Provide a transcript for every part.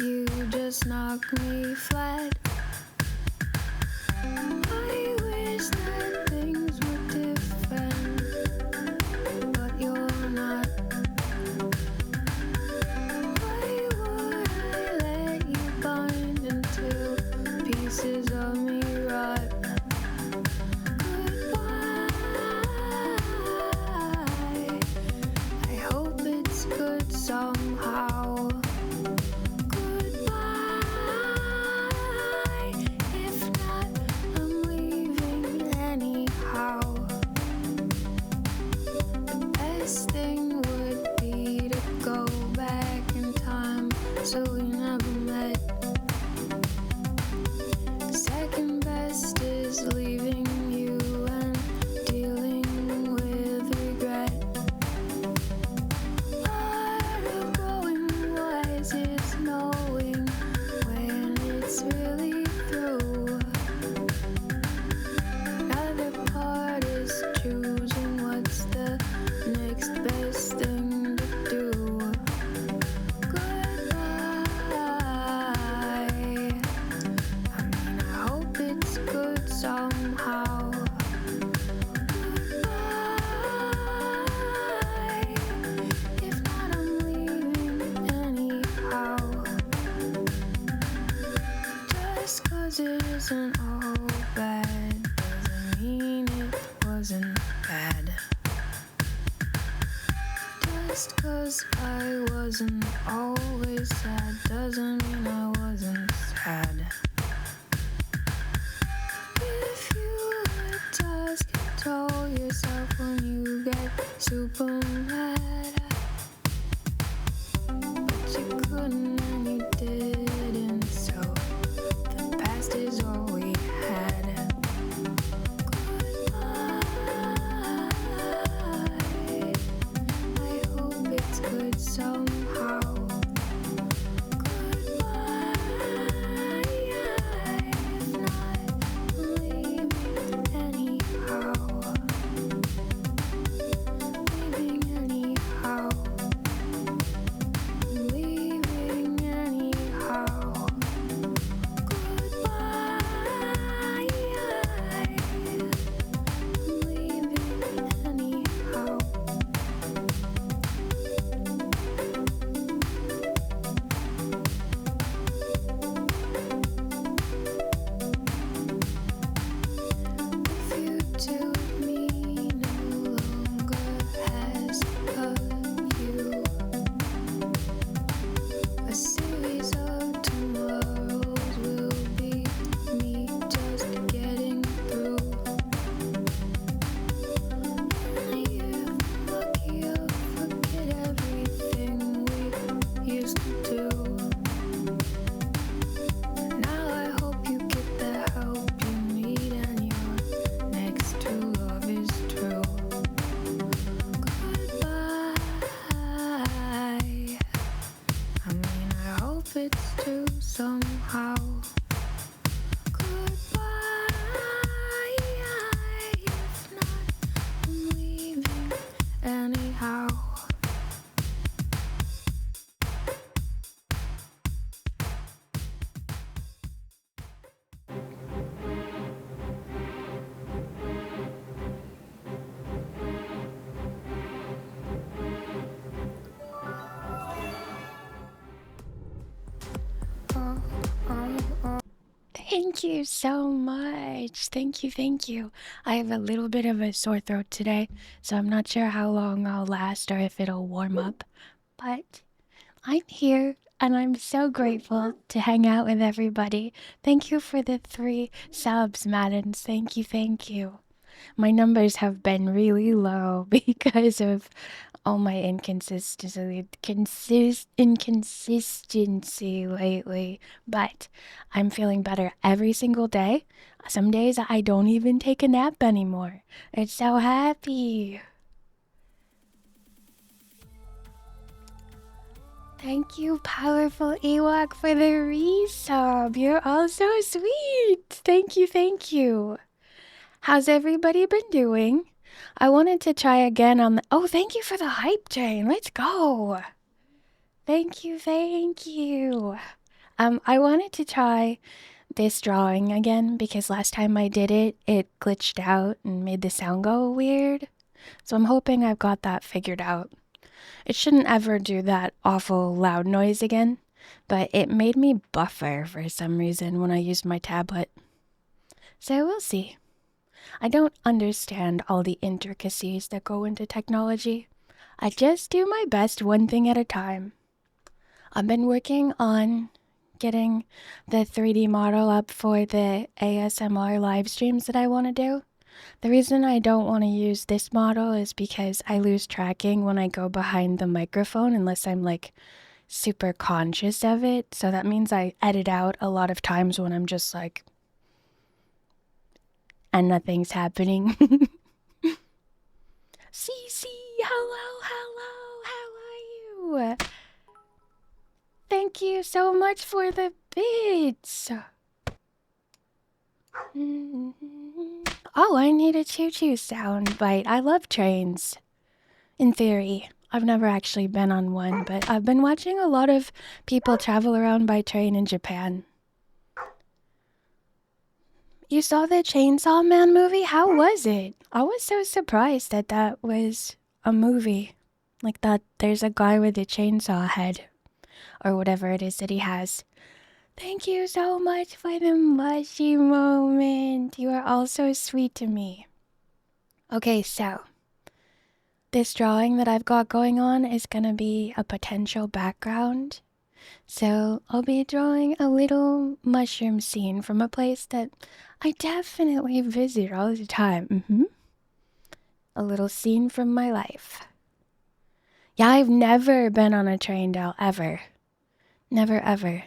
you just knock me flat. I wish that things were different, but you're not. Why would I let you bind into pieces of me rot? Goodbye. I hope it's good somehow. So we never met. Second best is leaving you and dealing with regret. Part of growing wise is knowing when it's really through. Another part is choosing what's the next best thing to do. Somehow. Goodbye. If not, I'm leaving anyhow. Just 'cause it isn't all bad doesn't mean it wasn't bad. Just 'cause I wasn't always sad doesn't mean I wasn't sad. Control yourself when you get super mad, but you couldn't and you didn't, so the past is all we had. Goodbye. I hope it's good somehow. It's true somehow. Goodbye. If not, I'm leaving anyhow. Thank you so much. Thank you. I have a little bit of a sore throat today, so I'm not sure how long I'll last or if it'll warm up. But I'm here, and I'm so grateful to hang out with everybody. Thank you for the 3 subs, Maddens. Thank you. My numbers have been really low because of all my inconsistency lately, but I'm feeling better every single day. Some days I don't even take a nap anymore. It's so happy. Thank you, Powerful Ewok, for the resub. You're all so sweet. Thank you. How's everybody been doing? I wanted to try again on the... Oh, thank you for the hype train. Let's go. Thank you. I wanted to try this drawing again because last time I did it, it glitched out and made the sound go weird. So I'm hoping I've got that figured out. It shouldn't ever do that awful loud noise again, but it made me buffer for some reason when I used my tablet. So we'll see. I don't understand all the intricacies that go into technology. I just do my best one thing at a time. I've been working on getting the 3D model up for the ASMR live streams that I want to do. The reason I don't want to use this model is because I lose tracking when I go behind the microphone unless I'm like super conscious of it. So that means I edit out a lot of times when I'm just like, and nothing's happening. Cece, hello, how are you? Thank you so much for the bits. Oh, I need a choo-choo sound bite. I love trains. In theory. I've never actually been on one, but I've been watching a lot of people travel around by train in Japan. You saw the Chainsaw Man movie? How was it? I was so surprised that that was a movie. Like that there's a guy with a chainsaw head. Or whatever it is that he has. Thank you so much for the mushy moment. You are all so sweet to me. Okay, so this drawing that I've got going on is gonna be a potential background. So I'll be drawing a little mushroom scene from a place that I definitely visit all the time. A little scene from my life. Yeah, I've never been on a train, Dal, ever. Never, ever.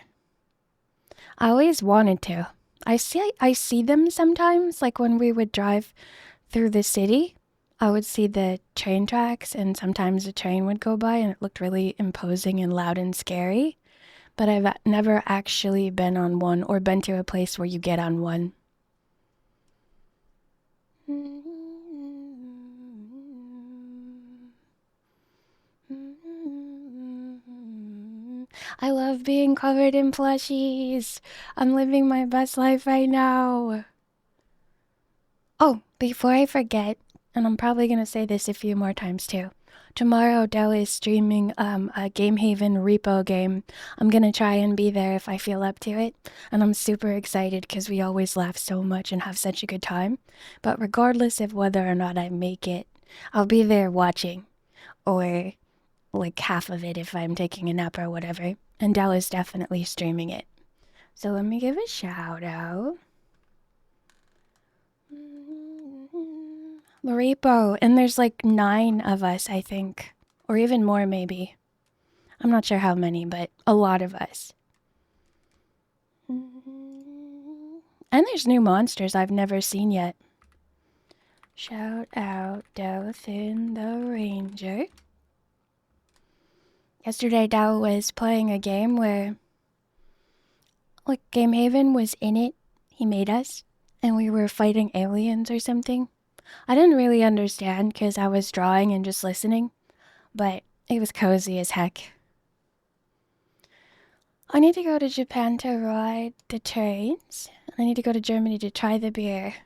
I always wanted to. I see them sometimes, like when we would drive through the city. I would see the train tracks, and sometimes a train would go by, and it looked really imposing and loud and scary. But I've never actually been on one or been to a place where you get on one. I love being covered in plushies. I'm living my best life right now. Oh, before I forget, and I'm probably going to say this a few more times too. Tomorrow, Dell is streaming a Game Haven repo game. I'm going to try and be there if I feel up to it. And I'm super excited because we always laugh so much and have such a good time. But regardless of whether or not I make it, I'll be there watching. Or like half of it if I'm taking a nap or whatever. And Dell is definitely streaming it. So let me give a shout out. Maripo, and there's like 9 of us, I think. Or even more, maybe. I'm not sure how many, but a lot of us. And there's new monsters I've never seen yet. Shout out Dothan the Ranger. Yesterday, Dow was playing a game where, like, Game Haven was in it. He made us, and we were fighting aliens or something. I didn't really understand because I was drawing and just listening, but it was cozy as heck. I need to go to Japan to ride the trains. I need to go to Germany to try the beer.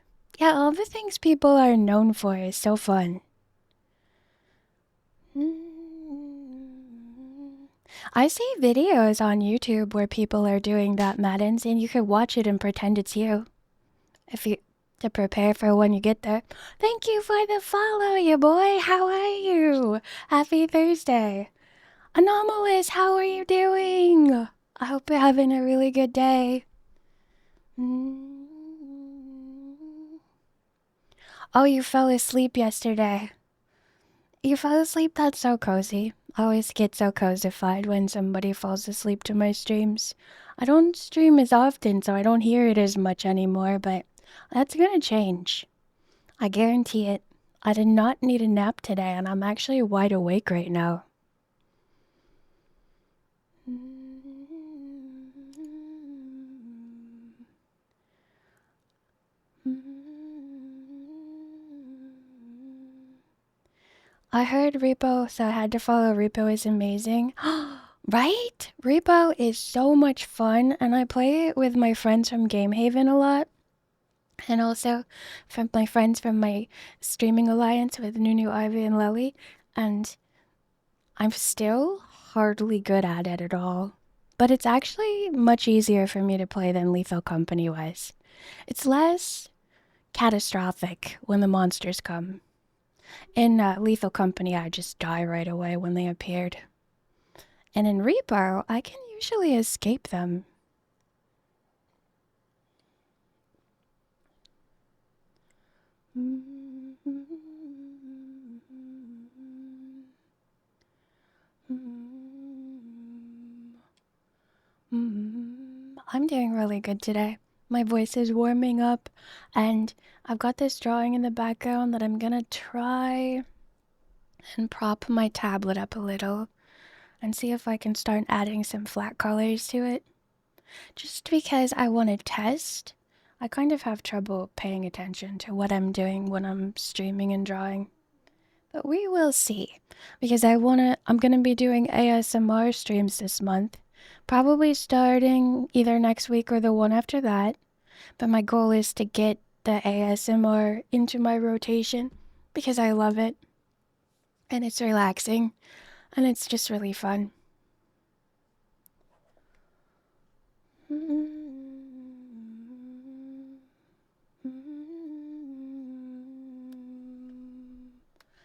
Yeah, all the things people are known for is so fun. I see videos on YouTube where people are doing that Maddens, and you could watch it and pretend it's you. If you to prepare for when you get there. Thank you for the follow, you boy. How are you? Happy Thursday. Anomalous, how are you doing? I hope you're having a really good day. Oh, you fell asleep yesterday. You fell asleep? That's so cozy. I always get so cozified when somebody falls asleep to my streams. I don't stream as often, so I don't hear it as much anymore, but that's gonna change. I guarantee it. I did not need a nap today, and I'm actually wide awake right now. I heard Repo, so I had to follow. Repo is amazing. Right? Repo is so much fun, and I play it with my friends from Game Haven a lot, and also from my friends from my streaming alliance with Nunu, Ivy, and Lily, and I'm still hardly good at it at all. But it's actually much easier for me to play than Lethal Company was. It's less catastrophic when the monsters come. In Lethal Company, I just die right away when they appeared. And in Repo, I can usually escape them. I'm doing really good today. My voice is warming up, and I've got this drawing in the background that I'm gonna try and prop my tablet up a little and see if I can start adding some flat colors to it. Just because I want to test, I kind of have trouble paying attention to what I'm doing when I'm streaming and drawing. But we will see, because I'm gonna be doing ASMR streams this month, probably starting either next week or the one after that. But my goal is to get the ASMR into my rotation because I love it and it's relaxing and it's just really fun.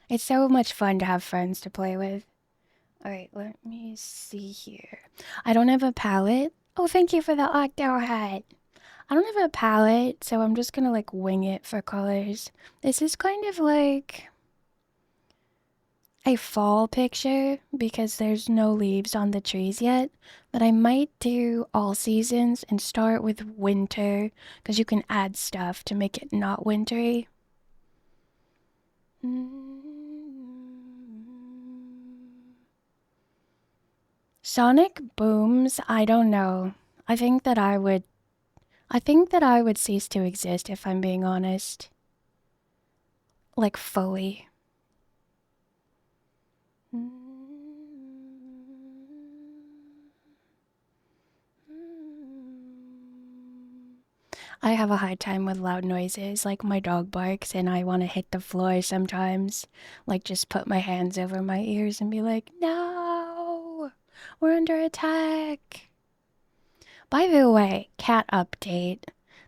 It's so much fun to have friends to play with. Alright, let me see here. I don't have a palette. Oh, thank you for the octo hat. I don't have a palette, so I'm just gonna like wing it for colors. This is kind of like a fall picture because there's no leaves on the trees yet, but I might do all seasons and start with winter because you can add stuff to make it not wintry. Sonic booms, I don't know. I think that I would cease to exist if I'm being honest. Like fully. I have a hard time with loud noises, like my dog barks and I want to hit the floor sometimes. Like just put my hands over my ears and be like, no, we're under attack. By the way, cat update.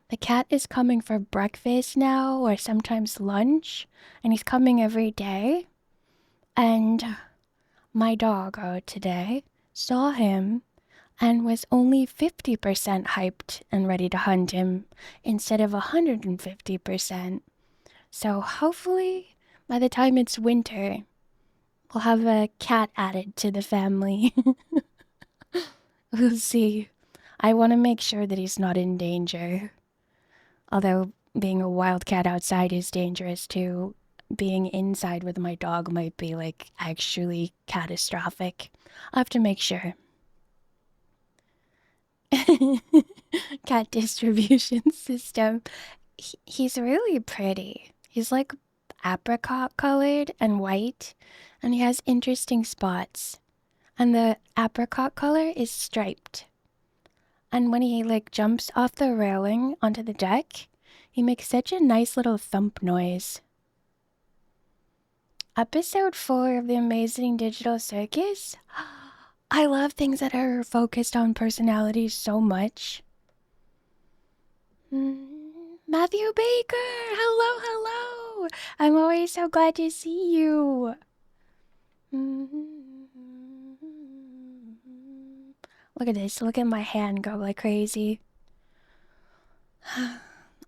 The cat is coming for breakfast now or sometimes lunch, and he's coming every day. And my doggo today saw him and was only 50% hyped and ready to hunt him instead of 150%. So hopefully, by the time it's winter, we'll have a cat added to the family. We'll see. I want to make sure that he's not in danger. Although being a wild cat outside is dangerous too, being inside with my dog might be like actually catastrophic. I'll have to make sure. Cat distribution system. He's really pretty. He's like apricot colored and white, and he has interesting spots. And the apricot color is striped. And when he like jumps off the railing onto the deck, he makes such a nice little thump noise. Episode 4 of the Amazing Digital Circus? I love things that are focused on personalities so much. Matthew Baker! Hello, hello! I'm always so glad to see you. Look at this. Look at my hand go like crazy.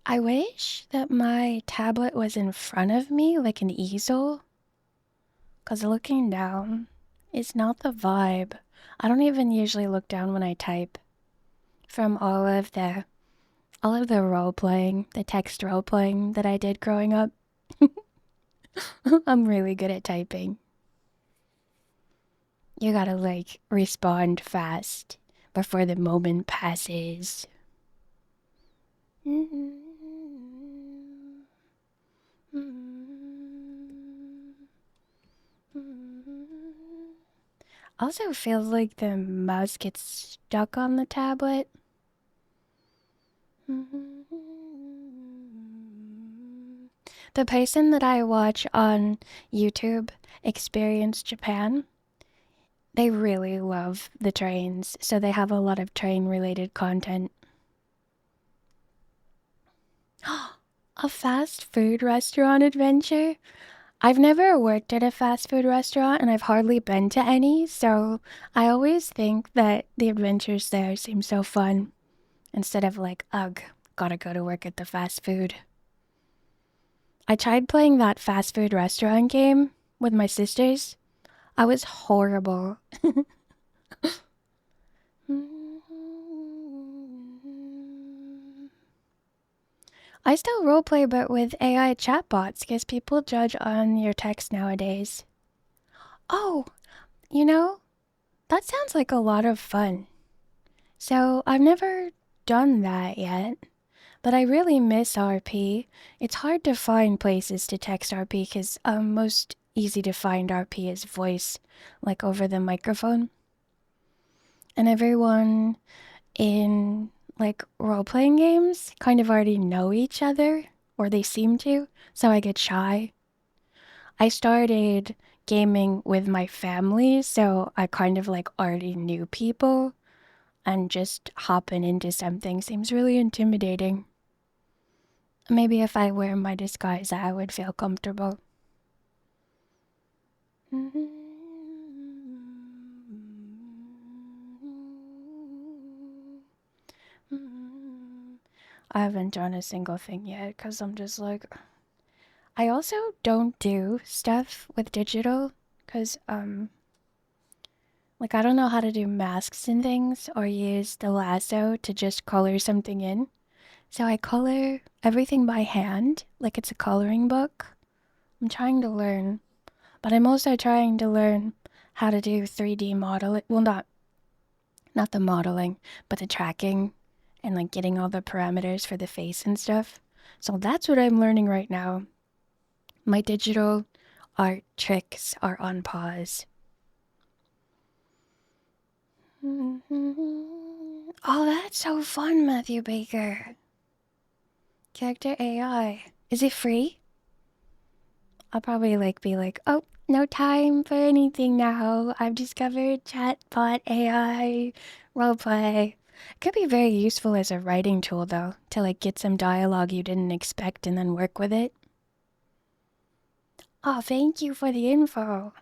I wish that my tablet was in front of me like an easel. Because looking down is not the vibe. I don't even usually look down when I type. From all of the role playing, the text role playing that I did growing up. I'm really good at typing. You gotta like respond fast before the moment passes. Also feels like the mouse gets stuck on the tablet. The person that I watch on YouTube, Experience Japan, they really love the trains, so they have a lot of train-related content. A fast food restaurant adventure? I've never worked at a fast food restaurant and I've hardly been to any, so I always think that the adventures there seem so fun instead of like, ugh, gotta go to work at the fast food. I tried playing that fast food restaurant game with my sisters. I was horrible. I still roleplay, but with AI chatbots, because people judge on your text nowadays. Oh, you know, that sounds like a lot of fun. So I've never done that yet, but I really miss RP. It's hard to find places to text RP because most easy to find RP is voice, like over the microphone. And everyone in like role-playing games kind of already know each other, or they seem to, so I get shy. I started gaming with my family, so I kind of like already knew people, and just hopping into something seems really intimidating. Maybe if I wear my disguise, I would feel comfortable. I haven't done a single thing yet because I'm just like, I also don't do stuff with digital because, like, I don't know how to do masks and things or use the lasso to just color something in. So I color everything by hand, like it's a coloring book. I'm trying to learn, but I'm also trying to learn how to do 3D modeling. Well, not the modeling, but the tracking and like getting all the parameters for the face and stuff. So that's what I'm learning right now. My digital art tricks are on pause. Oh, that's so fun, Matthew Baker. Character AI. Is it free? I'll probably be like, oh, no time for anything now. I've discovered chatbot AI roleplay. It could be very useful as a writing tool though, to like get some dialogue you didn't expect and then work with it. Oh, thank you for the info.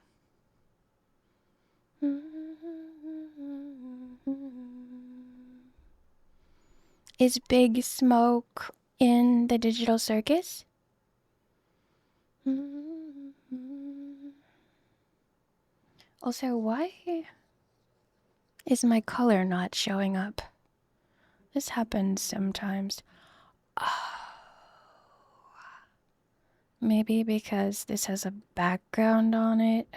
Is Big Smoke in the Digital Circus? Also, why is my color not showing up? This happens sometimes. Oh. Maybe because this has a background on it.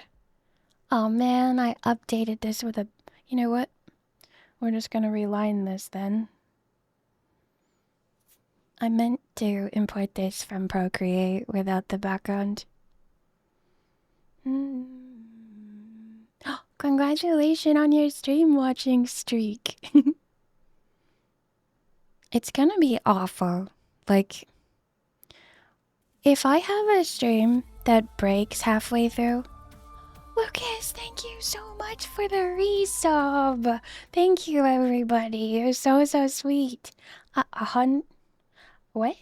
Oh man, I updated this with a... You know what? We're just gonna reline this then. I meant to import this from Procreate without the background. Congratulations on your stream watching streak. It's gonna be awful. Like, if I have a stream that breaks halfway through... Lucas, thank you so much for the resub. Thank you, everybody. You're so sweet. What?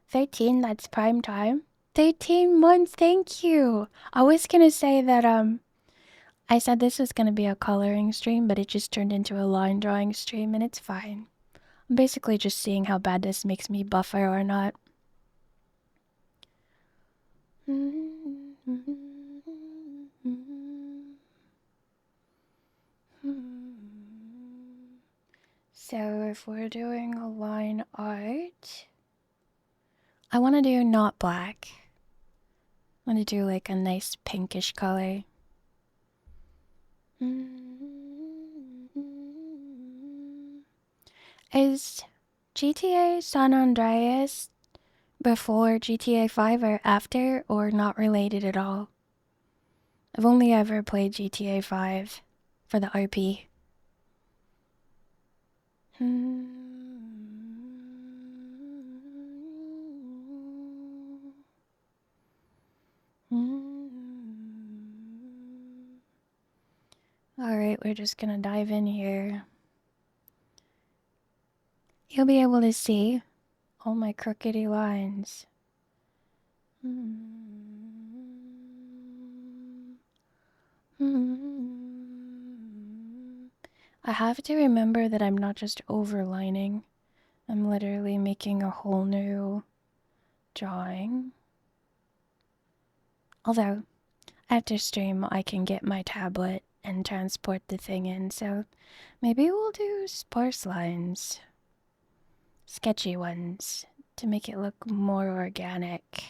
13, that's prime time? 13 months, thank you. I was gonna say that, I said this was gonna be a coloring stream, but it just turned into a line drawing stream, and it's fine. I'm basically just seeing how bad this makes me buffer or not. So if we're doing a line art, I want to do not black. I want to do like a nice pinkish color. Is GTA San Andreas before GTA 5 or after, or not related at all? I've only ever played GTA 5. for the RP. Alright, we're just gonna dive in here. You'll be able to see all my crookedy lines. I have to remember that I'm not just overlining. I'm literally making a whole new drawing. Although, after stream, I can get my tablet and transport the thing in, so maybe we'll do sparse lines. Sketchy ones, to make it look more organic.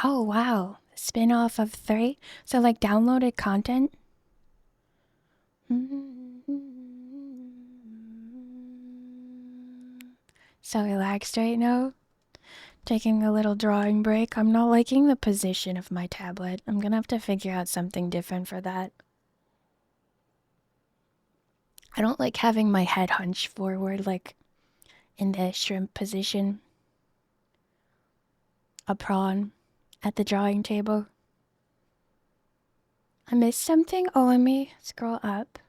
Oh, wow. Spin-off of 3? So, like, downloaded content? So relaxed right now. Taking a little drawing break. I'm not liking the position of my tablet. I'm gonna have to figure out something different for that. I don't like having my head hunched forward, like in the shrimp position. A prawn at the drawing table. I missed something? Oh, let me scroll up.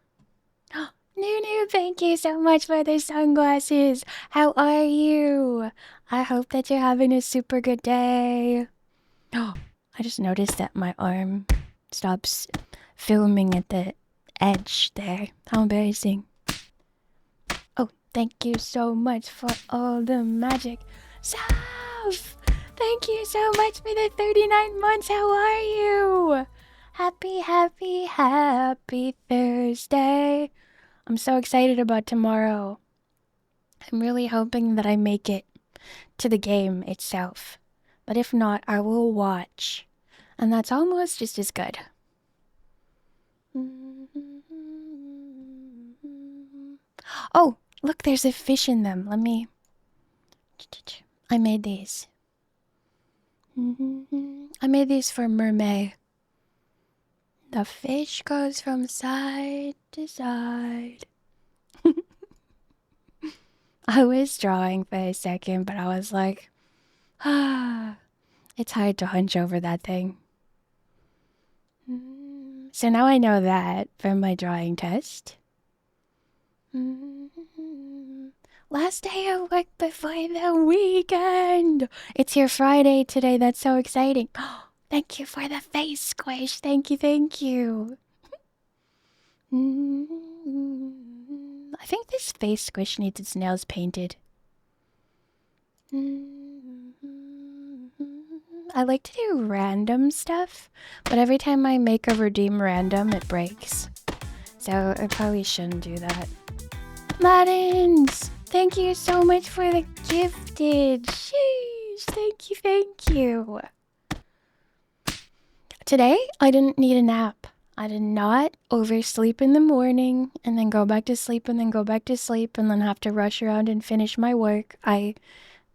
Nunu, thank you so much for the sunglasses. How are you? I hope that you're having a super good day. Oh, I just noticed that my arm stops filming at the edge there. How embarrassing. Oh, thank you so much for all the magic. Saf! Thank you so much for the 39 months. How are you? Happy, happy, happy Thursday. I'm so excited about tomorrow. I'm really hoping that I make it to the game itself. But if not, I will watch. And that's almost just as good. Oh, look, there's a fish in them. Let me... I made these. I made these for Mermaid. The fish goes from side to side. I was drawing for a second, but I was like, it's hard to hunch over that thing. So now I know that from my drawing test. Last day of work before the weekend. It's your Friday today. That's so exciting. Thank you for the face squish. Thank you, thank you. I think this face squish needs its nails painted. I like to do random stuff, but every time I make a redeem random, it breaks. So I probably shouldn't do that. Madden's! Thank you so much for the gifted. Sheesh, thank you, thank you. Today, I didn't need a nap. I did not oversleep in the morning and then go back to sleep and then go back to sleep and then have to rush around and finish my work. I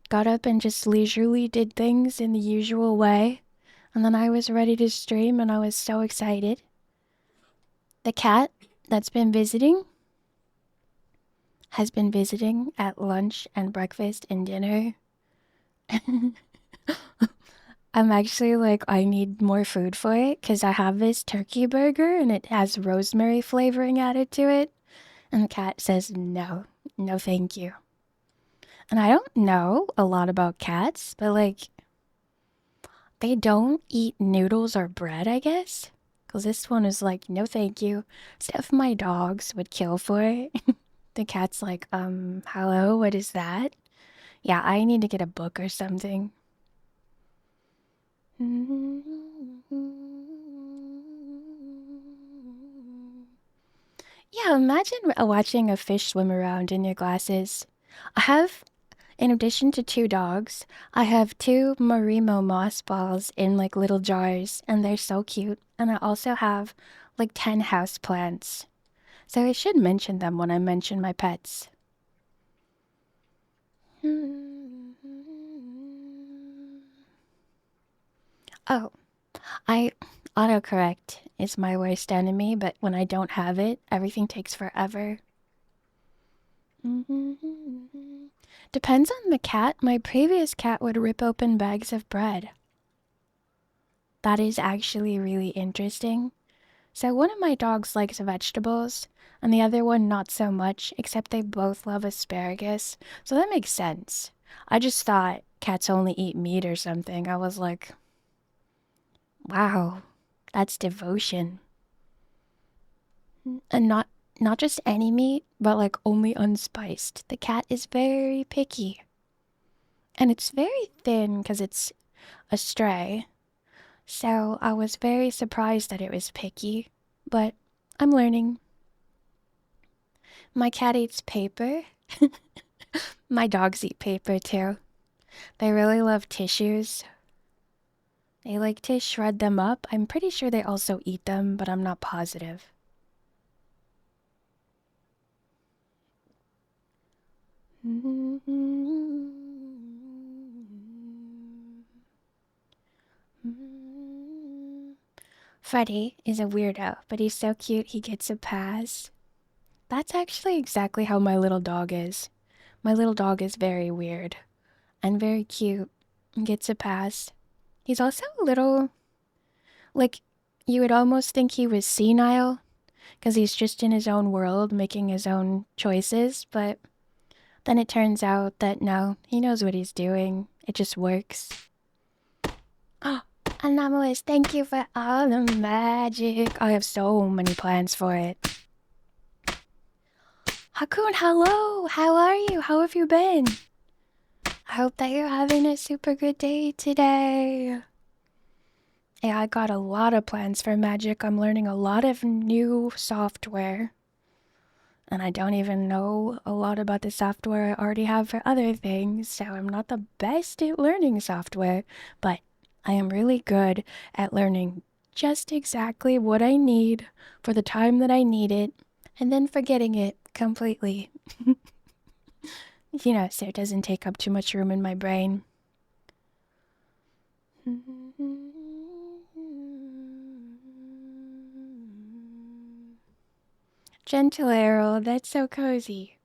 got up and just leisurely did things in the usual way. And then I was ready to stream and I was so excited. The cat that's been visiting has been visiting at lunch and breakfast and dinner. I'm actually like, I need more food for it because I have this turkey burger and it has rosemary flavoring added to it. And the cat says, no, no thank you. And I don't know a lot about cats, but like, they don't eat noodles or bread, I guess. Because this one is like, no thank you. Stuff my dogs would kill for. The cat's like, hello, what is that? Yeah, I need to get a book or something. Yeah, imagine watching a fish swim around in your glasses. I have, in addition to 2 dogs, I have 2 Marimo moss balls in like little jars, and they're so cute. And I also have like 10 house plants. So I should mention them when I mention my pets. Oh, I autocorrect is my worst enemy, but when I don't have it, everything takes forever. Depends on the cat. My previous cat would rip open bags of bread. That is actually really interesting. So one of my dogs likes vegetables, and the other one not so much, except they both love asparagus. So that makes sense. I just thought cats only eat meat or something. I was like, wow, that's devotion. And not just any meat, but like only unspiced. The cat is very picky. And it's very thin because it's a stray. So I was very surprised that it was picky, but I'm learning. My cat eats paper. My dogs eat paper too. They really love tissues. They like to shred them up. I'm pretty sure they also eat them, but I'm not positive. Freddy is a weirdo, but he's so cute he gets a pass. That's actually exactly how my little dog is. My little dog is very weird and very cute and gets a pass. He's also a little, like, you would almost think he was senile because he's just in his own world making his own choices, but then it turns out that no, he knows what he's doing. It just works. Oh, Anomalous, thank you for all the magic. I have so many plans for it. Hakun, hello! How are you? How have you been? I hope that you're having a super good day today. Yeah, I got a lot of plans for magic. I'm learning a lot of new software. And I don't even know a lot about the software I already have for other things, so I'm not the best at learning software, but I am really good at learning just exactly what I need for the time that I need it, and then forgetting it completely. So it doesn't take up too much room in my brain. Gentle Errol, that's so cozy.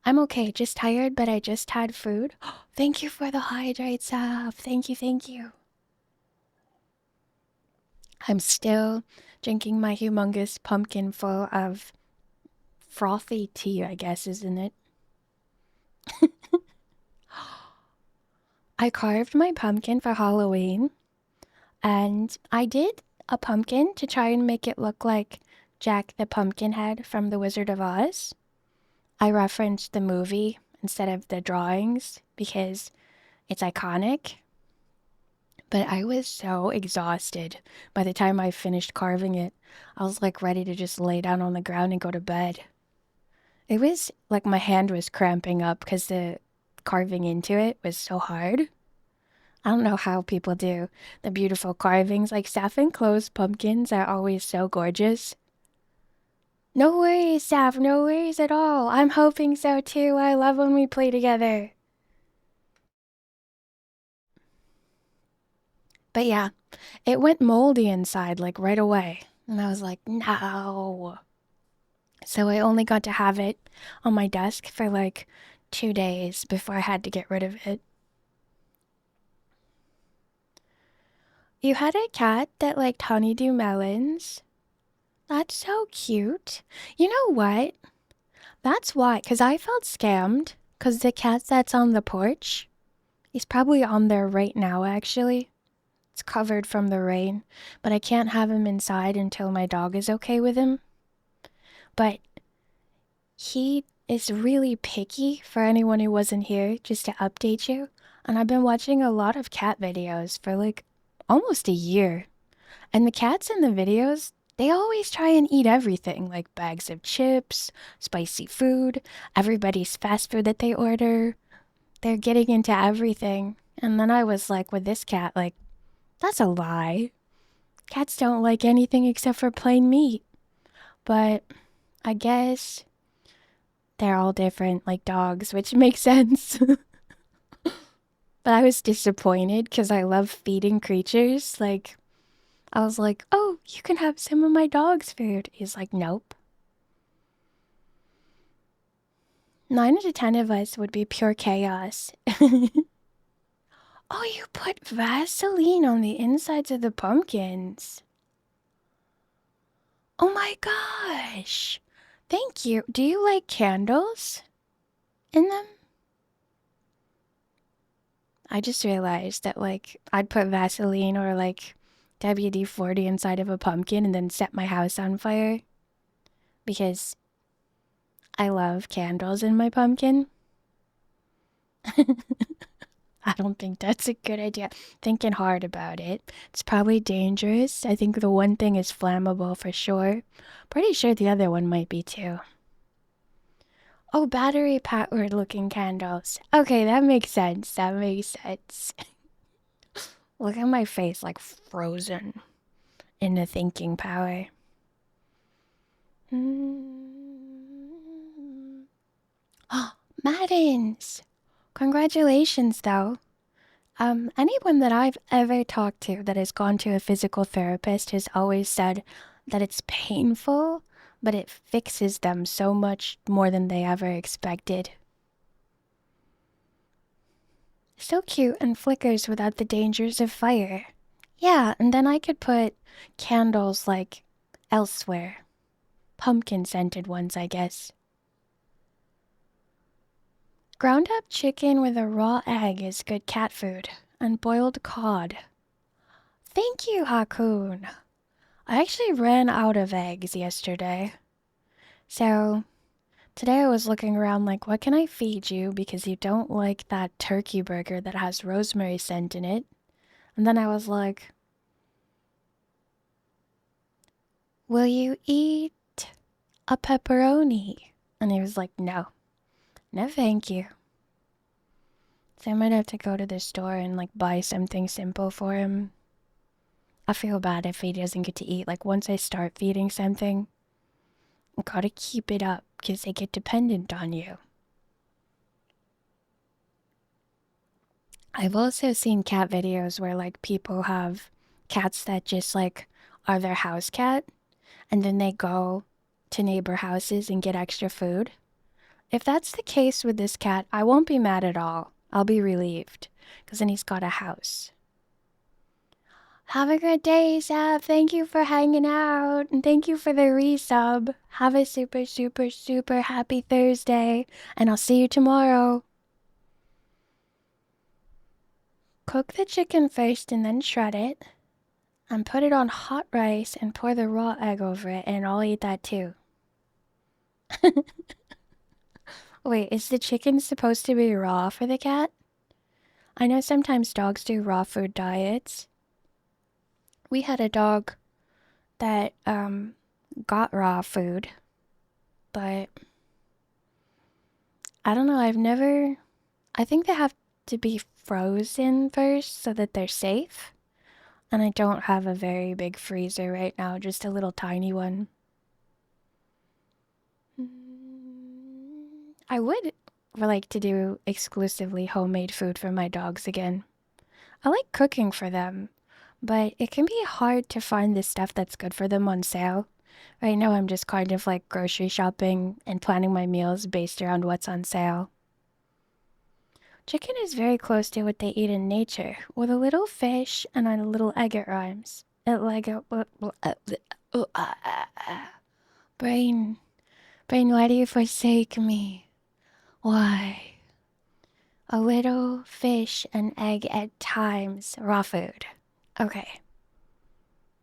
I'm okay, just tired, but I just had food. Thank you for the hydrate sub. Thank you, thank you. I'm still drinking my humongous pumpkin full of frothy tea, I guess, isn't it? I carved my pumpkin for Halloween, and I did a pumpkin to try and make it look like Jack the Pumpkinhead from The Wizard of Oz. I referenced the movie instead of the drawings because it's iconic. But I was so exhausted by the time I finished carving it. I was like ready to just lay down on the ground and go to bed. It was like my hand was cramping up because the carving into it was so hard. I don't know how people do the beautiful carvings. Like Saf and Chloe's pumpkins are always so gorgeous. No worries, Saf, no worries at all. I'm hoping so too. I love when we play together. But yeah, it went moldy inside like right away. And I was like, no. So I only got to have it on my desk for like 2 days before I had to get rid of it. You had a cat that liked honeydew melons? That's so cute. You know what? That's why, because I felt scammed. Because the cat that's on the porch, he's probably on there right now, actually. It's covered from the rain, but I can't have him inside until my dog is okay with him. But he is really picky for anyone who wasn't here, just to update you. And I've been watching a lot of cat videos for like almost a year. And the cats in the videos, they always try and eat everything like bags of chips, spicy food, everybody's fast food that they order. They're getting into everything. And then I was like, with this cat, like, that's a lie. Cats don't like anything except for plain meat. But I guess they're all different, like dogs, which makes sense. But I was disappointed because I love feeding creatures. Like, I was like, oh, you can have some of my dog's food. He's like, nope. 9 out of 10 of us would be pure chaos. Oh, you put Vaseline on the insides of the pumpkins. Oh my gosh. Thank you. Do you like candles in them? I just realized that, like, I'd put Vaseline or, like, WD-40 inside of a pumpkin and then set my house on fire because I love candles in my pumpkin. I don't think that's a good idea. Thinking hard about it. It's probably dangerous. I think the one thing is flammable for sure. Pretty sure the other one might be too. Oh, battery powered looking candles. Okay, that makes sense. That makes sense. Look at my face, like frozen in the thinking power. Oh, Maddens! Congratulations, though. Anyone that I've ever talked to that has gone to a physical therapist has always said that it's painful, but it fixes them so much more than they ever expected. So cute and flickers without the dangers of fire. Yeah, and then I could put candles like elsewhere. Pumpkin scented ones, I guess. Ground up chicken with a raw egg is good cat food, and boiled cod. Thank you, Hakun. I actually ran out of eggs yesterday. So today I was looking around like, what can I feed you because you don't like that turkey burger that has rosemary scent in it? And then I was like, will you eat a pepperoni? And he was like, no. No, thank you. So I might have to go to the store and like buy something simple for him. I feel bad if he doesn't get to eat. Like once I start feeding something, I gotta keep it up because they get dependent on you. I've also seen cat videos where like people have cats that just like are their house cat and then they go to neighbor houses and get extra food. If that's the case with this cat, I won't be mad at all. I'll be relieved because then he's got a house. Have a good day, Sab. Thank you for hanging out and thank you for the resub. Have a super, super, super happy Thursday and I'll see you tomorrow. Cook the chicken first and then shred it. And put it on hot rice and pour the raw egg over it, and I'll eat that too. Wait, is the chicken supposed to be raw for the cat? I know sometimes dogs do raw food diets. We had a dog that got raw food, but I don't know, I think they have to be frozen first so that they're safe. And I don't have a very big freezer right now, just a little tiny one. I would like to do exclusively homemade food for my dogs again. I like cooking for them, but it can be hard to find the stuff that's good for them on sale. Right now, I'm just kind of like grocery shopping and planning my meals based around what's on sale. Chicken is very close to what they eat in nature, with a little fish and a little egg, it rhymes. Brain, why do you forsake me? Why? A little fish and egg at times, raw food. Okay.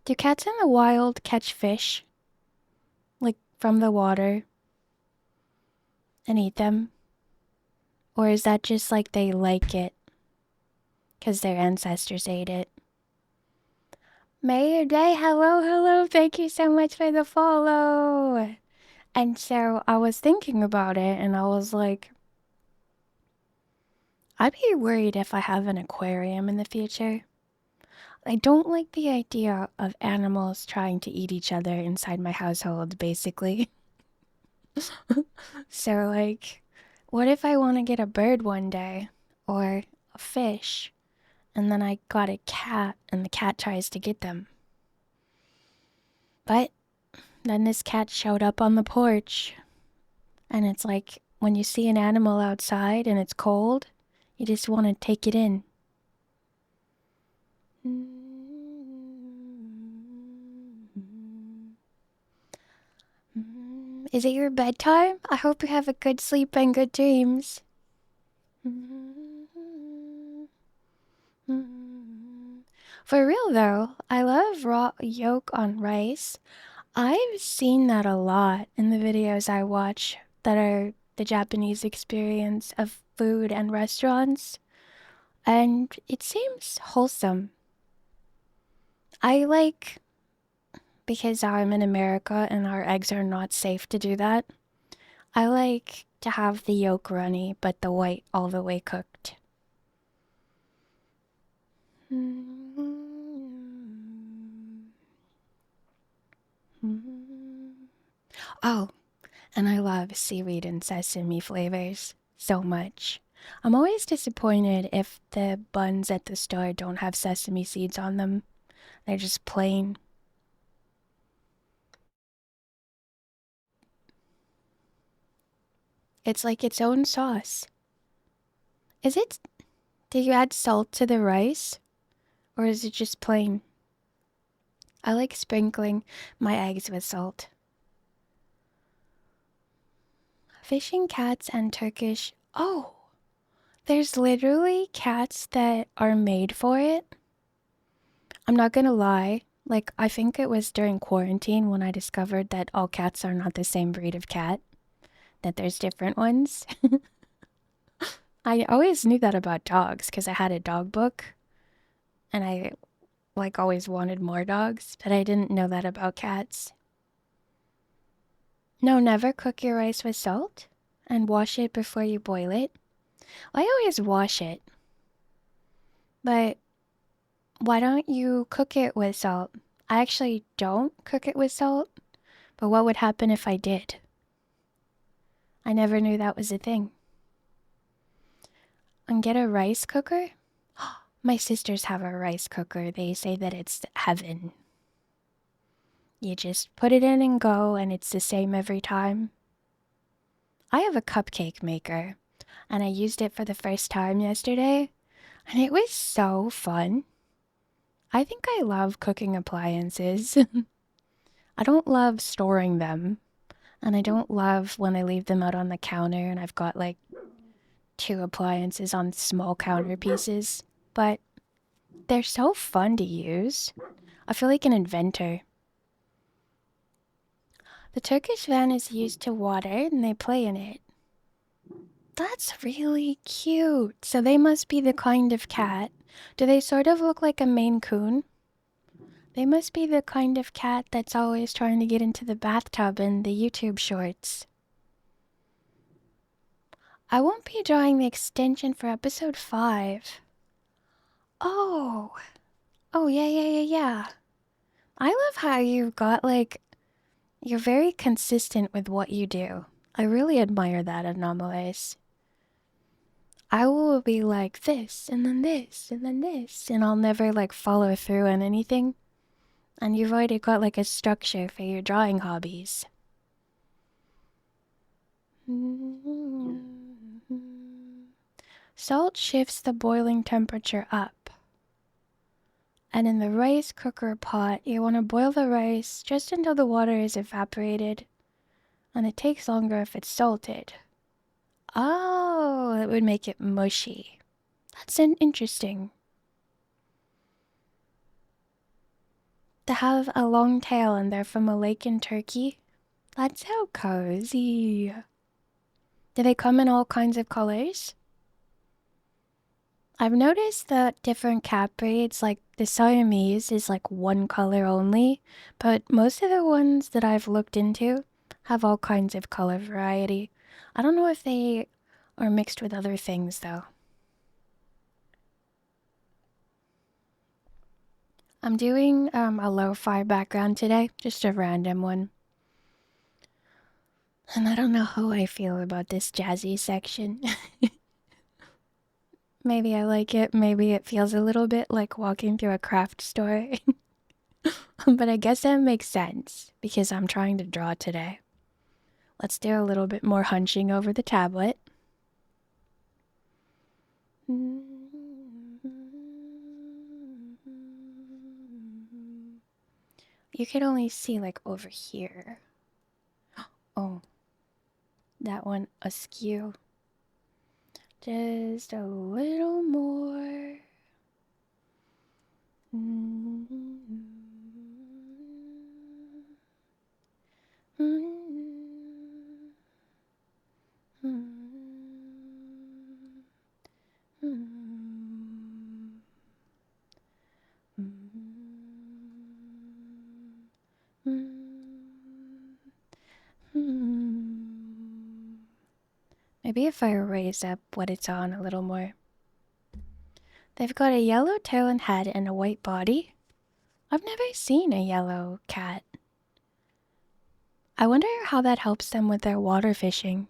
Do cats in the wild catch fish? Like from the water? And eat them? Or is that just like they like it? Because their ancestors ate it? Mayor Day, hello, hello. Thank you so much for the follow. And so I was thinking about it and I was like, I'd be worried if I have an aquarium in the future. I don't like the idea of animals trying to eat each other inside my household, basically. So, like, what if I want to get a bird one day? Or a fish, and then I got a cat, and the cat tries to get them. But then this cat showed up on the porch, and it's like when you see an animal outside and it's cold, you just want to take it in. Is it your bedtime? I hope you have a good sleep and good dreams. For real though, I love raw yolk on rice. I've seen that a lot in the videos I watch that are the Japanese experience of food and restaurants, and it seems wholesome. I like, because I'm in America and our eggs are not safe to do that, I like to have the yolk runny but the white all the way cooked. Oh, and I love seaweed and sesame flavors so much. I'm always disappointed if the buns at the store don't have sesame seeds on them. They're just plain. It's like its own sauce. Is it? Did you add salt to the rice? Or is it just plain? I like sprinkling my eggs with salt. Fishing cats and Turkish. Oh, there's literally cats that are made for it. I'm not gonna lie. Like, I think it was during quarantine when I discovered that all cats are not the same breed of cat, that there's different ones. I always knew that about dogs because I had a dog book and I like always wanted more dogs, but I didn't know that about cats. No, never cook your rice with salt and wash it before you boil it. I always wash it, but why don't you cook it with salt? I actually don't cook it with salt, but what would happen if I did? I never knew that was a thing. And get a rice cooker? My sisters have a rice cooker. They say that it's heaven. You just put it in and go, and it's the same every time. I have a cupcake maker, and I used it for the first time yesterday, and it was so fun. I think I love cooking appliances. I don't love storing them, and I don't love when I leave them out on the counter and I've got like 2 appliances on small counter pieces, but they're so fun to use. I feel like an inventor. The Turkish van is used to water and they play in it. That's really cute. So they must be the kind of cat. Do they sort of look like a Maine Coon? They must be the kind of cat that's always trying to get into the bathtub in the YouTube shorts. I won't be drawing the extension for episode 5. Oh. Oh, yeah. I love how you've got, like, you're very consistent with what you do. I really admire that, Anomalies. I will be like this, and then this, and then this, and I'll never, like, follow through on anything. And you've already got, like, a structure for your drawing hobbies. Salt shifts the boiling temperature up. And in the rice cooker pot, you want to boil the rice just until the water is evaporated. And it takes longer if it's salted. Oh, it would make it mushy. That's interesting. They have a long tail and they're from a lake in Turkey. That's so cozy. Do they come in all kinds of colors? I've noticed that different cat breeds, like the Siamese, is like one color only, but most of the ones that I've looked into have all kinds of color variety. I don't know if they are mixed with other things, though. I'm doing a lo-fi background today, just a random one. And I don't know how I feel about this jazzy section. Maybe I like it. Maybe it feels a little bit like walking through a craft store. But I guess that makes sense because I'm trying to draw today. Let's do a little bit more hunching over the tablet. You could only see like over here. Oh, that one askew. Just a little more. Maybe if I raise up what it's on a little more. They've got a yellow tail and head and a white body. I've never seen a yellow cat. I wonder how that helps them with their water fishing.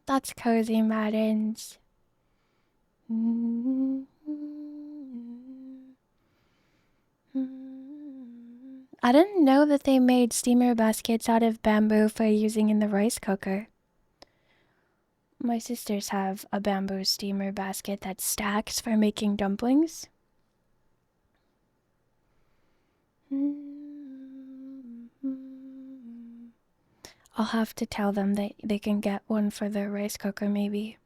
That's Cozy Mattins. I didn't know that they made steamer baskets out of bamboo for using in the rice cooker. My sisters have a bamboo steamer basket that stacks for making dumplings. I'll have to tell them that they can get one for their rice cooker, maybe.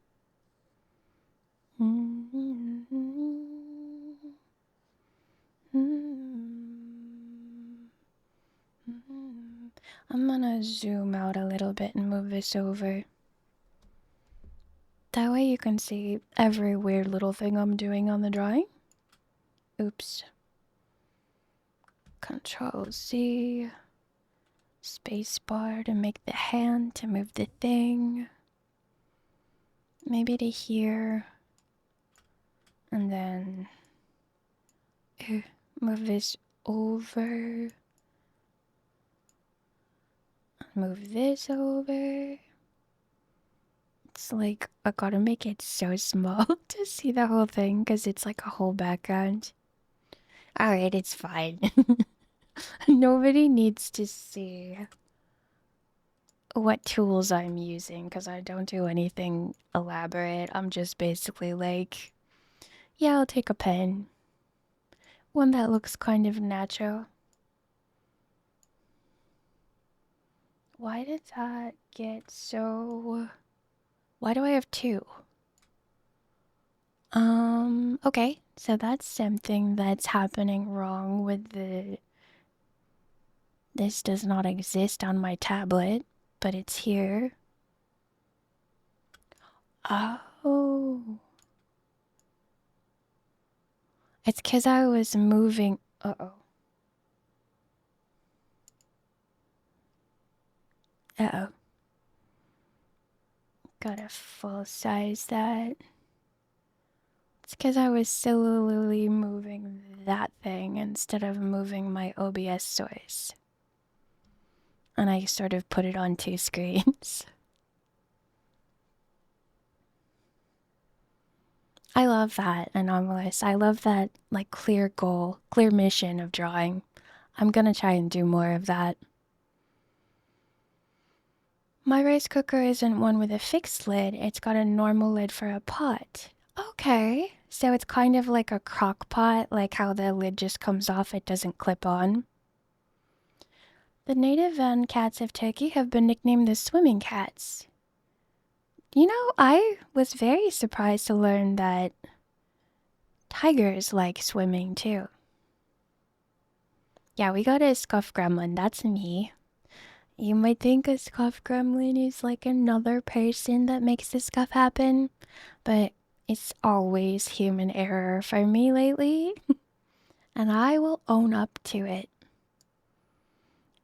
I'm gonna zoom out a little bit and move this over. That way you can see every weird little thing I'm doing on the drawing. Oops. Control Z. Spacebar to make the hand to move the thing. Maybe to here. And then move this over. Move this over. It's like I gotta make it so small to see the whole thing because it's like a whole background. Alright, it's fine. Nobody needs to see what tools I'm using because I don't do anything elaborate. I'm just basically like, yeah, I'll take a pen. One that looks kind of natural. Why did that get so... Why do I have two? Okay, so that's something that's happening wrong with the... This does not exist on my tablet, but it's here. Oh. It's because I was moving... Uh-oh. Uh-oh. Gotta full size that. It's because I was slowly moving that thing instead of moving my OBS source. And I sort of put it on two screens. I love that, Anomalous. I love that, like, clear goal, clear mission of drawing. I'm gonna try and do more of that. My rice cooker isn't one with a fixed lid. It's got a normal lid for a pot. Okay, so it's kind of like a crock pot, like how the lid just comes off, it doesn't clip on. The native van cats of Turkey have been nicknamed the swimming cats. You know, I was very surprised to learn that tigers like swimming too. Yeah, we got a scuff gremlin, that's me. You might think a scuff gremlin is like another person that makes the scuff happen, but it's always human error for me lately, and I will own up to it.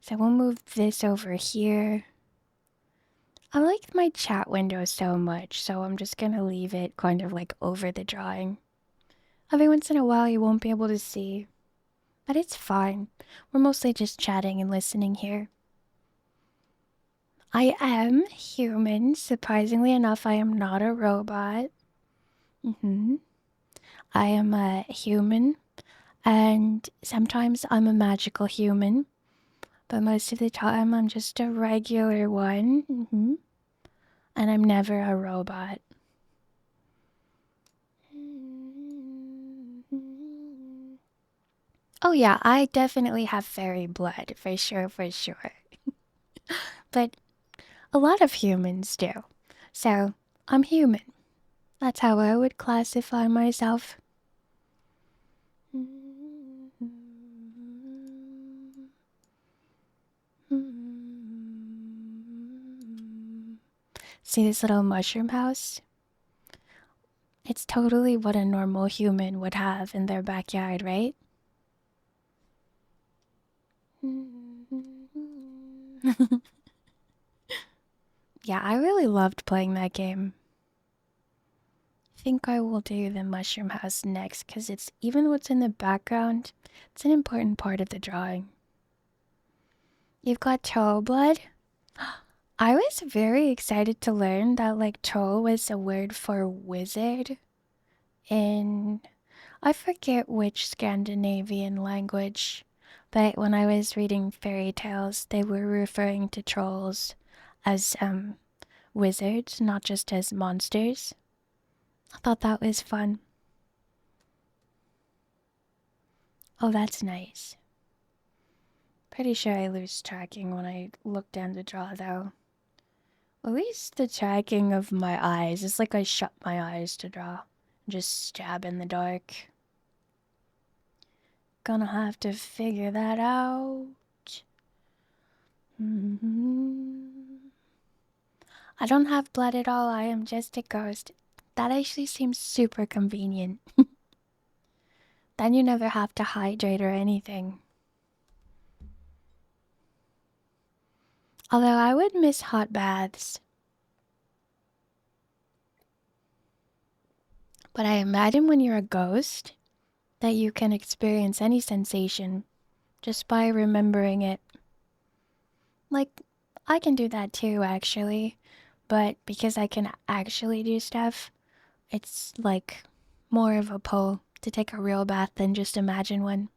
So we'll move this over here. I like my chat window so much, so I'm just gonna leave it kind of like over the drawing. Every once in a while you won't be able to see but it's fine. We're mostly just chatting and listening here. I am human. Surprisingly enough, I am not a robot. I am a human, and sometimes I'm a magical human, but most of the time I'm just a regular one. And I'm never a robot. Oh yeah, I definitely have fairy blood, for sure, for sure. But a lot of humans do. So, I'm human. That's how I would classify myself. See this little mushroom house? It's totally what a normal human would have in their backyard, right? Yeah, I really loved playing that game. I think I will do the mushroom house next because it's even what's in the background, it's an important part of the drawing. You've got troll blood? I was very excited to learn that like troll was a word for wizard in I forget which Scandinavian language, but when I was reading fairy tales, they were referring to trolls as wizards, not just as monsters. I thought that was fun. Oh, that's nice. Pretty sure I lose tracking when I look down to draw, though. At least the tracking of my eyes is like I shut my eyes to draw. Just stab in the dark. Gonna have to figure that out. I don't have blood at all. I am just a ghost. That actually seems super convenient. Then you never have to hydrate or anything. Although I would miss hot baths. But I imagine when you're a ghost that you can experience any sensation just by remembering it. Like, I can do that too, actually. But because I can actually do stuff, it's like more of a pull to take a real bath than just imagine one.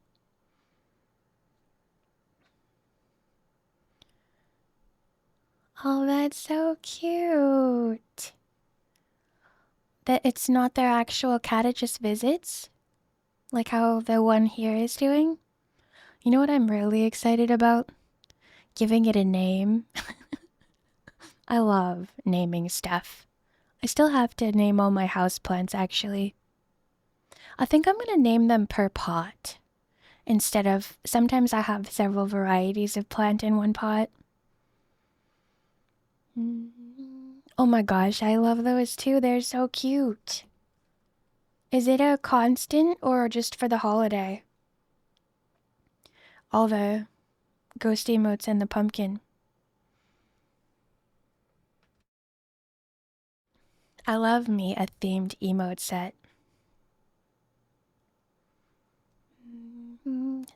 Oh, that's so cute. That it's not their actual cat, it just visits? Like how the one here is doing? You know what I'm really excited about? Giving it a name. I love naming stuff. I still have to name all my houseplants, actually. I think I'm gonna name them per pot. Instead of, sometimes I have several varieties of plant in one pot. Oh my gosh, I love those too. They're so cute. Is it a constant or just for the holiday? All the ghost emotes and the pumpkin. I love me a themed emote set.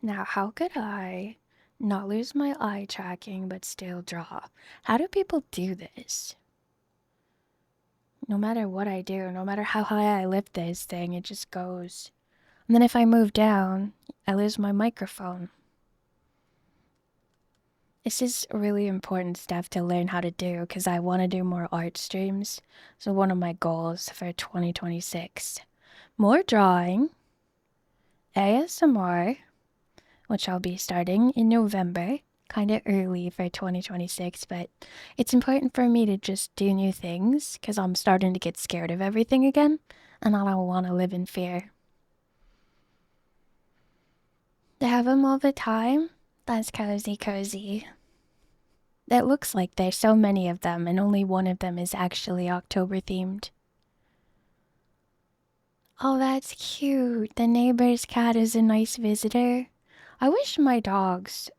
Now, how could I not lose my eye tracking but still draw? How do people do this? No matter what I do, no matter how high I lift this thing, it just goes. And then if I move down, I lose my microphone. This is really important stuff to learn how to do because I want to do more art streams. So one of my goals for 2026, more drawing, ASMR, which I'll be starting in November, kind of early for 2026, but it's important for me to just do new things because I'm starting to get scared of everything again and I don't want to live in fear. They have them all the time? That's cozy, cozy. It looks like there's so many of them, and only one of them is actually October themed. Oh, that's cute. The neighbor's cat is a nice visitor. I wish my dogs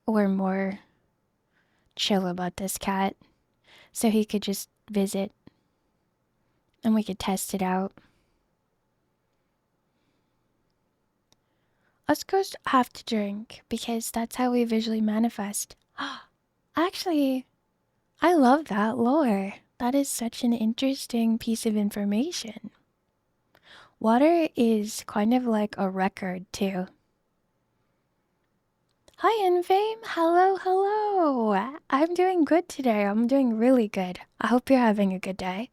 were more chill about this cat so he could just visit and we could test it out. Us ghosts have to drink because that's how we visually manifest. Actually, I love that lore. That is such an interesting piece of information. Water is kind of like a record, too. Hi, Infame. Hello, hello. I'm doing good today. I'm doing really good. I hope you're having a good day.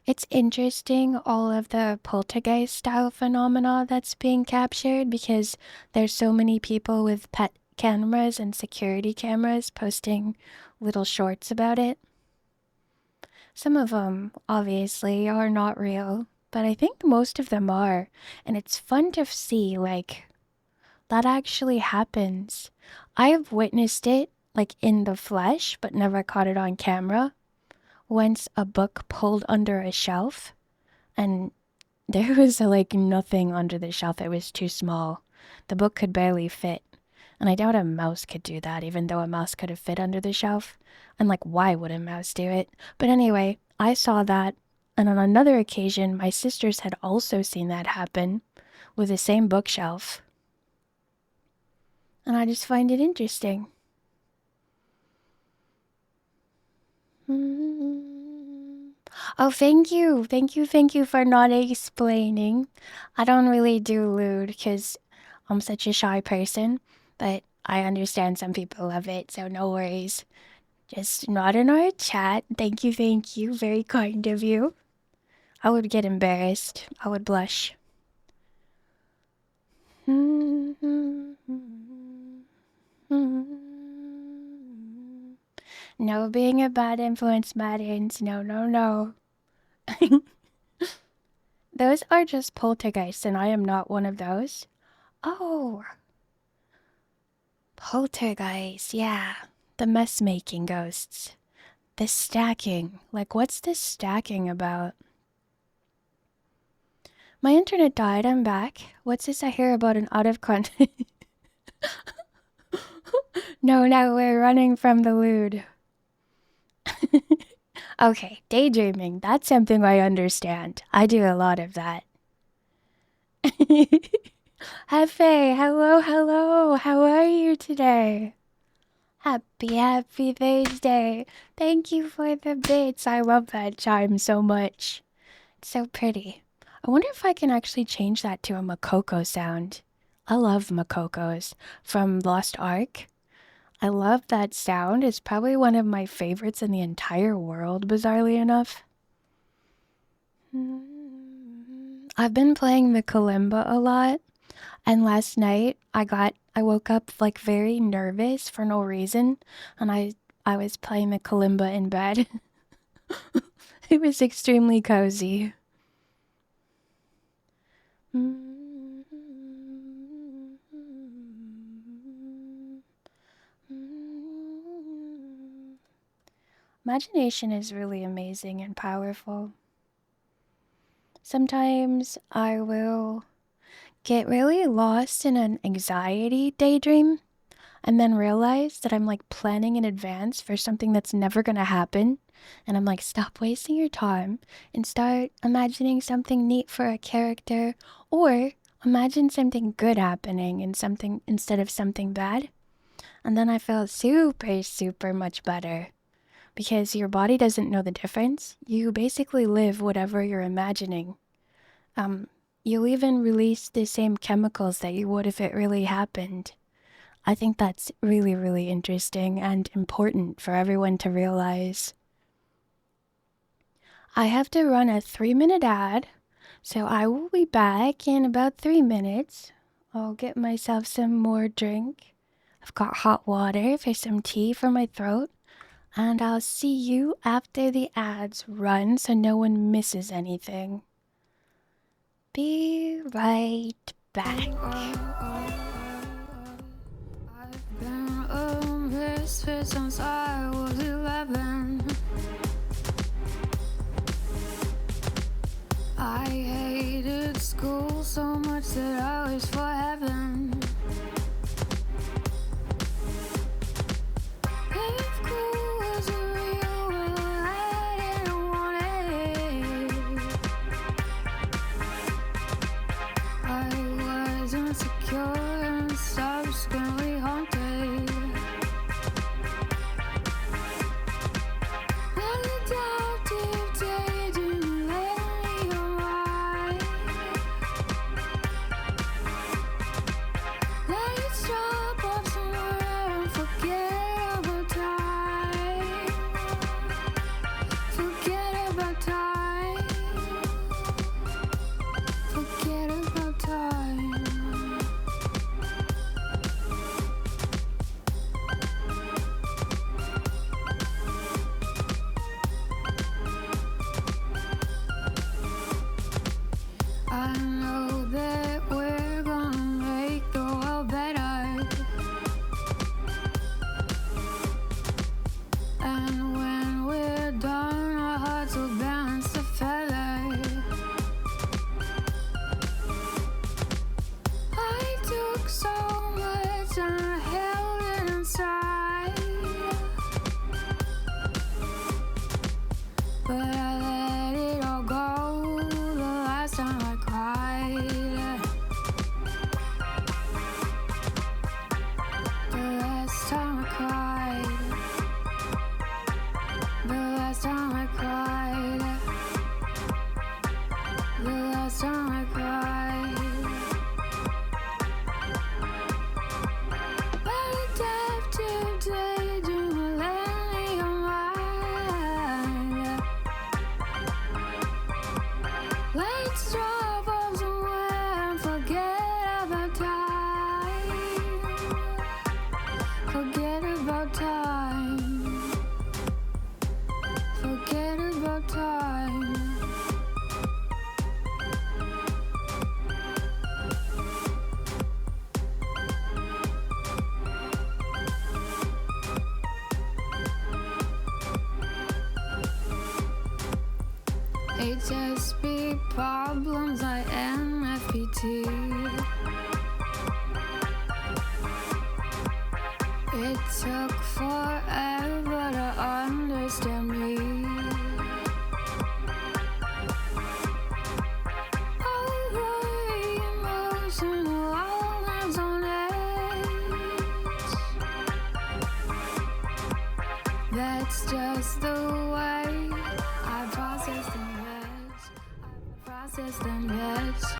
It's interesting all of the poltergeist style phenomena that's being captured because there's so many people with pet cameras and security cameras posting little shorts about it. Some of them, obviously, are not real, but I think most of them are. And it's fun to see, like, that actually happens. I've witnessed it, like, in the flesh, but never caught it on camera. Once a book pulled under a shelf, and there was, like, nothing under the shelf. It was too small. The book could barely fit. And I doubt a mouse could do that, even though a mouse could have fit under the shelf. And, like, why would a mouse do it? But anyway, I saw that. And on another occasion, my sisters had also seen that happen with the same bookshelf. And I just find it interesting. Oh, thank you. Thank you for not explaining. I don't really do lewd because I'm such a shy person, but I understand some people love it, so no worries. Just not in our chat. Thank you. Very kind of you. I would get embarrassed. I would blush. No being a bad influence, Maddens. No. Those are just poltergeists, and I am not one of those. Oh. Poltergeists, yeah. The mess-making ghosts. The stacking. Like, what's this stacking about? My internet died, I'm back. What's this I hear about an out-of-content... No, we're running from the lewd. Okay, daydreaming. That's something I understand. I do a lot of that. Hefe, hello. How are you today? Happy Thursday. Thank you for the bits. I love that chime so much. It's so pretty. I wonder if I can actually change that to a Makoko sound. I love Makokos from Lost Ark. I love that sound. It's probably one of my favorites in the entire world, bizarrely enough. I've been playing the kalimba a lot, and last night I woke up like very nervous for no reason, and I was playing the kalimba in bed. It was extremely cozy. Imagination is really amazing and powerful. Sometimes I will get really lost in an anxiety daydream and then realize that I'm like planning in advance for something that's never gonna happen. And I'm like, stop wasting your time and start imagining something neat for a character, or imagine something good happening and something instead of something bad. And then I feel super much better. Because your body doesn't know the difference. You basically live whatever you're imagining. You'll even release the same chemicals that you would if it really happened. I think that's really interesting and important for everyone to realize. I have to run a 3-minute ad, so I will be back in about 3 minutes. I'll get myself some more drink. I've got hot water for some tea for my throat. And I'll see you after the ads run so no one misses anything. Be right back. I've been a misfit since I was 11. I hated school so much that I wished for heaven. insecure and subsequently haunted. Maladaptive daydream lately on why. Let's drop off somewhere and forget about time. Forget about time. Forget about time. I know that we're gonna make the world better. And when we're done, our hearts will balance the feather. I took so much and I held it inside. But I let it all go the last time I cried. The last time I cried. The last time I cried. The last time I cried. Maladaptive daydream millennium mind. Let's drop off somewhere and forget about time. Forget about time. Forget about time. HSP problems, INFPT. It took forever to understand me. Overly emotional, all lives on edge. That's just the way I process the mess. I process the mess.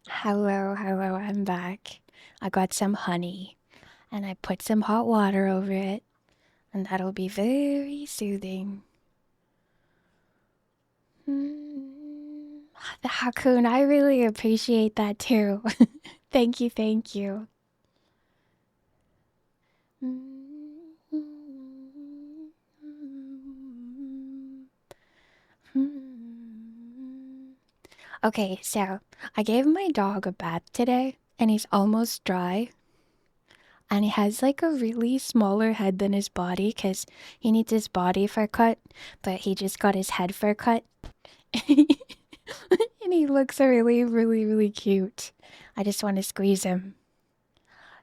Hello, I'm back. I got some honey and I put some hot water over it, and that'll be very soothing. The Hakun, I really appreciate that too. Thank you. Okay, so I gave my dog a bath today, and he's almost dry. And he has like a really smaller head than his body because he needs his body fur cut, but he just got his head fur cut. And he looks really cute. I just want to squeeze him.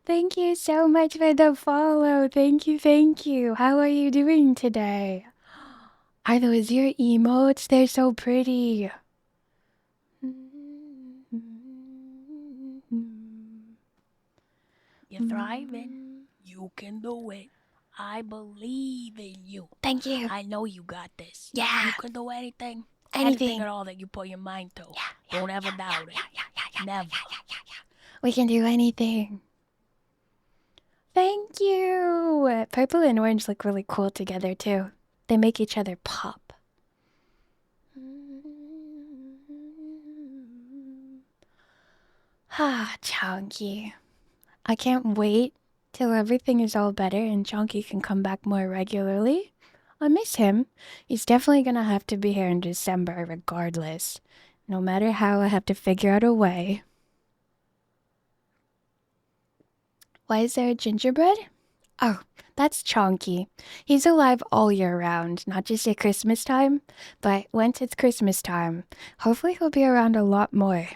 Thank you so much for the follow. Thank you. How are you doing today? Are those your emotes? They're so pretty. You're thriving. You can do it. I believe in you. Thank you. I know you got this. Yeah. You can do anything. Anything at all that you put your mind to. Don't ever doubt it. Never. We can do anything. Thank you. Purple and orange look really cool together too. They make each other pop. Chunky. I can't wait till everything is all better and Chunky can come back more regularly. I miss him. He's definitely gonna have to be here in December regardless. No matter how, I have to figure out a way. Why is there a gingerbread? Oh, that's Chonky. He's alive all year round, not just at Christmas time. But once it's Christmas time, hopefully he'll be around a lot more.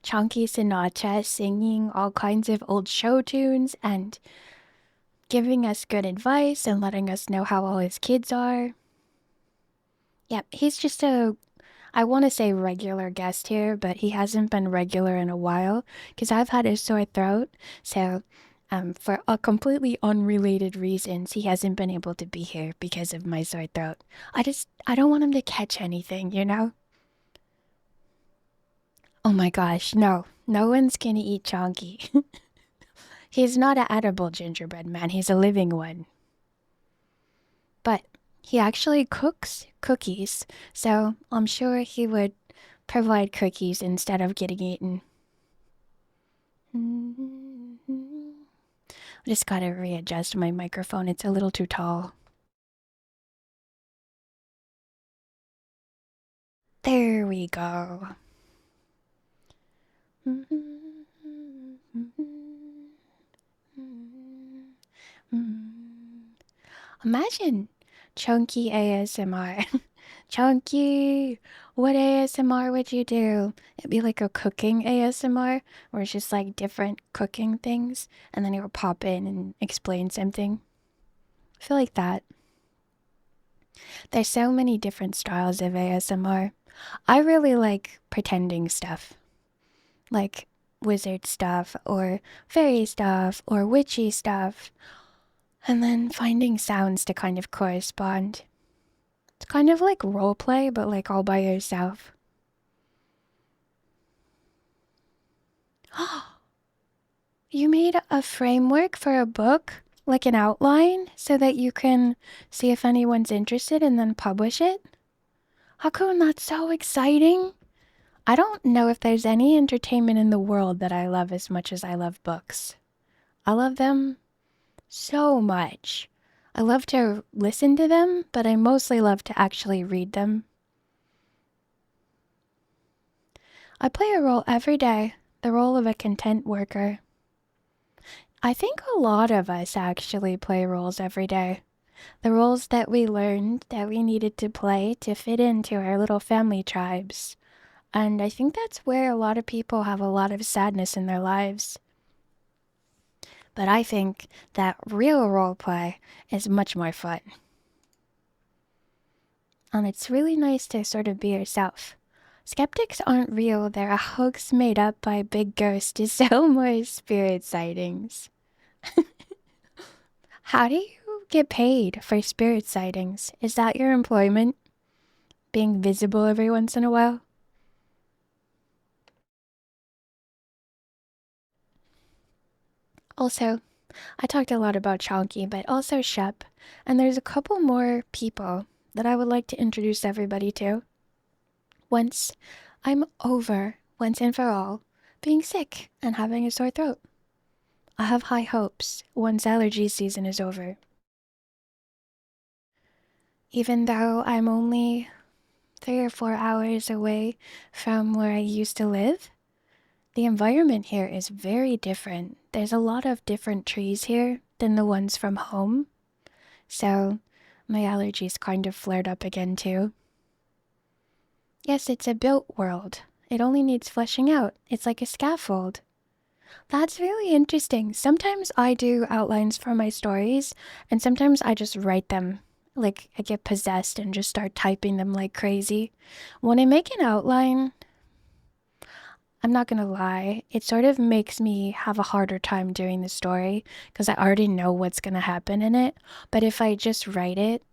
Chonky Sinatra singing all kinds of old show tunes and giving us good advice and letting us know how all his kids are. Yep, he's just a I want to say regular guest here, but he hasn't been regular in a while because I've had a sore throat. So, for a completely unrelated reasons, he hasn't been able to be here because of my sore throat. I don't want him to catch anything, you know? Oh my gosh, no. No one's gonna eat Chonky. He's not an edible gingerbread man, he's a living one. But he actually cooks cookies, so I'm sure he would provide cookies instead of getting eaten. I just gotta readjust my microphone, it's a little too tall. There we go. Imagine Chunky ASMR. Chunky, what ASMR would you do? It'd be like a cooking ASMR, where it's just like different cooking things, and then it would pop in and explain something. I feel like that. There's so many different styles of ASMR. I really like pretending stuff, like wizard stuff, or fairy stuff, or witchy stuff, and then finding sounds to kind of correspond. It's kind of like roleplay, but like all by yourself. You made a framework for a book, like an outline, so that you can see if anyone's interested and then publish it? How come that's so exciting? I don't know if there's any entertainment in the world that I love as much as I love books. I love them so much. I love to listen to them, but I mostly love to actually read them. I play a role every day, the role of a content worker. I think a lot of us actually play roles every day. The roles that we learned that we needed to play to fit into our little family tribes. And I think that's where a lot of people have a lot of sadness in their lives. But I think that real roleplay is much more fun. And it's really nice to sort of be yourself. Skeptics aren't real, they're a hoax made up by big ghosts to sell more spirit sightings. How do you get paid for spirit sightings? Is that your employment? Being visible every once in a while? Also, I talked a lot about Chonky, but also Shep, and there's a couple more people that I would like to introduce everybody to. Once I'm over, once and for all, being sick and having a sore throat. I have high hopes once allergy season is over. Even though I'm only 3 or 4 hours away from where I used to live, the environment here is very different. There's a lot of different trees here than the ones from home. So my allergies kind of flared up again too. Yes, it's a built world. It only needs fleshing out. It's like a scaffold. That's really interesting. Sometimes I do outlines for my stories, and sometimes I just write them. Like, I get possessed and just start typing them like crazy. When I make an outline, I'm not gonna lie, it sort of makes me have a harder time doing the story because I already know what's gonna happen in it. But if I just write it,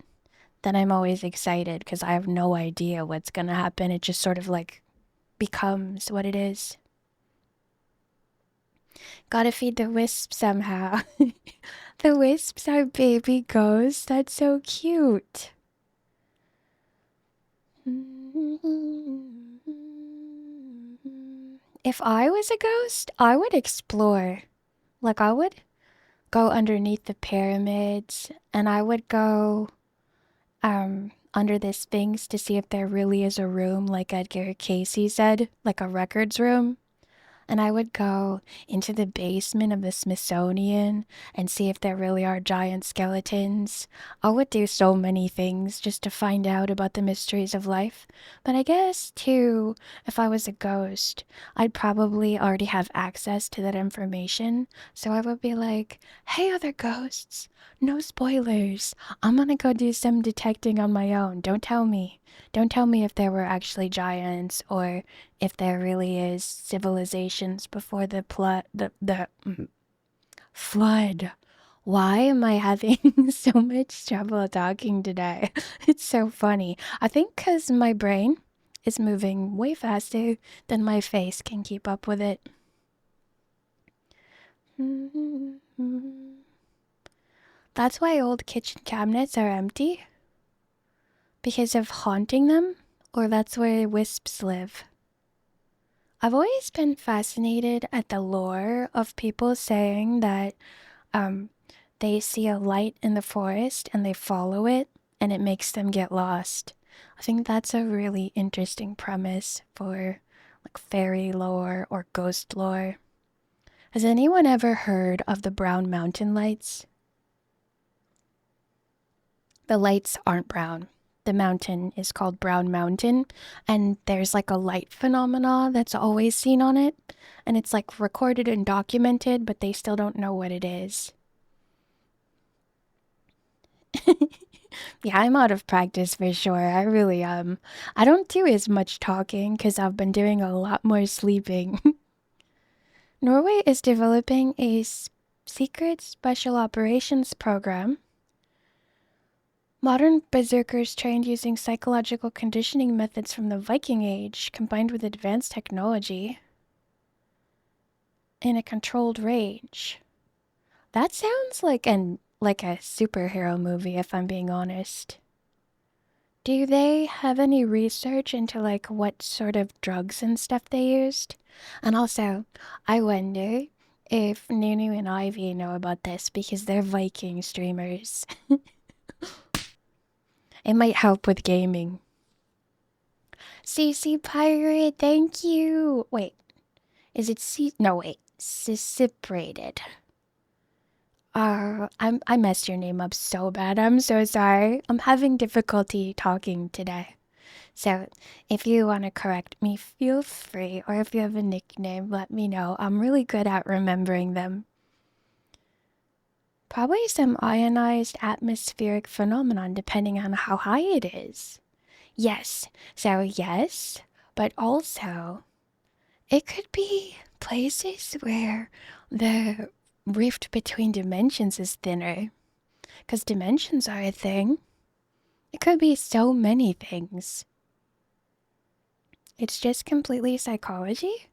then I'm always excited because I have no idea what's gonna happen. It just sort of like becomes what it is. Gotta feed the wisps somehow. The wisps are baby ghosts. That's so cute. If I was a ghost, I would explore. Like, I would go underneath the pyramids, and I would go under the Sphinx to see if there really is a room, like Edgar Casey said, like a records room. and I would go into the basement of the Smithsonian and see if there really are giant skeletons. I would do so many things just to find out about the mysteries of life. But I guess, too, if I was a ghost, I'd probably already have access to that information. So I would be like, hey, other ghosts, no spoilers. I'm gonna go do some detecting on my own. Don't tell me. Don't tell me if there were actually giants or if there really is civilizations before the flood. Why am I having so much trouble talking today? It's so funny. I think because my brain is moving way faster than my face can keep up with it. That's why old kitchen cabinets are empty. Because of haunting them? Or that's where wisps live? I've always been fascinated at the lore of people saying that they see a light in the forest and they follow it and it makes them get lost. I think that's a really interesting premise for like fairy lore or ghost lore. Has anyone ever heard of the Brown Mountain lights? The lights aren't brown. The mountain is called Brown Mountain, and there's like a light phenomena that's always seen on it, and it's like recorded and documented, but they still don't know what it is. Yeah, I'm out of practice for sure. I really am. I don't do as much talking because I've been doing a lot more sleeping. Norway is developing a secret special operations program. Modern berserkers trained using psychological conditioning methods from the Viking Age, combined with advanced technology, in a controlled range. That sounds like a superhero movie, if I'm being honest. Do they have any research into like what sort of drugs and stuff they used? And also, I wonder if Nunu and Ivy know about this because they're Viking streamers. It might help with gaming. CC Pirate, thank you. Wait, is it C? No, wait, Cicybrated. I messed your name up so bad. I'm so sorry. I'm having difficulty talking today. So, if you want to correct me, feel free. Or if you have a nickname, let me know. I'm really good at remembering them. Probably some ionized atmospheric phenomenon depending on how high it is. Yes, so yes, but also it could be places where the rift between dimensions is thinner. Because dimensions are a thing. It could be so many things. It's just completely psychology?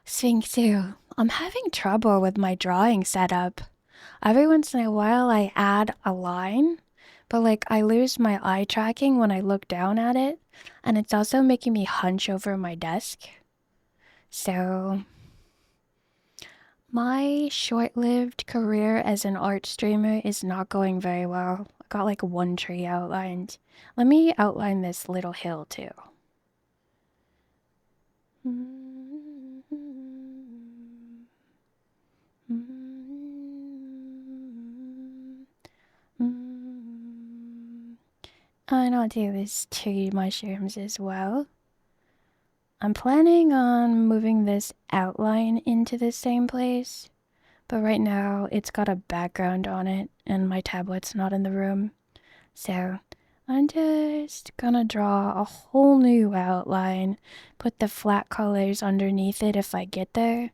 Sphinxu, I'm having trouble with my drawing setup. Every once in a while I add a line, but like I lose my eye tracking when I look down at it, and it's also making me hunch over my desk. So, my short-lived career as an art streamer is not going very well. I got like one tree outlined. Let me outline this little hill too. And I'll do this tree mushrooms as well. I'm planning on moving this outline into the same place, but right now it's got a background on it and my tablet's not in the room. So I'm just gonna draw a whole new outline, put the flat colors underneath it if I get there.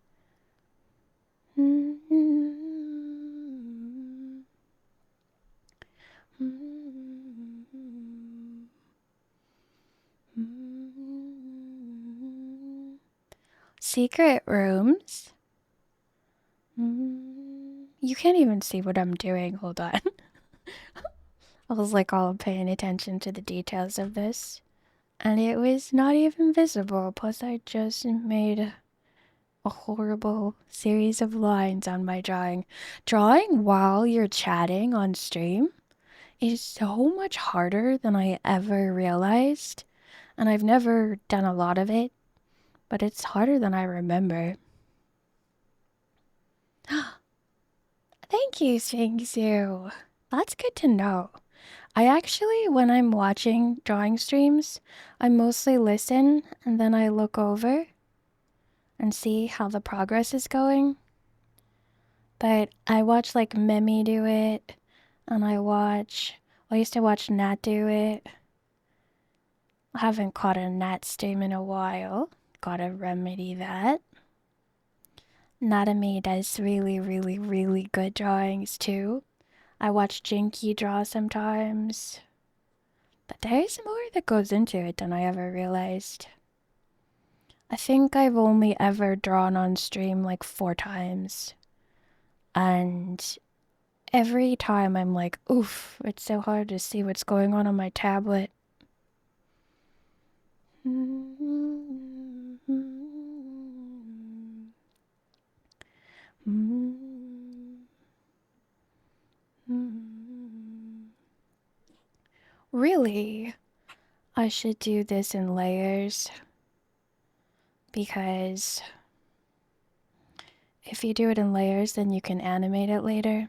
Secret rooms? You can't even see what I'm doing. Hold on. I was like all paying attention to the details of this. And it was not even visible. Plus, I just made a horrible series of lines on my drawing. Drawing while you're chatting on stream is so much harder than I ever realized. And I've never done a lot of it. but it's harder than I remember. Thank you, Sphinxu. That's good to know. I actually, when I'm watching drawing streams, I mostly listen and then I look over and see how the progress is going. But I watch like Memi do it, and I used to watch Nat do it. I haven't caught a Nat stream in a while. Gotta remedy that. Natami does really, really, really good drawings too. I watch Jinky draw sometimes. But there's more that goes into it than I ever realized. I think I've only ever drawn on stream like 4 times. And every time I'm like, oof, it's so hard to see what's going on my tablet. Really, I should do this in layers, because if you do it in layers, then you can animate it later.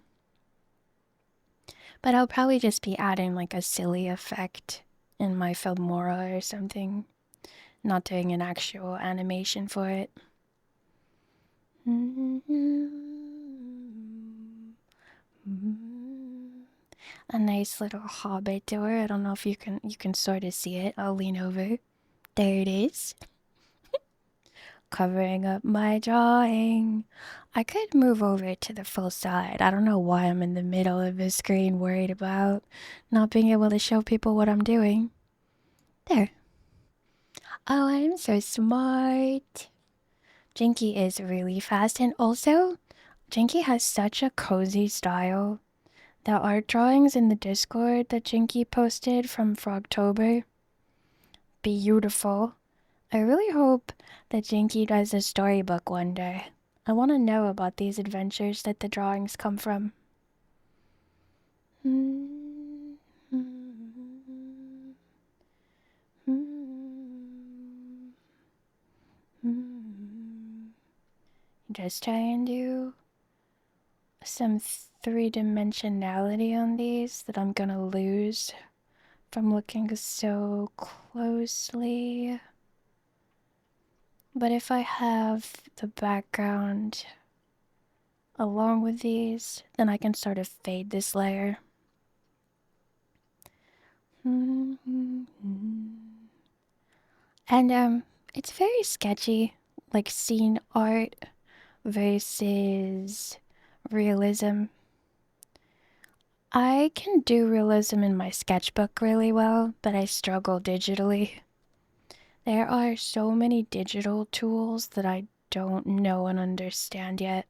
But I'll probably just be adding like a silly effect in my Filmora or something, not doing an actual animation for it. A nice little hobbit door. I don't know if you can sort of see it. I'll lean over. There it is. Covering up my drawing. I could move over to the full side. I don't know why I'm in the middle of the screen worried about not being able to show people what I'm doing. There. Oh, I'm so smart. Jinky is really fast, and also, Jinky has such a cozy style. The art drawings in the Discord that Jinky posted from Frogtober, beautiful. I really hope that Jinky does a storybook one day. I want to know about these adventures that the drawings come from. Just try and do some 3-dimensionality on these that I'm gonna lose from looking so closely. But if I have the background along with these, then I can sort of fade this layer. And it's very sketchy, like scene art versus realism. I can do realism in my sketchbook really well, but I struggle digitally. There are so many digital tools that I don't know and understand yet.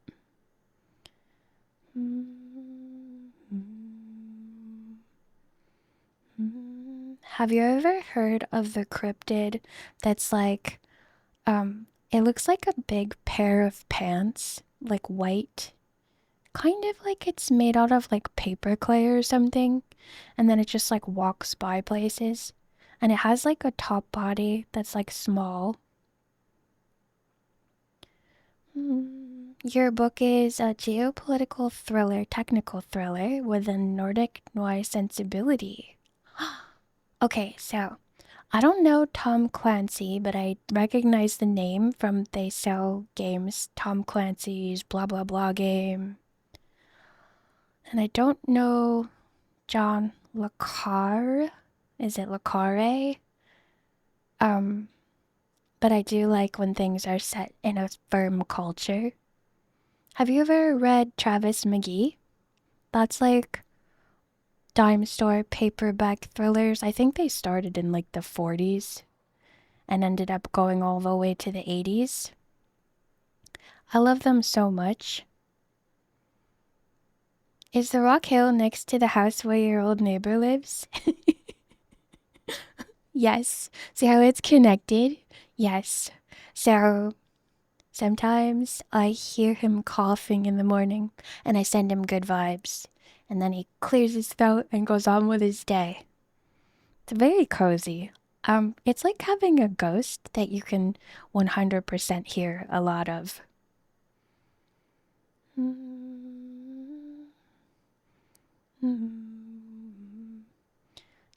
Have you ever heard of the cryptid that's like, it looks like a big pair of pants, like white, kind of like it's made out of like paper clay or something, and then it just like walks by places, and it has like a top body that's like small. Your book is a geopolitical thriller, technical thriller with a Nordic noir sensibility. Okay, so I don't know Tom Clancy, but I recognize the name from They Sell Games, Tom Clancy's blah blah blah game. And I don't know John Le Carre. Is it Le Carre? But I do like when things are set in a firm culture. Have you ever read Travis McGee? That's like dime store paperback thrillers. I think they started in like the 40s and ended up going all the way to the 80s. I love them so much. Is the Rock Hill next to the house where your old neighbor lives? Yes. See how it's connected? Yes. So sometimes I hear him coughing in the morning and I send him good vibes. And then he clears his throat and goes on with his day. It's very cozy. It's like having a ghost that you can 100% hear a lot of.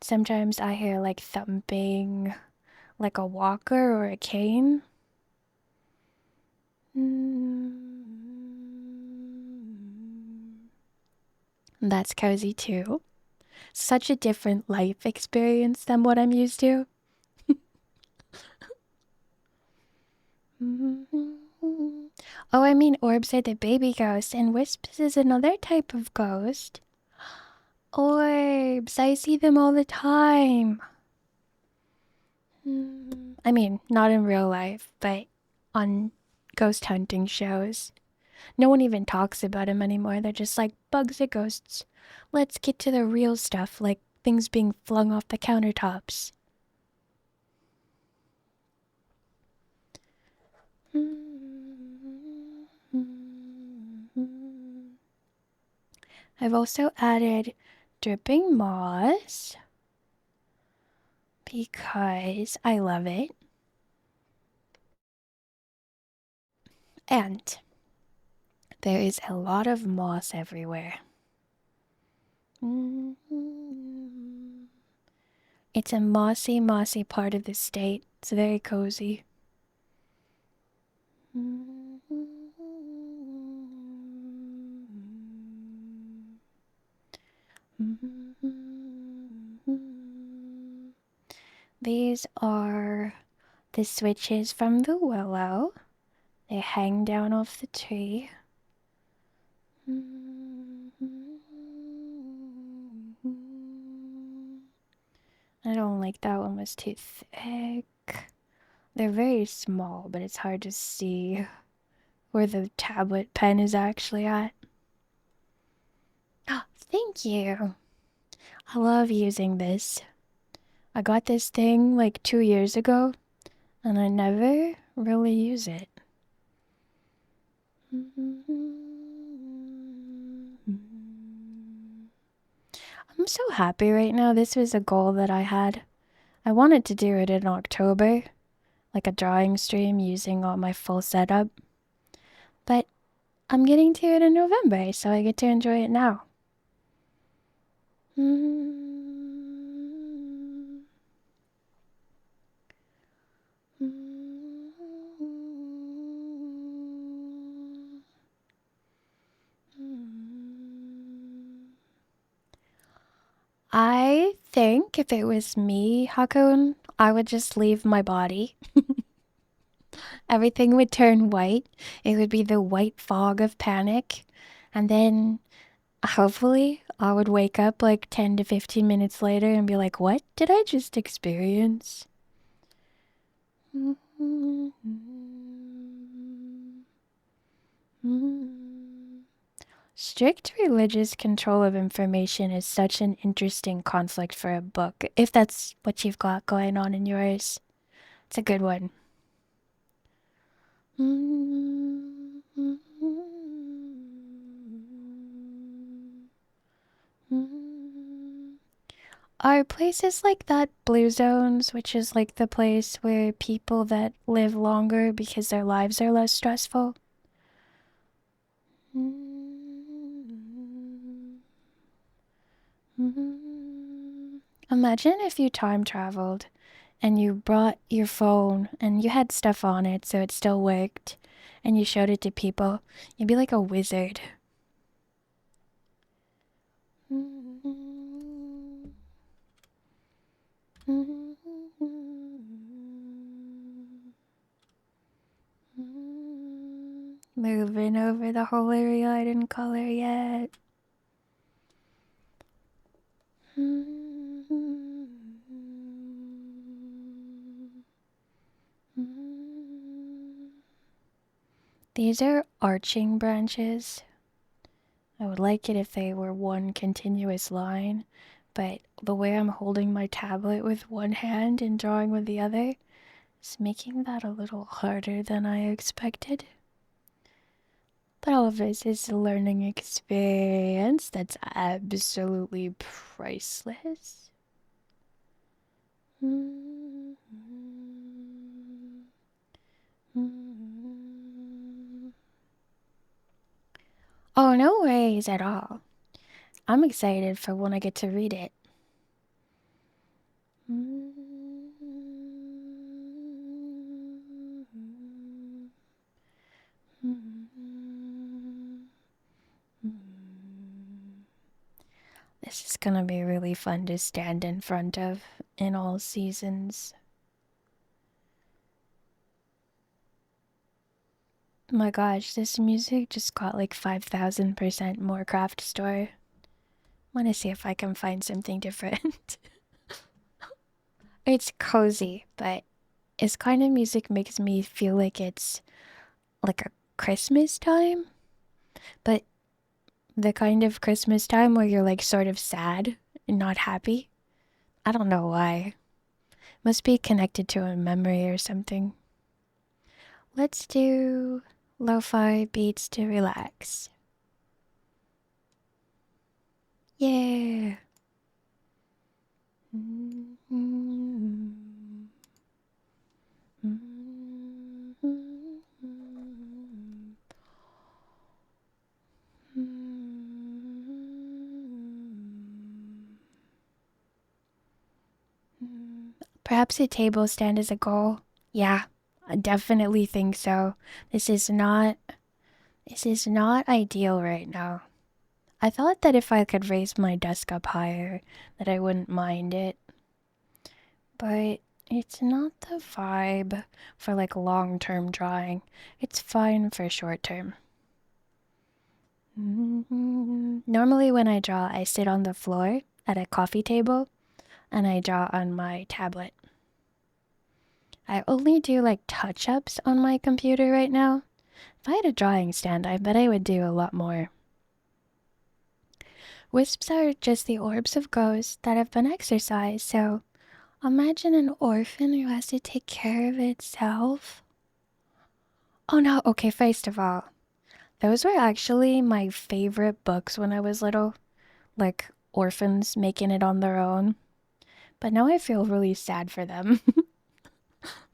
Sometimes I hear like thumping, like a walker or a cane. That's cozy too. Such a different life experience than what I'm used to. Oh, I mean, orbs are the baby ghost, and wisps is another type of ghost. Orbs, I see them all the time. I mean, not in real life, but on ghost hunting shows. No one even talks about them anymore. They're just like, bugs are ghosts. Let's get to the real stuff, like things being flung off the countertops. I've also added dripping moss because I love it. And there is a lot of moss everywhere. It's a mossy, mossy part of the state. It's very cozy. These are the switches from the willow. They hang down off the tree. I don't like that one, was too thick. They're very small, but it's hard to see where the tablet pen is actually at. Oh, thank you. I love using this. I got this thing like 2 years ago, and I never really use it. I'm so happy right now. This was a goal that I had. I wanted to do it in October, like a drawing stream using all my full setup. But I'm getting to it in November, so I get to enjoy it now. I think if it was me, Hakun, I would just leave my body. Everything would turn white. It would be the white fog of panic. And then hopefully I would wake up like 10 to 15 minutes later and be like, what did I just experience? Strict religious control of information is such an interesting conflict for a book, if that's what you've got going on in yours. It's a good one. Are places like that blue zones, which is like the place where people that live longer because their lives are less stressful? Imagine if you time traveled and you brought your phone and you had stuff on it so it still worked and you showed it to people. You'd be like a wizard. Moving over the whole area I didn't color yet. These are arching branches. I would like it if they were one continuous line, but the way I'm holding my tablet with one hand and drawing with the other is making that a little harder than I expected. But all of this is a learning experience that's absolutely priceless. Oh, no worries at all. I'm excited for when I get to read it. This is gonna be really fun to stand in front of in all seasons. My gosh, this music just got like 5,000% more craft store. Wanna see if I can find something different. It's cozy, but this kind of music makes me feel like it's like a Christmas time, but the kind of Christmas time where you're like sort of sad and not happy. I don't know why. Must be connected to a memory or something. Let's do lo-fi beats to relax. Yeah. Perhaps a table stand is a goal. Yeah, I definitely think so. This is not ideal right now. I thought that if I could raise my desk up higher, that I wouldn't mind it. But it's not the vibe for like long-term drawing. It's fine for short-term. Normally when I draw, I sit on the floor at a coffee table and I draw on my tablet. I only do like touch-ups on my computer right now. If I had a drawing stand, I bet I would do a lot more. Wisps are just the orbs of ghosts that have been exorcised, so imagine an orphan who has to take care of itself. Oh no, okay, first of all, those were actually my favorite books when I was little, like orphans making it on their own. But now I feel really sad for them.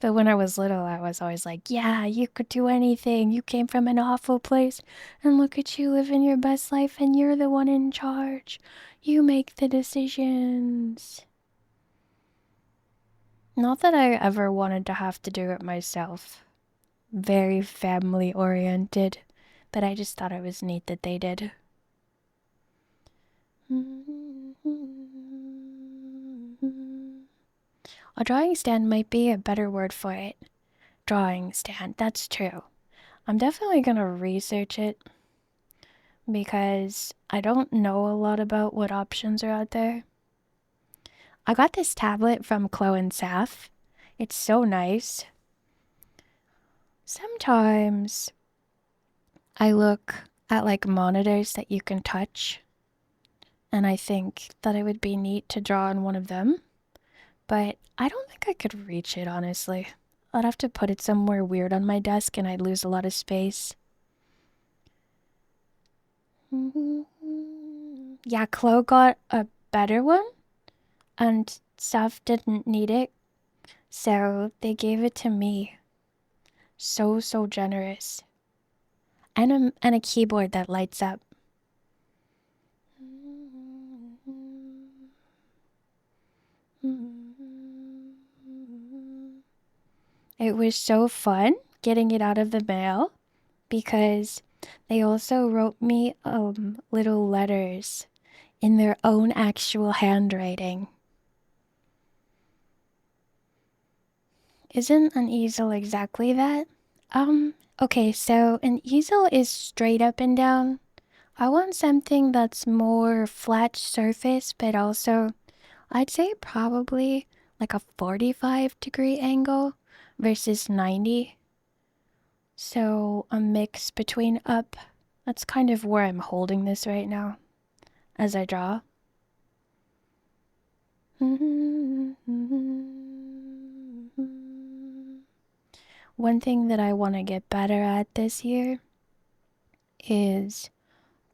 But when I was little, I was always like, yeah, you could do anything. You came from an awful place, and look at you living your best life, and you're the one in charge. You make the decisions. Not that I ever wanted to have to do it myself. Very family oriented, but I just thought it was neat that they did. A drawing stand might be a better word for it. Drawing stand, that's true. I'm definitely gonna research it because I don't know a lot about what options are out there. I got this tablet from Chloe and Saf. It's so nice. Sometimes I look at like monitors that you can touch and I think that it would be neat to draw on one of them, but I don't think I could reach it, honestly. I'd have to put it somewhere weird on my desk and I'd lose a lot of space. Yeah, Chloe got a better one and Saf didn't need it, so they gave it to me. So generous. And a keyboard that lights up. It was so fun getting it out of the mail because they also wrote me little letters in their own actual handwriting. Isn't an easel exactly that? Okay, so an easel is straight up and down. I want something that's more flat surface, but also, I'd say probably like a 45-degree angle versus 90. So a mix between up. That's kind of where I'm holding this right now as I draw. One thing that I want to get better at this year is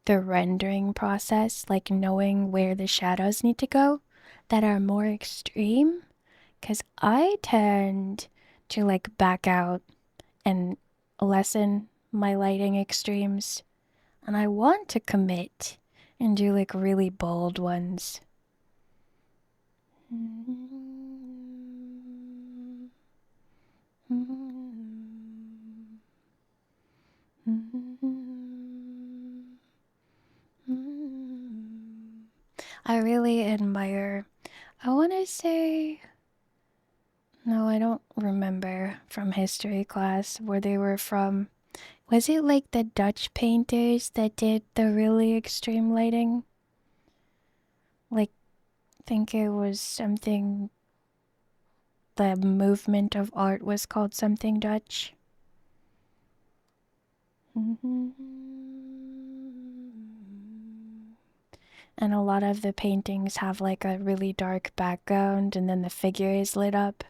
the rendering process, like knowing where the shadows need to go that are more extreme, Because I tend to like back out and lessen my lighting extremes. And I want to commit and do like really bold ones. I really admire, I want to say, no, I don't remember from history class where they were from. Was it like the Dutch painters that did the really extreme lighting? Like, think it was something, the movement of art was called something Dutch. And a lot of the paintings have like a really dark background and then the figure is lit up.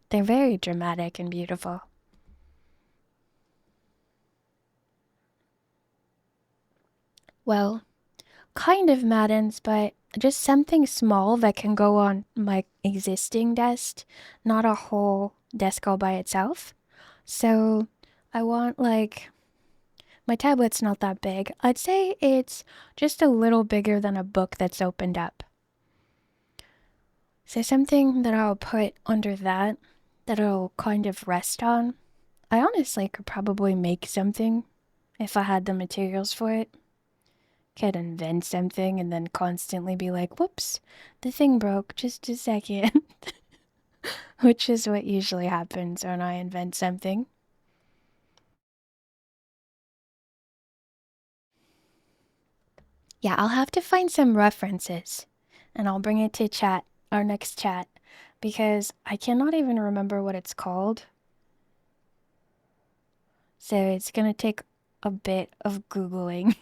They're very dramatic and beautiful. Well, kind of Madden's, but just something small that can go on my existing desk, not a whole desk all by itself. So I want like, my tablet's not that big. I'd say it's just a little bigger than a book that's opened up. So something that I'll put under that it'll kind of rest on. I honestly could probably make something if I had the materials for it. Could invent something and then constantly be like, whoops, the thing broke, just a second. Which is what usually happens when I invent something. Yeah, I'll have to find some references and I'll bring it to chat, our next chat, because I cannot even remember what it's called. So it's gonna take a bit of Googling.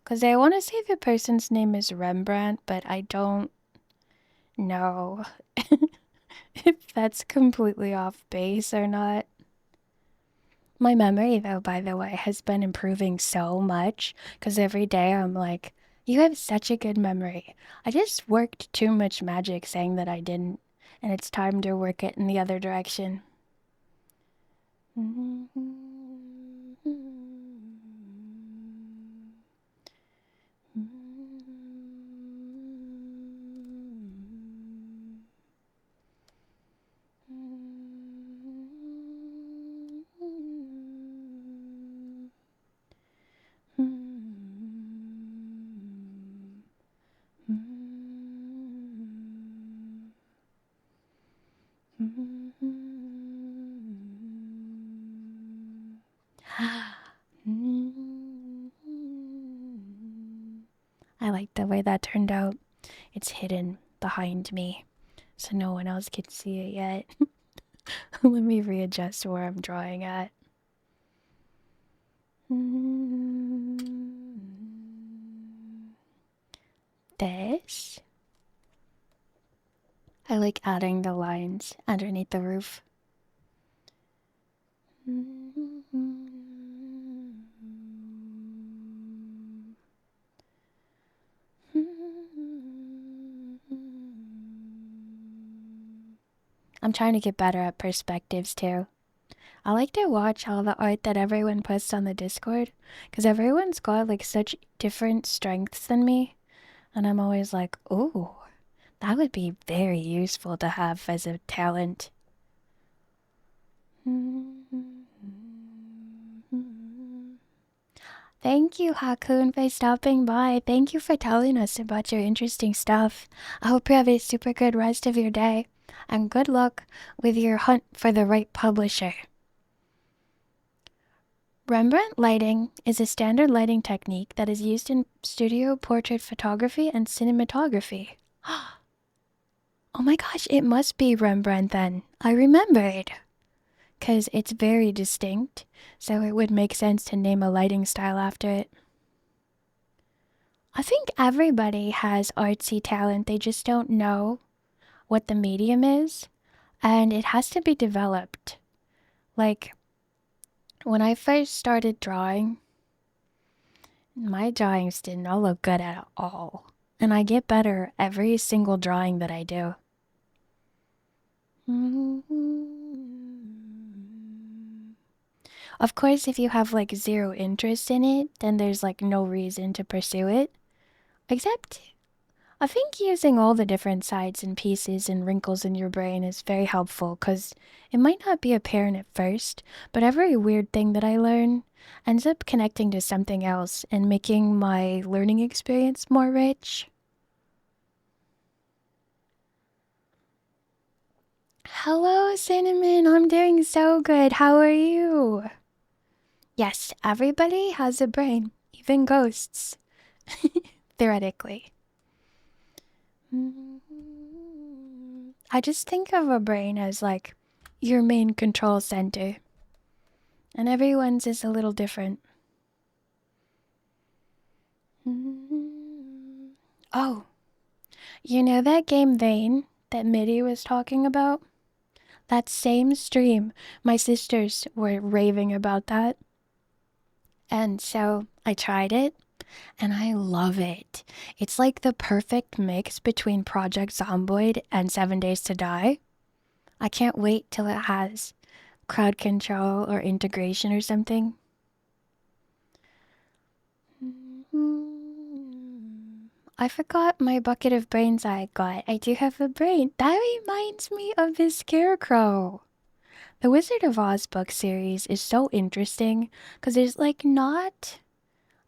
Because I want to say the person's name is Rembrandt, but I don't know if that's completely off base or not. My memory, though, by the way, has been improving so much because every day I'm like, you have such a good memory. I just worked too much magic saying that I didn't, and it's time to work it in the other direction. I like the way that turned out. It's hidden behind me, so no one else can see it yet. Let me readjust where I'm drawing at. This. I like adding the lines underneath the roof. I'm trying to get better at perspectives too. I like to watch all the art that everyone posts on the Discord because everyone's got like such different strengths than me. And I'm always like, oh, that would be very useful to have as a talent. Thank you, Hakun, for stopping by. Thank you for telling us about your interesting stuff. I hope you have a super good rest of your day, and good luck with your hunt for the right publisher. Rembrandt lighting is a standard lighting technique that is used in studio portrait photography and cinematography. Oh my gosh, it must be Rembrandt then. I remembered. Because it's very distinct, so it would make sense to name a lighting style after it. I think everybody has artsy talent, they just don't know what the medium is, and it has to be developed. Like, when I first started drawing, My drawings did not look good at all. And I get better every single drawing that I do. Of course, if you have like zero interest in it, then there's like no reason to pursue it. Except, I think using all the different sides and pieces and wrinkles in your brain is very helpful because it might not be apparent at first, but every weird thing that I learn ends up connecting to something else and making my learning experience more rich. Hello, Cinnamon. I'm doing so good. How are you? Yes, everybody has a brain, even ghosts. Theoretically. I just think of a brain as like your main control center. And everyone's is a little different. Oh, you know that game Vane that Mitty was talking about? That same stream, my sisters were raving about that. And so I tried it, and I love it. It's like the perfect mix between Project Zomboid and 7 Days to Die. I can't wait till it has crowd control or integration or something. I forgot my bucket of brains I got. I do have a brain. That reminds me of the Scarecrow. The Wizard of Oz book series is so interesting because there's like not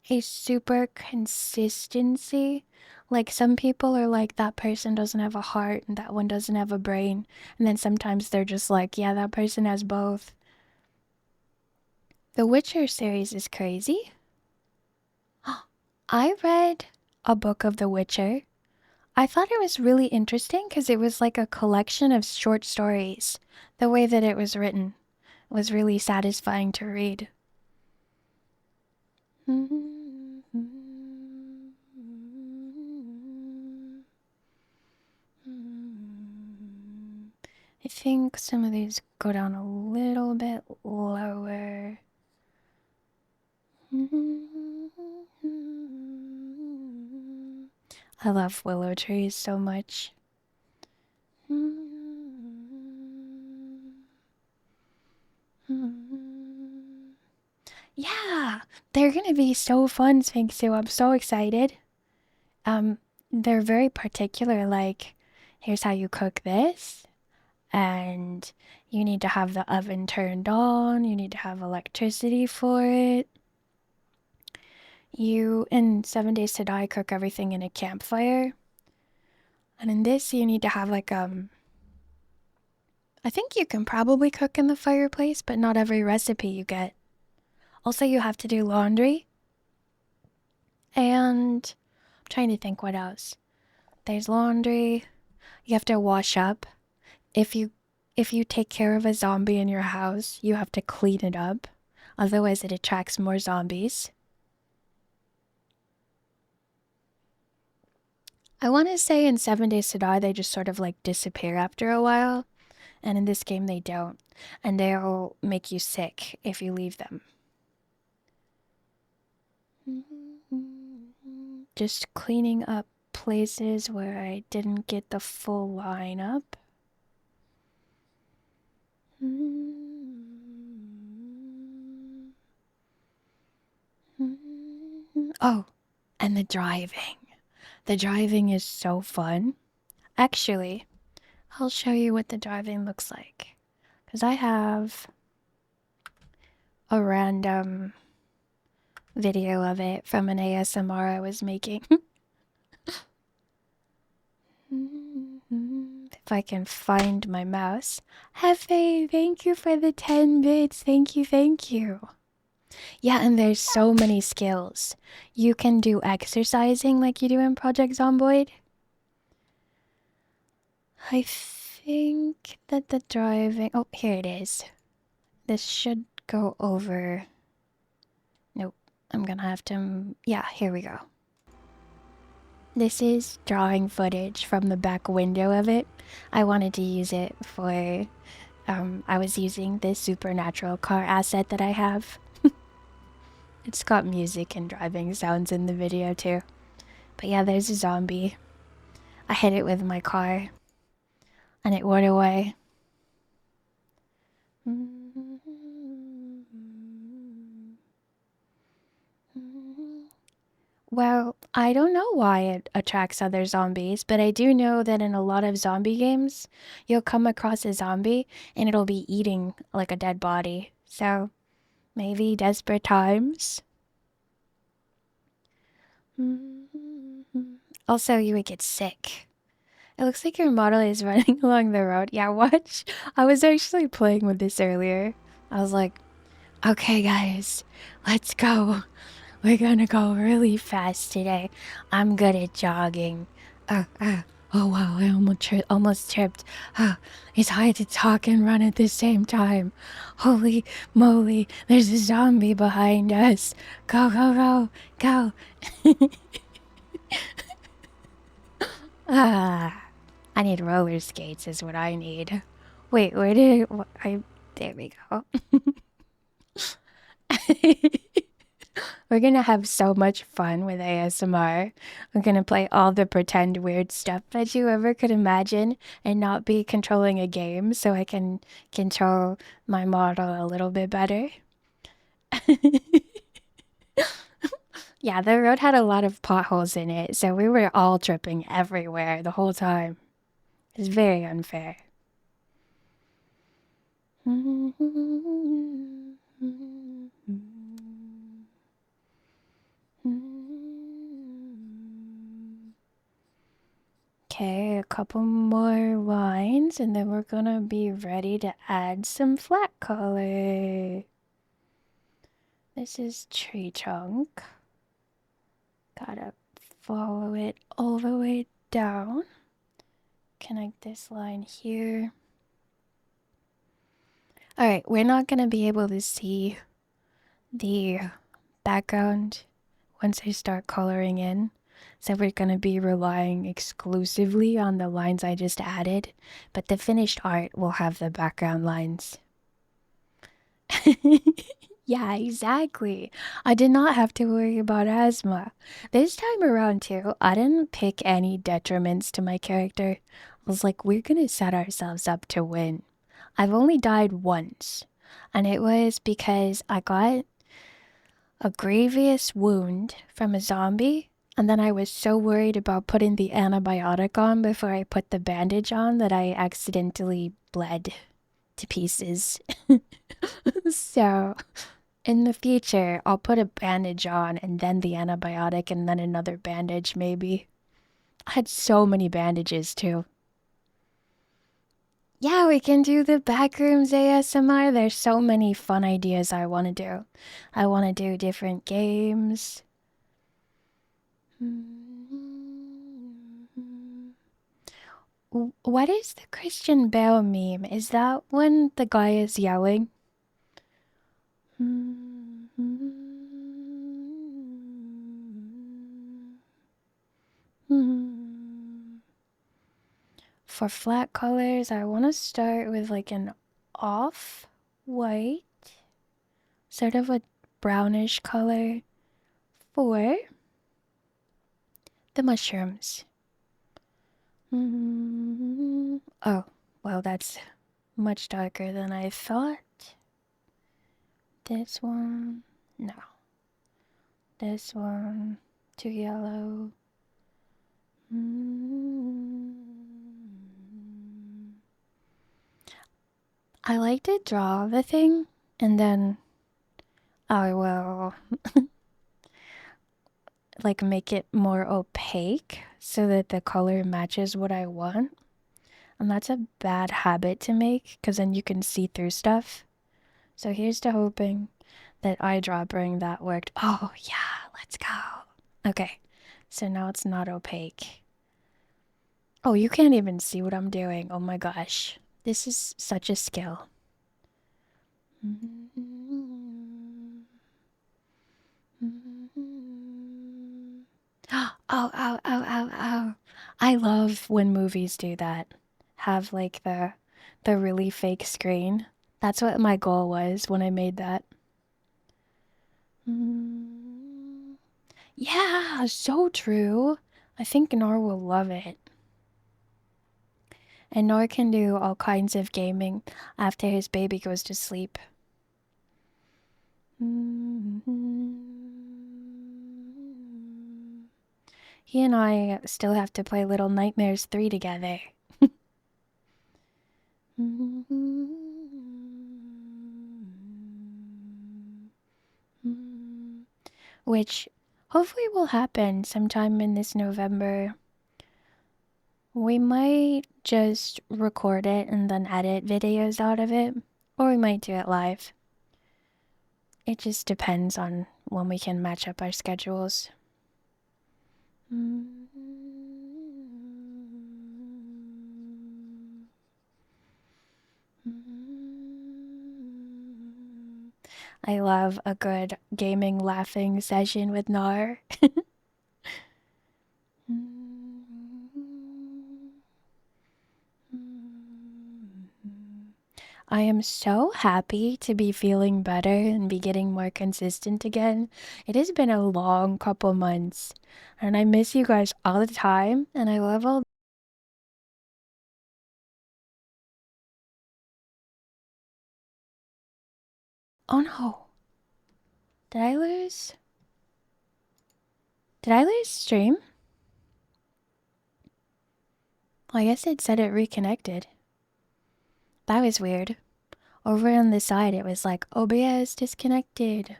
a super consistency. Like some people are like, that person doesn't have a heart and that one doesn't have a brain. And then sometimes they're just like, yeah, that person has both. The Witcher series is crazy. I read a book of The Witcher. I thought it was really interesting because it was like a collection of short stories. The way that it was written was really satisfying to read. I think some of these go down a little bit lower. I love willow trees so much. Yeah, they're gonna be so fun, Sphinxu. I'm so excited. They're very particular, like, here's how you cook this, and you need to have the oven turned on, you need to have electricity for it. You, in 7 Days to Die, cook everything in a campfire. And in this, you need to have like, I think you can probably cook in the fireplace, but not every recipe you get. Also, you have to do laundry. And I'm trying to think what else. There's laundry. You have to wash up. If you take care of a zombie in your house, you have to clean it up. Otherwise, it attracts more zombies. I want to say in 7 Days to Die, they just sort of like disappear after a while. And in this game, they don't. And they'll make you sick if you leave them. Just cleaning up places where I didn't get the full lineup. Oh, and the driving. The driving is so fun. Actually, I'll show you what the driving looks like. Because I have a random video of it from an ASMR I was making. If I can find my mouse. Hefe, thank you for the 10 bits. Thank you, thank you. Yeah, and there's so many skills. You can do exercising like you do in Project Zomboid. I think that the driving... Oh, here it is. This should go over... Nope, I'm gonna have to... Yeah, here we go. This is drawing footage from the back window of it. I wanted to use it for... I was using this supernatural car asset that I have. It's got music and driving sounds in the video too. But yeah, there's a zombie. I hit it with my car and it went away. Well, I don't know why it attracts other zombies, but I do know that in a lot of zombie games, you'll come across a zombie and it'll be eating like a dead body. So maybe desperate times. Also, you would get sick. It looks like your model is running along the road. Yeah, watch. I was actually playing with this earlier. I was like, okay, guys, let's go. We're gonna go really fast today. I'm good at jogging. Oh wow, I almost tripped. It's hard to talk and run at the same time. Holy moly, there's a zombie behind us. Go, go, go, go. I need roller skates is what I need. Wait, where did there we go. We're gonna have so much fun with ASMR. We're gonna play all the pretend weird stuff that you ever could imagine and not be controlling a game so I can control my model a little bit better. Yeah, the road had a lot of potholes in it, so we were all tripping everywhere the whole time. It's very unfair. Okay, a couple more lines and then we're gonna be ready to add some flat color. This is tree trunk. Gotta follow it all the way down. Connect this line here. Alright, we're not gonna be able to see the background once I start coloring in. So we're gonna be relying exclusively on the lines I just added, but the finished art will have the background lines. Yeah, exactly. I did not have to worry about asthma. This time around too, I didn't pick any detriments to my character. I was like, we're gonna set ourselves up to win. I've only died once, and it was because I got a grievous wound from a zombie, and then I was so worried about putting the antibiotic on before I put the bandage on that I accidentally bled to pieces. So, in the future, I'll put a bandage on and then the antibiotic and then another bandage, maybe. I had so many bandages, too. Yeah, we can do the Backrooms ASMR. There's so many fun ideas I want to do. I want to do different games. What is the Christian Bale meme? Is that when the guy is yelling? For flat colors, I want to start with like an off-white, sort of a brownish color for the mushrooms. Oh, well, that's much darker than I thought. This one, no. This one, too yellow. I like to draw the thing and then I will like make it more opaque so that the color matches what I want. And that's a bad habit to make because then you can see through stuff. So here's to hoping that eyedropping that worked. Oh yeah, let's go. Okay, so now it's not opaque. Oh, you can't even see what I'm doing. Oh my gosh. This is such a skill. Oh, oh, oh, oh, oh. I love when movies do that. Have like the really fake screen. That's what my goal was when I made that. Yeah, so true. I think Nor will love it. And Nor can do all kinds of gaming after his baby goes to sleep. He and I still have to play Little Nightmares 3 together. Which hopefully will happen sometime in this November. We might just record it and then edit videos out of it, or we might do it live. It just depends on when we can match up our schedules. I love a good gaming laughing session with Nar. I am so happy to be feeling better and be getting more consistent again. It has been a long couple months, and I miss you guys all the time, and I love all. Oh no. Did I lose? Did I lose stream? Well, I guess it said it reconnected. That was weird. Over on the side, it was like, OBS disconnected.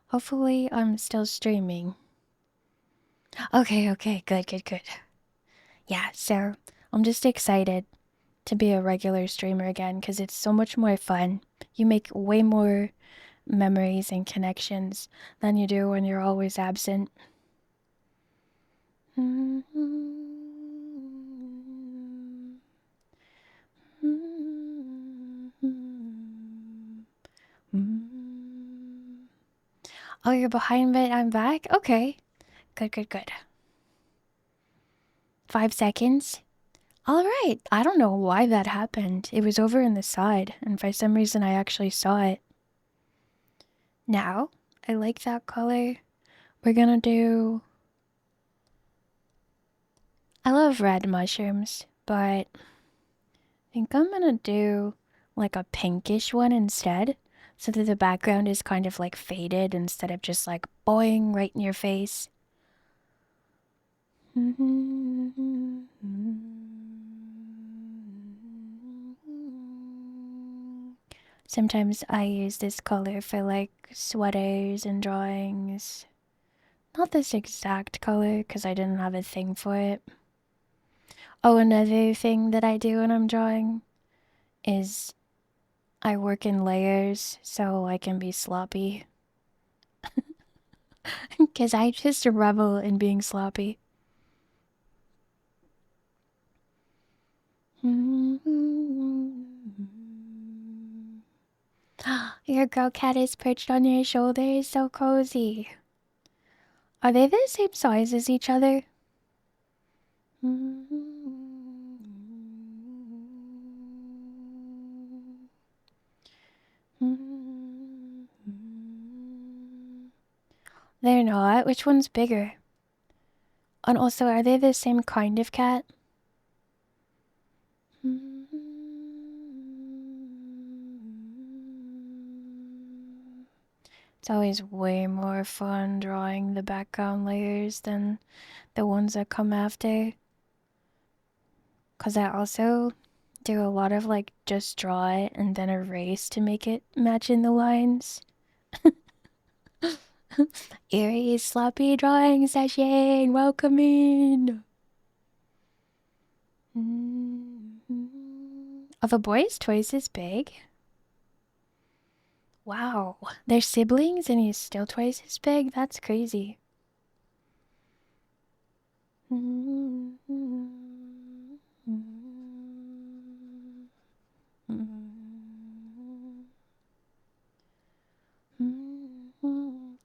Hopefully, I'm still streaming. Okay, good. Yeah, so I'm just excited to be a regular streamer again because it's so much more fun. You make way more memories and connections than you do when you're always absent. Oh, you're behind, but I'm back? Okay. Good. 5 seconds. All right. I don't know why that happened. It was over in the side, and for some reason I actually saw it. Now, I like that color. We're gonna do... I love red mushrooms, but I think I'm gonna do like a pinkish one instead, so that the background is kind of like faded instead of just like boing right in your face. Sometimes I use this color for like sweaters and drawings. Not this exact color because I didn't have a thing for it. Oh, another thing that I do when I'm drawing is I work in layers so I can be sloppy. Because I just revel in being sloppy. Your girl cat is perched on your shoulder. So cozy. Are they the same size as each other? They're not. Which one's bigger? And also, are they the same kind of cat? It's always way more fun drawing the background layers than the ones that come after. Because I also do a lot of like just draw it and then erase to make it match in the lines. Eerie sloppy drawing session, welcome in. Are the boys twice as big? Wow, they're siblings and he's still twice as big? That's crazy.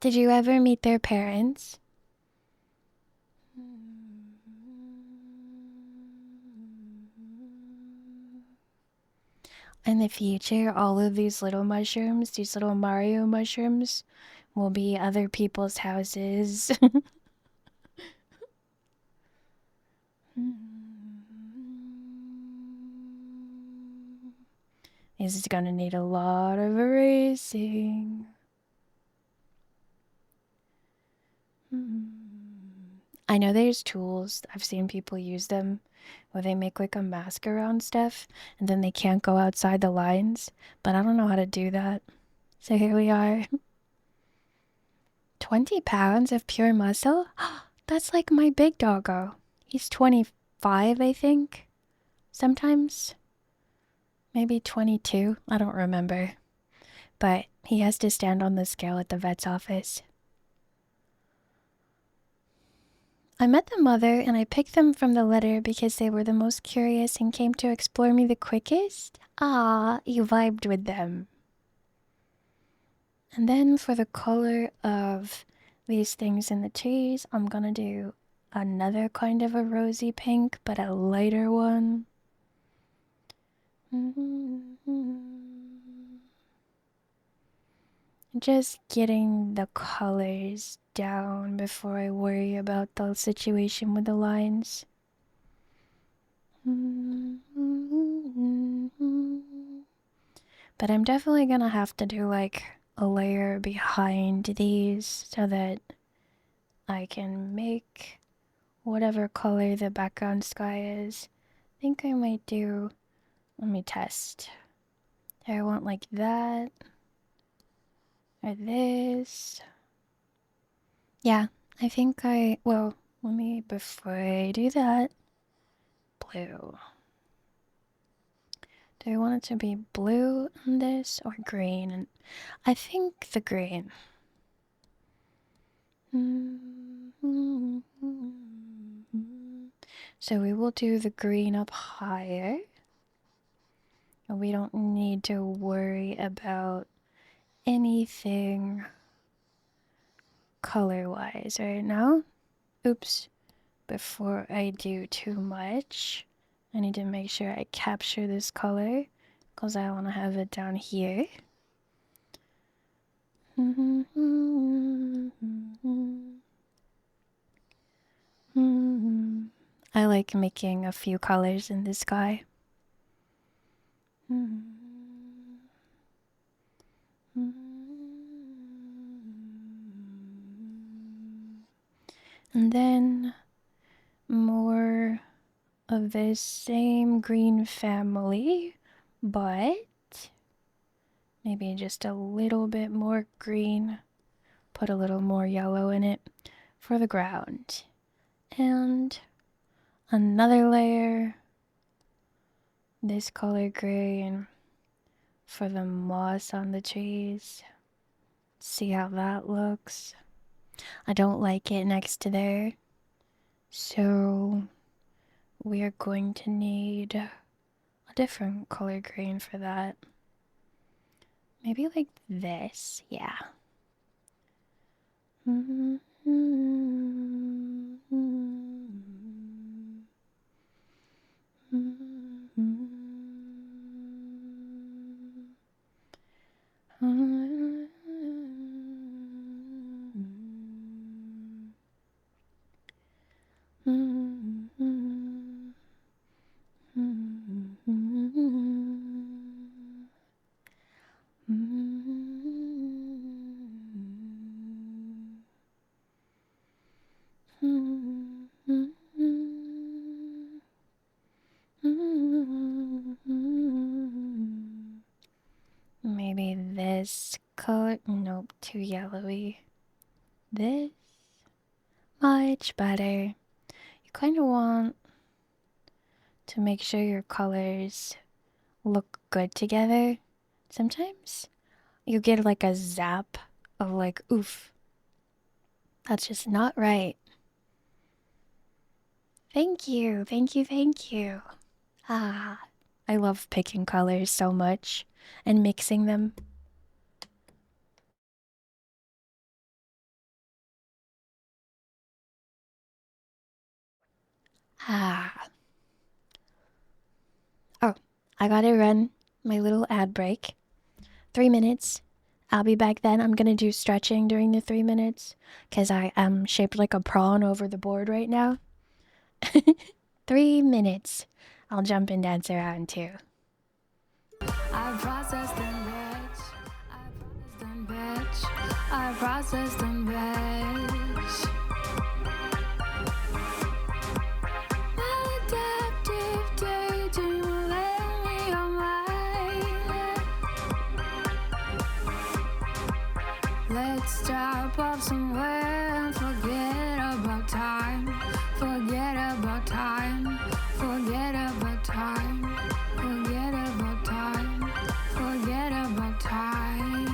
Did you ever meet their parents? In the future, all of these little mushrooms, these little Mario mushrooms, will be other people's houses. This is gonna need a lot of erasing. I know there's tools, I've seen people use them, where they make like a mask around stuff and then they can't go outside the lines, but I don't know how to do that. So here we are. 20 pounds of pure muscle? That's like my big doggo. He's 25, I think. Sometimes. Maybe 22. I don't remember. But he has to stand on the scale at the vet's office. I met the mother and I picked them from the litter because they were the most curious and came to explore me the quickest. Ah, you vibed with them. And then for the color of these things in the trees, I'm gonna do another kind of a rosy pink, but a lighter one. Just getting the colors down before I worry about the situation with the lines. But I'm definitely gonna have to do like a layer behind these so that I can make whatever color the background sky is. I think I might do, let me test. Do I want like that? Or this? Yeah, I think well, let me, before I do that, blue. Do I want it to be blue on this or green? And I think the green. So we will do the green up higher. We don't need to worry about anything color-wise right now. Oops. Before I do too much, I need to make sure I capture this color because I want to have it down here. I like making a few colors in the sky. And then more of this same green family, but maybe just a little bit more green. Put a little more yellow in it for the ground. And another layer, this color green for the moss on the trees. See how that looks. I don't like it next to there, so we are going to need a different color green for that. Maybe like this, yeah. Maybe this color. Nope, too yellowy. This, much better. You kind of want to make sure your colors look good together. Sometimes you get like a zap of like, oof, that's just not right. Thank you, thank you, thank you. Ah, I love picking colors so much and mixing them. Ah. Oh, I gotta run my little ad break. 3 minutes. I'll be back then. I'm gonna do stretching during the 3 minutes because I am shaped like a prawn over the board right now. 3 minutes. I'll jump and dance around too. I processed them, bitch. I processed them, bitch. Maladaptive daydream let me on my. Let's drop off somewhere and forget about time. Forget about time. Forget about time. Forget about time. Forget about time.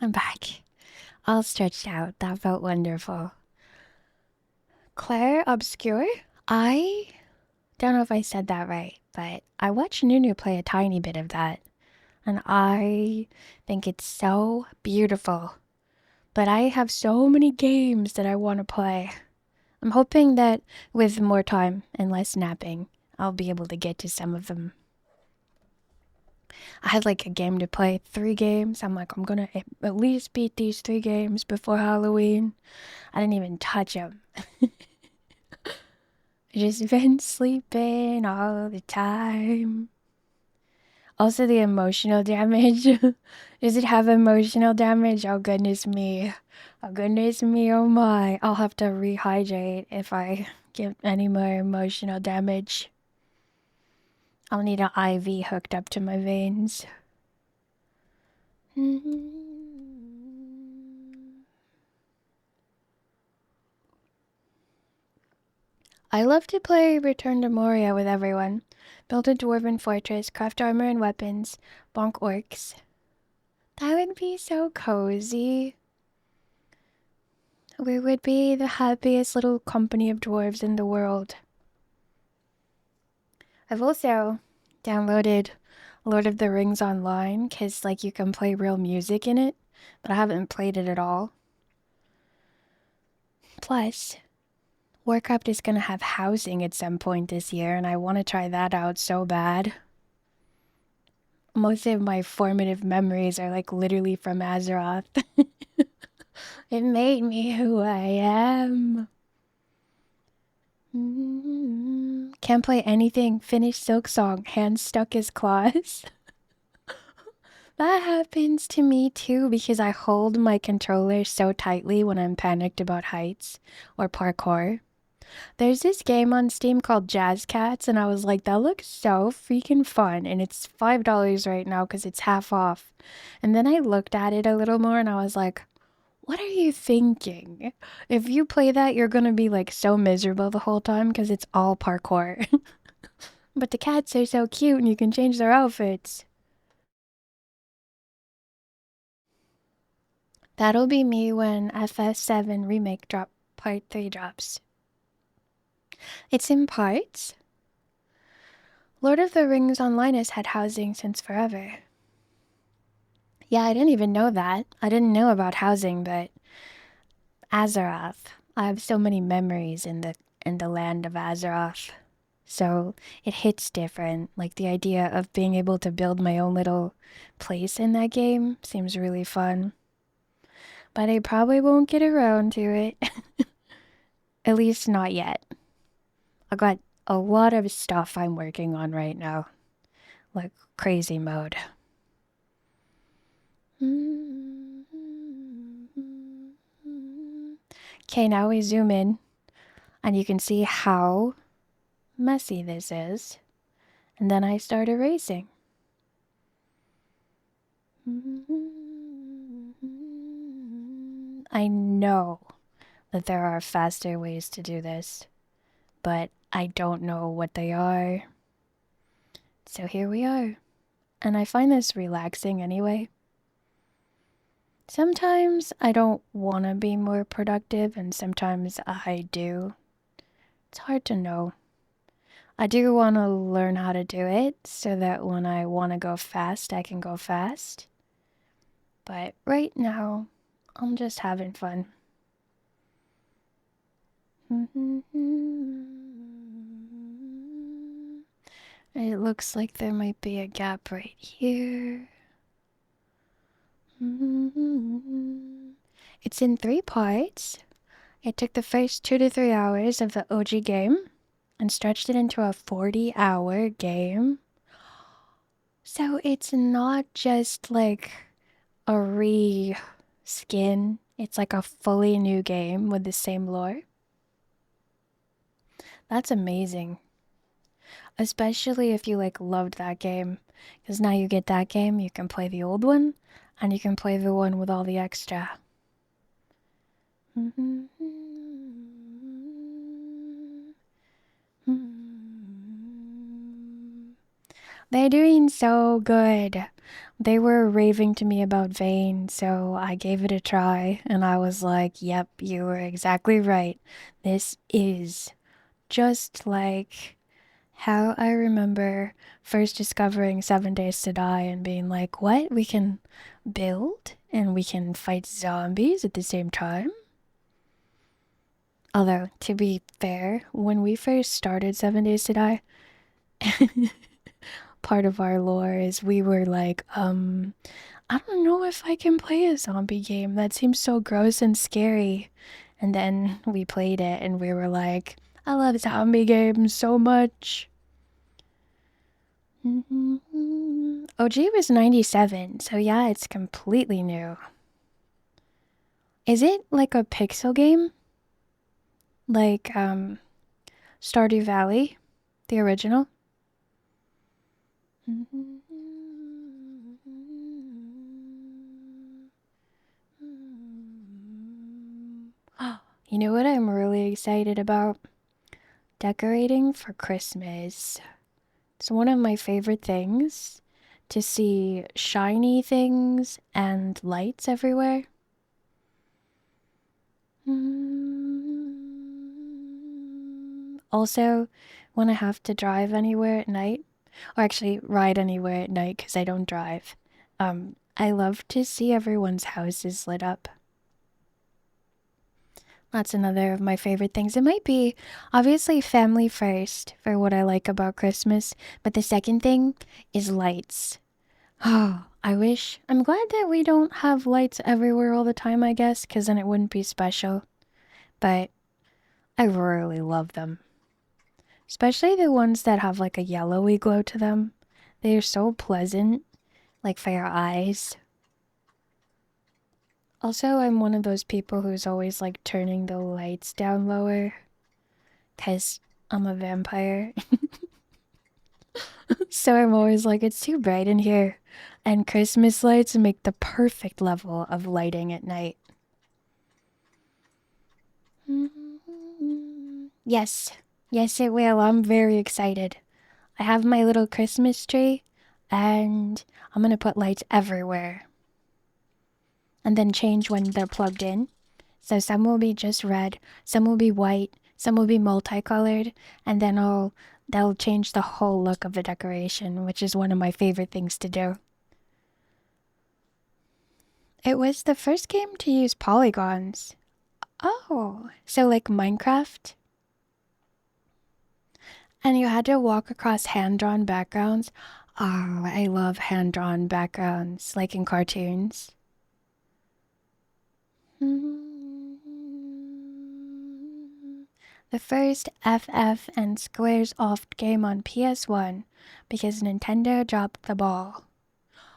I'm back. All stretched out. That felt wonderful. Claire Obscure? I don't know if I said that right, but I watched Nunu play a tiny bit of that. And I think it's so beautiful. But I have so many games that I want to play. I'm hoping that with more time and less napping, I'll be able to get to some of them. I had like a game to play, 3 games. I'm like, I'm gonna at least beat these 3 games before Halloween. I didn't even touch them. Just been sleeping all the time. Also, the emotional damage. Does it have emotional damage? Oh, goodness me. Oh, goodness me, oh my. I'll have to rehydrate if I get any more emotional damage. I'll need an IV hooked up to my veins. I love to play Return to Moria with everyone. Build a dwarven fortress, craft armor and weapons, bonk orcs. That would be so cozy. We would be the happiest little company of dwarves in the world. I've also downloaded Lord of the Rings Online because like you can play real music in it, but I haven't played it at all. Plus, Warcraft is gonna have housing at some point this year, and I want to try that out so bad. Most of my formative memories are like literally from Azeroth. It made me who I am. Can't play anything. Finish Silksong. Hands stuck as claws. That happens to me too because I hold my controller so tightly when I'm panicked about heights or parkour. There's this game on Steam called Jazz Cats, and I was like, that looks so freaking fun. And it's $5 right now because it's half off. And then I looked at it a little more and I was like, what are you thinking? If you play that, you're gonna be like so miserable the whole time because it's all parkour. But the cats are so cute and you can change their outfits. That'll be me when FS7 Remake Part 3 drops. It's in parts. Lord of the Rings Online has had housing since forever. Yeah, I didn't even know that. I didn't know about housing, but Azeroth. I have so many memories in the land of Azeroth. So it hits different. Like the idea of being able to build my own little place in that game seems really fun. But I probably won't get around to it. At least not yet. I got a lot of stuff I'm working on right now. Like crazy mode. Okay, now we zoom in and you can see how messy this is. And then I start erasing. I know that there are faster ways to do this, but I don't know what they are. So here we are. And I find this relaxing anyway. Sometimes I don't want to be more productive, and sometimes I do. It's hard to know. I do want to learn how to do it so that when I want to go fast, I can go fast. But right now, I'm just having fun. It looks like there might be a gap right here. It's in 3 parts. It took the first 2 to 3 hours of the OG game and stretched it into a 40-hour game. So it's not just like a reskin. It's like a fully new game with the same lore. That's amazing. Especially if you like loved that game. Because now you get that game, you can play the old one, and you can play the one with all the extra. They're doing so good. They were raving to me about Vayne, so I gave it a try, and I was like, yep, you were exactly right. This is just like how I remember first discovering 7 Days to Die and being like, what? We can build and we can fight zombies at the same time? Although, to be fair, when we first started 7 Days to Die, part of our lore is we were like, I don't know if I can play a zombie game. That seems so gross and scary. And then we played it and we were like, I love zombie games so much. OG was 97, so yeah, it's completely new. Is it like a pixel game? Like, Stardew Valley, the original? You know what I'm really excited about? Decorating for Christmas. It's one of my favorite things to see shiny things and lights everywhere. Also, when I have to drive anywhere at night, or actually ride anywhere at night because I don't drive, I love to see everyone's houses lit up. That's another of my favorite things. It might be obviously family first for what I like about Christmas, but the second thing is lights. Oh, I'm glad that we don't have lights everywhere all the time, I guess, because then it wouldn't be special. But I really love them. Especially the ones that have like a yellowy glow to them. They are so pleasant, like for your eyes. Also, I'm one of those people who's always like turning the lights down lower because I'm a vampire. So I'm always like, it's too bright in here. And Christmas lights make the perfect level of lighting at night. Yes, yes, it will. I'm very excited. I have my little Christmas tree, and I'm gonna put lights everywhere. And then change when they're plugged in. So some will be just red, some will be white, some will be multicolored, and then they'll change the whole look of the decoration, which is one of my favorite things to do. It was the first game to use polygons. Oh, so like Minecraft? And you had to walk across hand-drawn backgrounds. Oh, I love hand-drawn backgrounds, like in cartoons. The first FF and Squaresoft game on PS1 because Nintendo dropped the ball.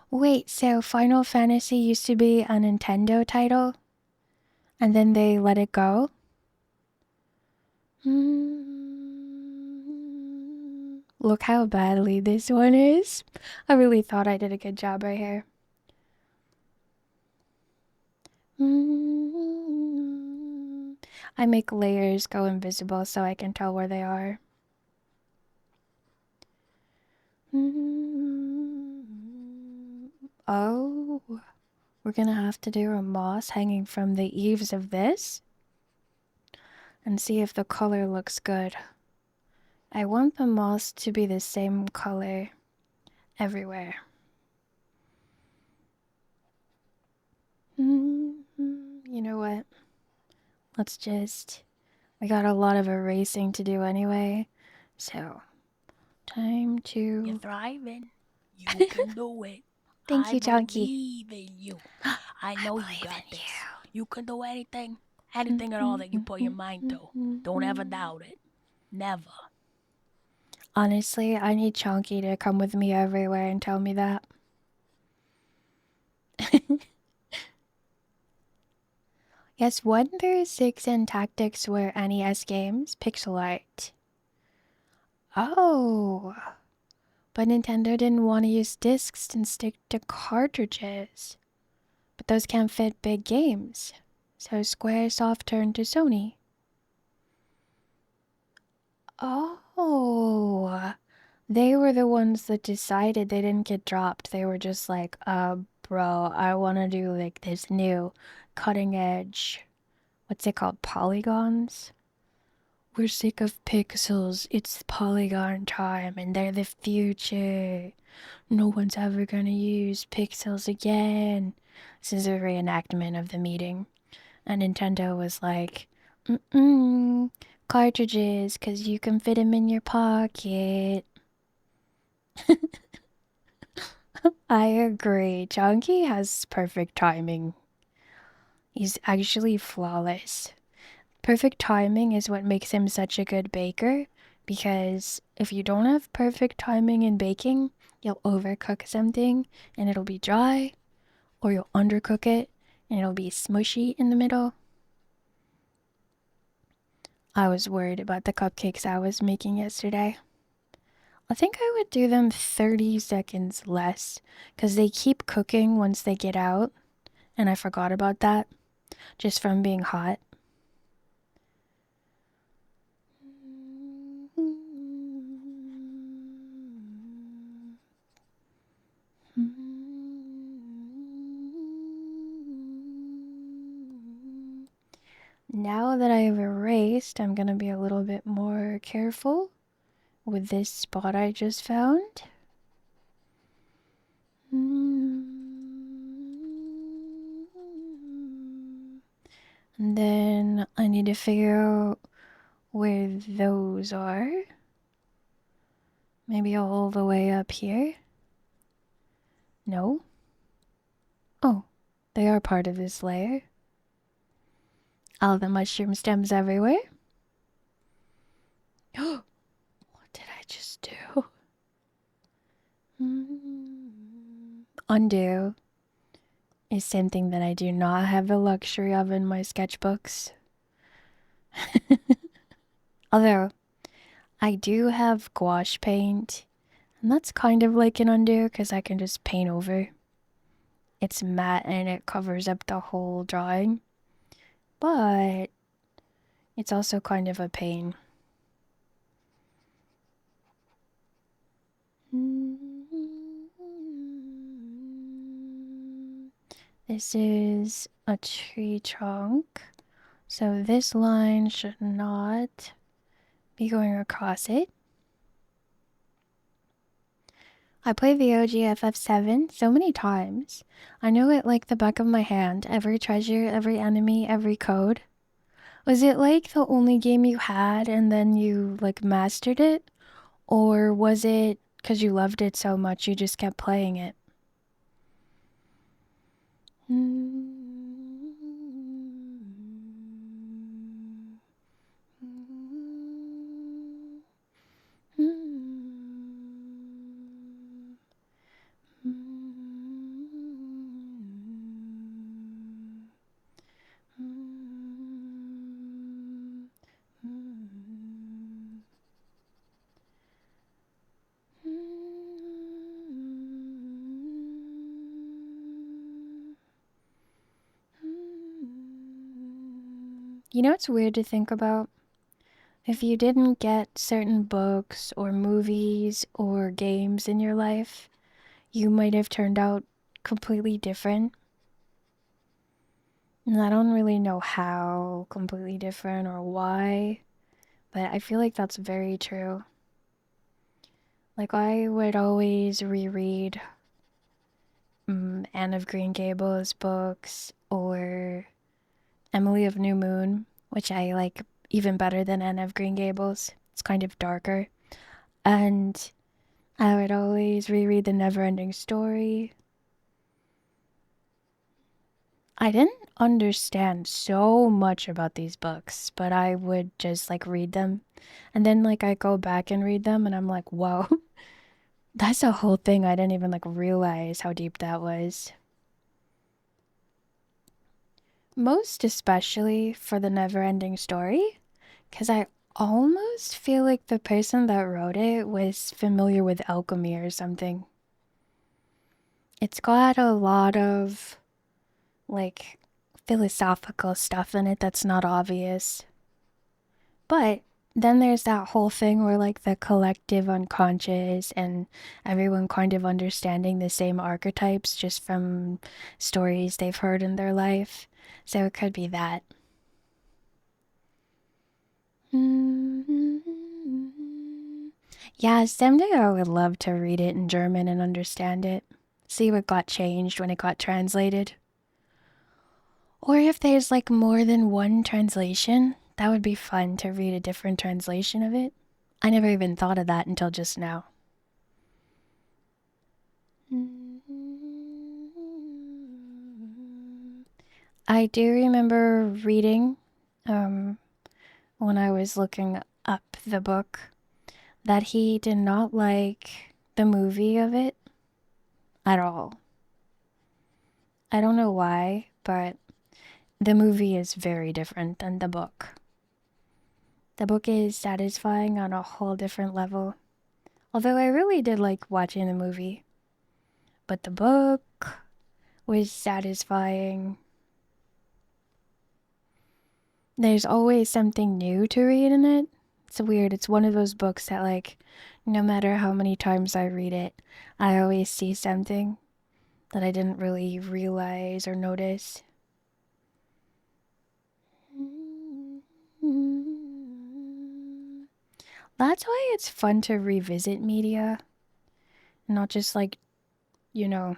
Wait, so Final Fantasy used to be a Nintendo title? And then they let it go? Look how badly this one is. I really thought I did a good job right here. I make layers go invisible so I can tell where they are. Oh, we're gonna have to do a moss hanging from the eaves of this and see if the color looks good. I want the moss to be the same color everywhere. You know what? We got a lot of erasing to do anyway, so time to... You're thriving. You can do it. Thank you, Chunky. I believe in you. I know you got this. You can do anything at all that you put your mind to. Don't ever doubt it. Never. Honestly, I need Chunky to come with me everywhere and tell me that. Yes, 1 through 6 and Tactics were NES games, pixel art. Oh, but Nintendo didn't want to use discs and stick to cartridges. But those can't fit big games, so Squaresoft turned to Sony. Oh, they were the ones that decided. They didn't get dropped. They were just like, bro, I want to do like this new cutting edge, what's it called, polygons? We're sick of pixels. It's polygon time and they're the future. No one's ever gonna use pixels again. This is a reenactment of the meeting. And Nintendo was like, cartridges, because you can fit them in your pocket. I agree. Chunky has perfect timing. He's actually flawless. Perfect timing is what makes him such a good baker, because if you don't have perfect timing in baking, you'll overcook something and it'll be dry, or you'll undercook it and it'll be smushy in the middle. I was worried about the cupcakes I was making yesterday. I think I would do them 30 seconds less, because they keep cooking once they get out, and I forgot about that, just from being hot. Now that I've erased, I'm gonna be a little bit more careful with this spot I just found. And And then I need to figure out where those are. Maybe all the way up here? No? Oh, they are part of this layer. All the mushroom stems everywhere. What did I just do? Undo is something that I do not have the luxury of in my sketchbooks. Although, I do have gouache paint, and that's kind of like an undo because I can just paint over. It's matte and it covers up the whole drawing, but it's also kind of a pain. This is a tree trunk, so this line should not be going across it. I played the OG FF7 so many times. I know it like the back of my hand. Every treasure, every enemy, every code. Was it like the only game you had and then you like mastered it? Or was it because you loved it so much you just kept playing it? You know, it's weird to think about. If you didn't get certain books or movies or games in your life, you might have turned out completely different. And I don't really know how completely different or why, but I feel like that's very true. Like, I would always reread Anne of Green Gables books or Emily of New Moon, which I like even better than Anne of Green Gables. It's kind of darker. And I would always reread The Neverending Story. I didn't understand so much about these books, but I would just like read them. And then like I go back and read them and I'm like, whoa, that's a whole thing. I didn't even like realize how deep that was. Most especially for The Neverending Story, because I almost feel like the person that wrote it was familiar with alchemy or something. It's got a lot of like philosophical stuff in it that's not obvious. But then there's that whole thing where like the collective unconscious and everyone kind of understanding the same archetypes just from stories they've heard in their life. So it could be that. Yeah, someday I would love to read it in German and understand it. See what got changed when it got translated. Or if there's like more than one translation, that would be fun to read a different translation of it. I never even thought of that until just now. I do remember reading, when I was looking up the book, that he did not like the movie of it at all. I don't know why, but the movie is very different than the book. The book is satisfying on a whole different level. Although I really did like watching the movie. But the book was satisfying. There's always something new to read in it. It's weird. It's one of those books that like, no matter how many times I read it, I always see something that I didn't really realize or notice. That's why it's fun to revisit media, not just like, you know,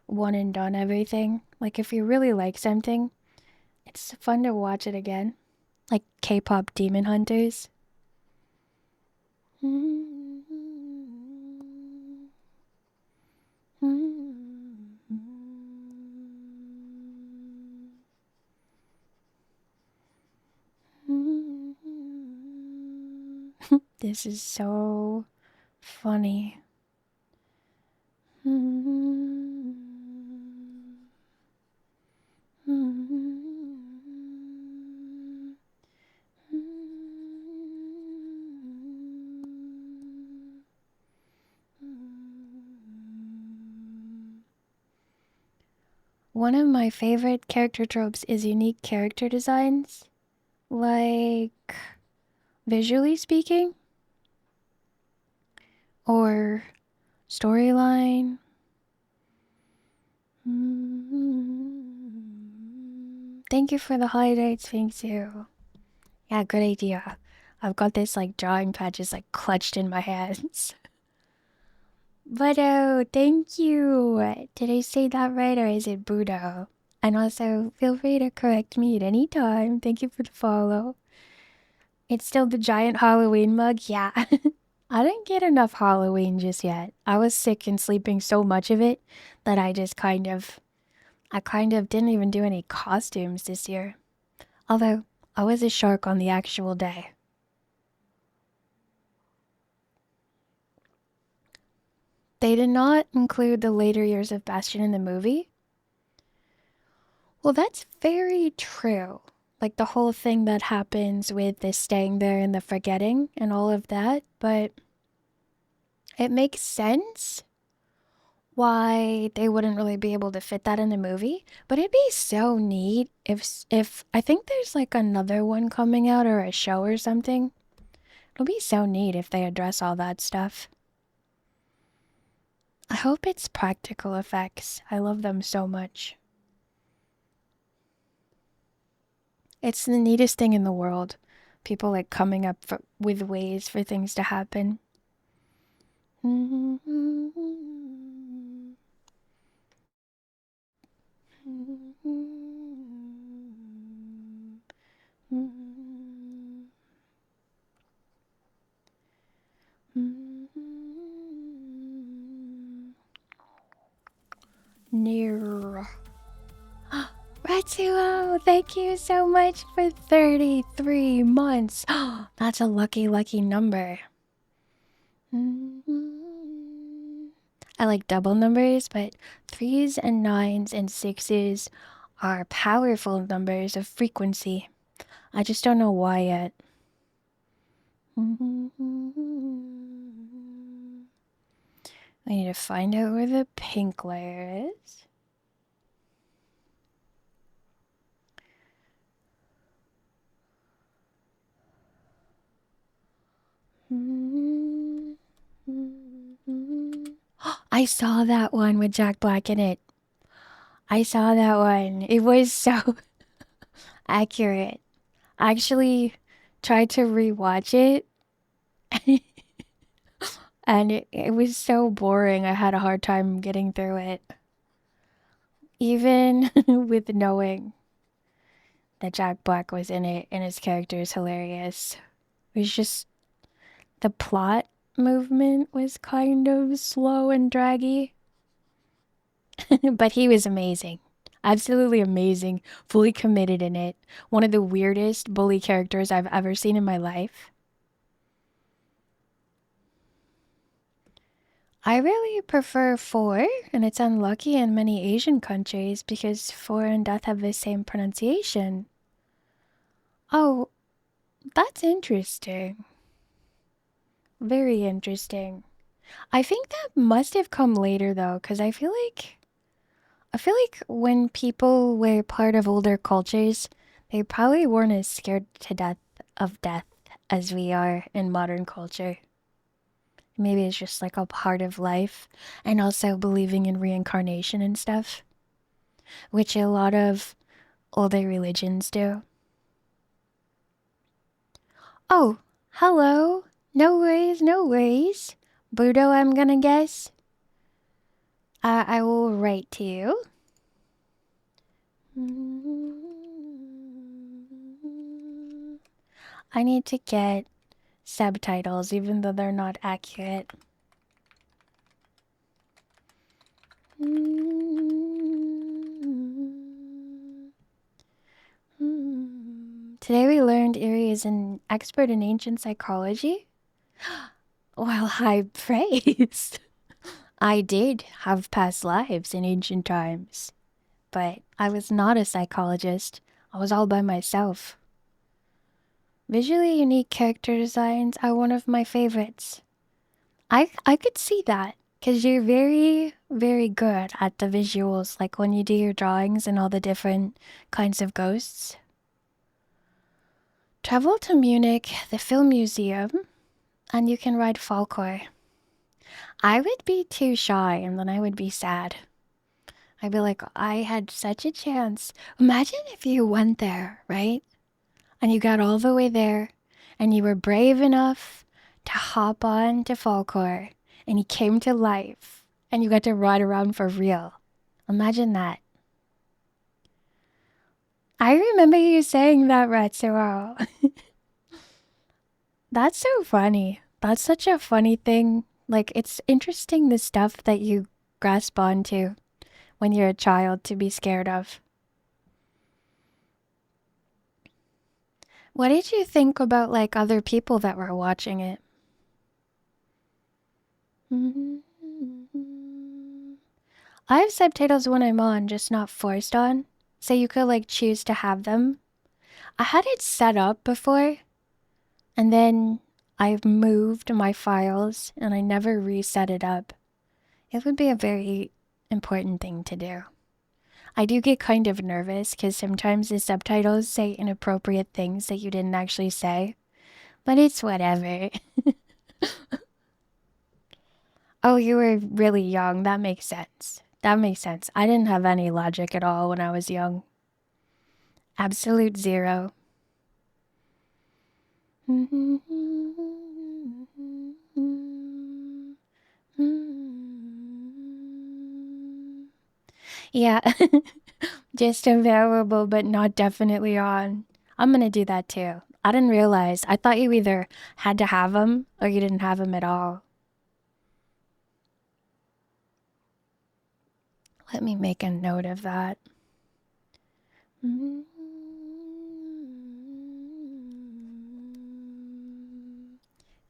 one and done everything. Like if you really like something, It's fun to watch it again. Like K-pop Demon Hunters. This is so funny. One of my favorite character tropes is unique character designs. Like, visually speaking, or storyline. Thank you for the highlights, thank you. Yeah, good idea. I've got this like drawing pad just like clutched in my hands. But thank you. Did I say that right or is it Budo? And also, feel free to correct me at any time. Thank you for the follow. It's still the giant Halloween mug? Yeah. I didn't get enough Halloween just yet. I was sick and sleeping so much of it that I kind of didn't even do any costumes this year. Although, I was a shark on the actual day. They did not include the later years of Bastion in the movie. Well, that's very true. Like the whole thing that happens with the staying there and the forgetting and all of that, but it makes sense why they wouldn't really be able to fit that in the movie. But it'd be so neat if I think there's like another one coming out or a show or something. It'll be so neat if they address all that stuff. I hope it's practical effects. I love them so much. It's the neatest thing in the world. People like coming up with ways for things to happen. Near. Retsuo, thank you so much for 33 months. That's a lucky, lucky number. I like double numbers, but 3s and 9s and 6s are powerful numbers of frequency. I just don't know why yet. I need to find out where the pink layer is. I saw that one with Jack Black in it. I saw that one. It was so accurate. I actually tried to rewatch it and it was so boring. I had a hard time getting through it. Even with knowing that Jack Black was in it and his character is hilarious. It was just the plot movement was kind of slow and draggy. But he was amazing. Absolutely amazing. Fully committed in it. One of the weirdest bully characters I've ever seen in my life. I really prefer 4, and it's unlucky in many Asian countries because 4 and death have the same pronunciation. Oh, that's interesting. Very interesting. I think that must have come later though, because I feel like when people were part of older cultures, they probably weren't as scared to death of death as we are in modern culture. Maybe it's just like a part of life, and also believing in reincarnation and stuff, which a lot of older religions do. Oh, hello. No worries, no worries. Budo, I'm gonna guess. I will write to you. I need to get subtitles, even though they're not accurate. Today we learned Eri is an expert in ancient psychology. Well, high praise. I did have past lives in ancient times, but I was not a psychologist. I was all by myself. Visually unique character designs are one of my favorites. I could see that, because you're very, very good at the visuals, like when you do your drawings and all the different kinds of ghosts. Travel to Munich, the film museum, and you can ride Falkor. I would be too shy and then I would be sad. I'd be like, I had such a chance. Imagine if you went there, right? And you got all the way there and you were brave enough to hop on to Falkor and he came to life and you got to ride around for real. Imagine that. I remember you saying that, Retsuo. That's so funny. That's such a funny thing. Like, it's interesting the stuff that you grasp onto when you're a child to be scared of. What did you think about, like, other people that were watching it? I have subtitles when I'm on, just not forced on. So you could, like, choose to have them. I had it set up before, and then I've moved my files, and I never reset it up. It would be a very important thing to do. I do get kind of nervous because sometimes the subtitles say inappropriate things that you didn't actually say, but it's whatever. Oh, you were really young. That makes sense. That makes sense. I didn't have any logic at all when I was young. Absolute zero. Yeah, just available, but not definitely on. I'm gonna do that too. I didn't realize. I thought you either had to have them or you didn't have them at all. Let me make a note of that.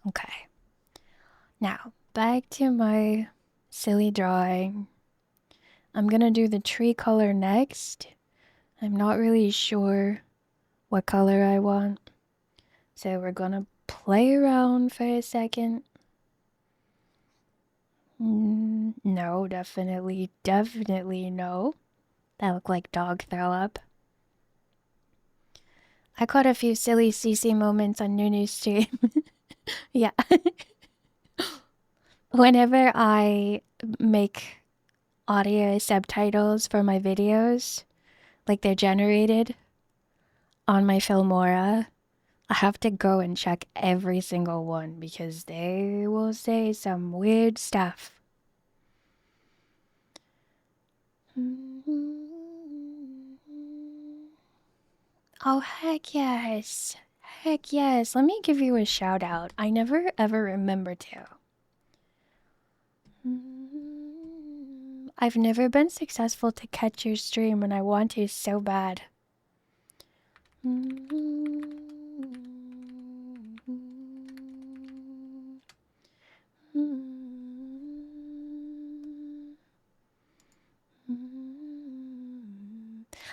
Okay. Now, back to my silly drawing. I'm gonna do the tree color next. I'm not really sure what color I want. So we're gonna play around for a second. No, definitely no. That looked like dog throw up. I caught a few silly CC moments on Nunu's stream. Yeah. Whenever I make audio subtitles for my videos, like they're generated on my Filmora, I have to go and check every single one because they will say some weird stuff. Oh, heck yes. Heck yes. Let me give you a shout out. I never ever remember to. I've never been successful to catch your stream and I want to so bad.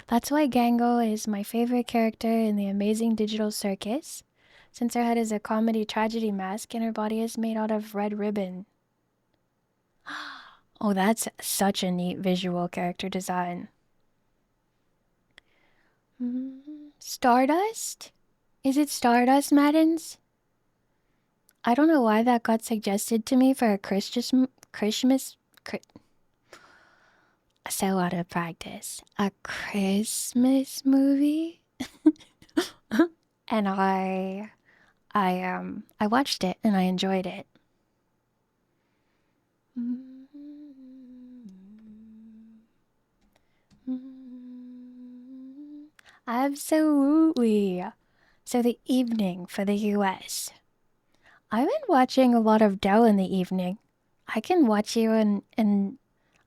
That's why Gango is my favorite character in the Amazing Digital Circus, since her head is a comedy tragedy mask and her body is made out of red ribbon. Oh, that's such a neat visual character design. Stardust? Is it Stardust, Maddens? I don't know why that got suggested to me for a so out of practice. A Christmas movie? And I watched it and I enjoyed it. Absolutely. So the evening for the US. I've been watching a lot of Dell in the evening. I can watch you and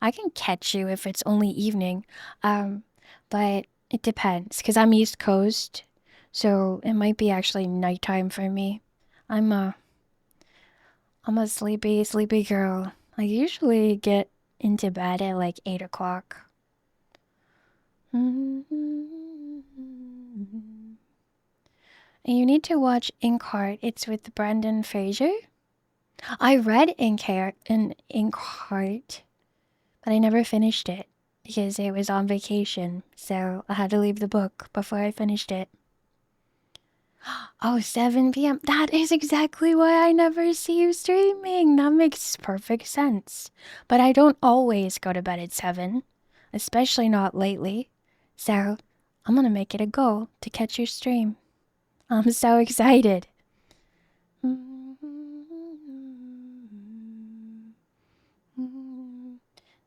I can catch you if it's only evening. But it depends because I'm East Coast, so it might be actually nighttime for me. I'm a I'm a sleepy girl. I usually get into bed at like 8 o'clock. And you need to watch Inkheart. It's with Brendan Fraser. I read Inkheart, but I never finished it because it was on vacation, so I had to leave the book before I finished it. Oh, 7 p.m. That is exactly why I never see you streaming. That makes perfect sense. But I don't always go to bed at 7, especially not lately. So I'm gonna make it a goal to catch your stream. I'm so excited.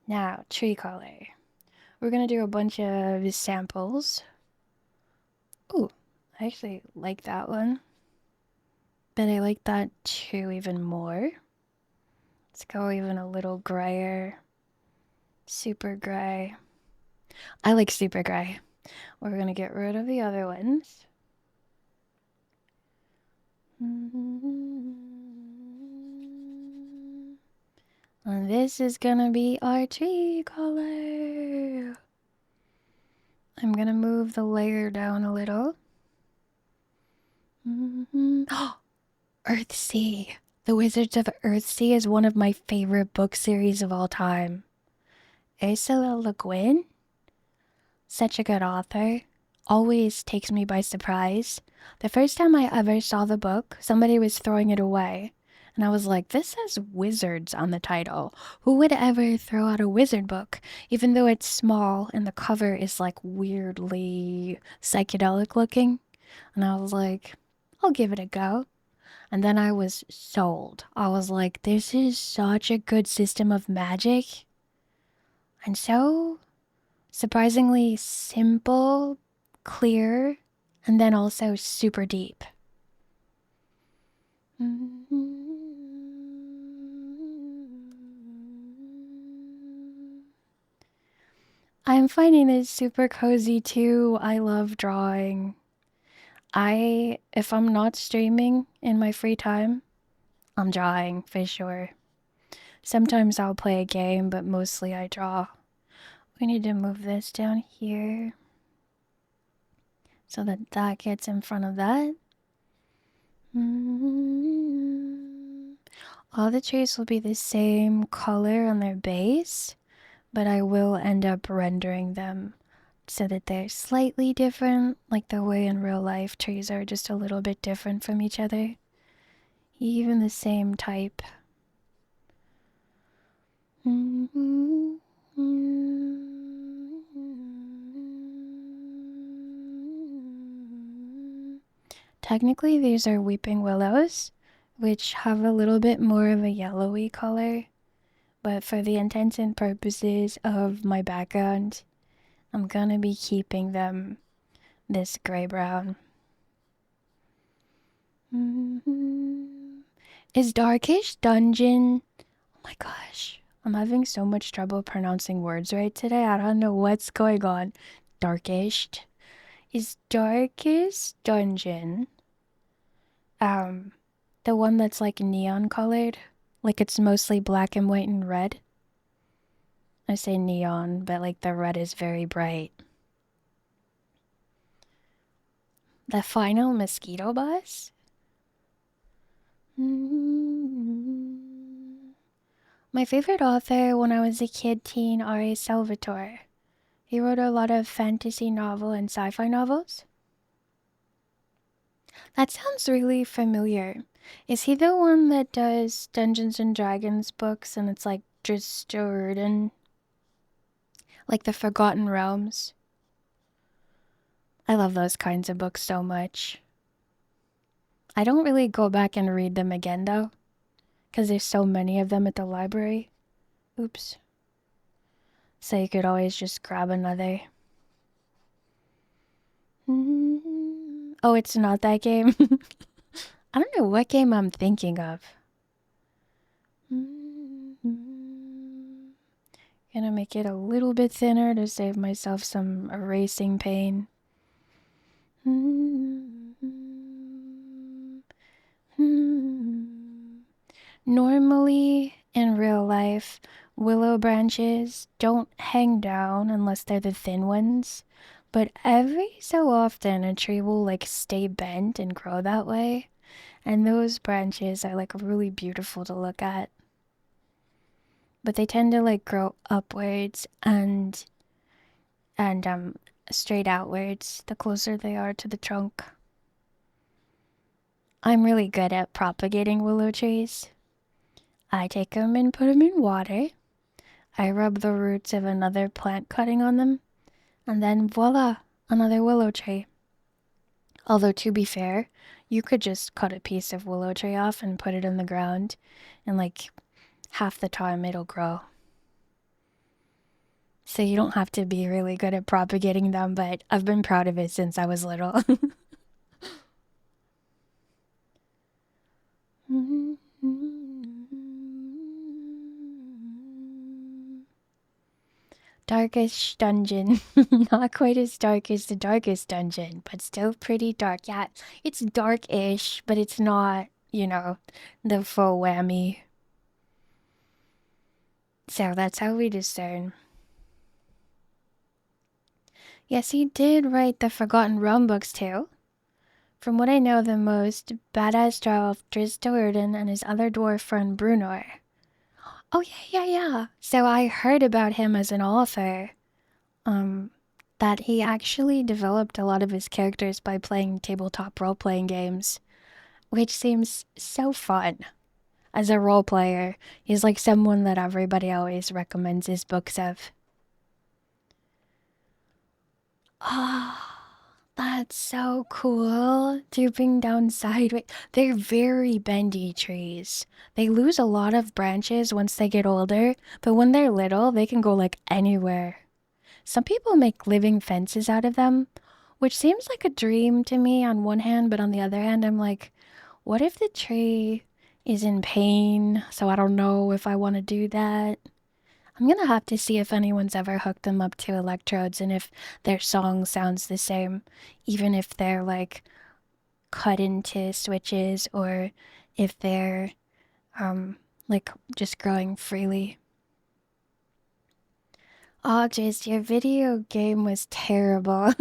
Now, tree color. We're gonna do a bunch of samples. Ooh, I actually like that one. But I like that too even more. Let's go even a little grayer. Super gray. I like super gray. We're gonna get rid of the other ones. And this is gonna be our tree color. I'm gonna move the layer down a little. Earthsea. The Wizards of Earthsea is one of my favorite book series of all time. Ursula Le Guin? Such a good author. Always takes me by surprise. The first time I ever saw the book, somebody was throwing it away. And I was like, this says wizards on the title. Who would ever throw out a wizard book? Even though it's small and the cover is like weirdly psychedelic looking. And I was like, I'll give it a go. And then I was sold. I was like, this is such a good system of magic. And so surprisingly simple, clear, and then also super deep. I'm finding this super cozy too. I love drawing. If I'm not streaming in my free time, I'm drawing for sure. Sometimes I'll play a game, but mostly I draw. We need to move this down here so that that gets in front of that. All the trees will be the same color on their base, but I will end up rendering them so that they're slightly different, like the way in real life trees are just a little bit different from each other. Even the same type. Technically, these are weeping willows, which have a little bit more of a yellowy color, but for the intents and purposes of my background, I'm gonna be keeping them this gray-brown. Is Darkish Dungeon... Oh my gosh, I'm having so much trouble pronouncing words right today. I don't know what's going on. Darkish. Is Darkest Dungeon the one that's like neon colored? Like it's mostly black and white and red? I say neon, but like the red is very bright. The final mosquito boss? My favorite author when I was a kid teen, R.A. Salvatore. He wrote a lot of fantasy novel and sci-fi novels. That sounds really familiar. Is he the one that does Dungeons and Dragons books and it's like Driftsteward, like the Forgotten Realms? I love those kinds of books so much. I don't really go back and read them again though, because there's so many of them at the library. Oops. So you could always just grab another. Oh, it's not that game. I don't know what game I'm thinking of. Gonna make it a little bit thinner to save myself some erasing pain. Normally, in real life, willow branches don't hang down unless they're the thin ones. But every so often, a tree will like stay bent and grow that way. And those branches are like really beautiful to look at. But they tend to like grow upwards and straight outwards the closer they are to the trunk. I'm really good at propagating willow trees. I take them and put them in water. I rub the roots of another plant cutting on them, and then voila, another willow tree. Although, to be fair, you could just cut a piece of willow tree off and put it in the ground, and like half the time it'll grow. So you don't have to be really good at propagating them, but I've been proud of it since I was little. Darkish dungeon. Not quite as dark as the darkest dungeon, but still pretty dark. Yeah, it's dark-ish, but it's not, the full whammy. So that's how we discern. Yes, he did write the Forgotten Realm books too. From what I know, the most badass dwarf Drizzt Do'Urden and his other dwarf friend Bruenor. Oh yeah. So I heard about him as an author. That he actually developed a lot of his characters by playing tabletop role-playing games, which seems so fun. As a role player, he's like someone that everybody always recommends his books of. Ah, that's so cool. Drooping down sideways. They're very bendy trees. They lose a lot of branches once they get older, but when they're little, they can go like anywhere. Some people make living fences out of them, which seems like a dream to me on one hand, but on the other hand, I'm like, what if the tree is in pain, so I don't know if I want to do that? I'm gonna have to see if anyone's ever hooked them up to electrodes and if their song sounds the same, even if they're like cut into switches or if they're like just growing freely. Oh, Jace, your video game was terrible.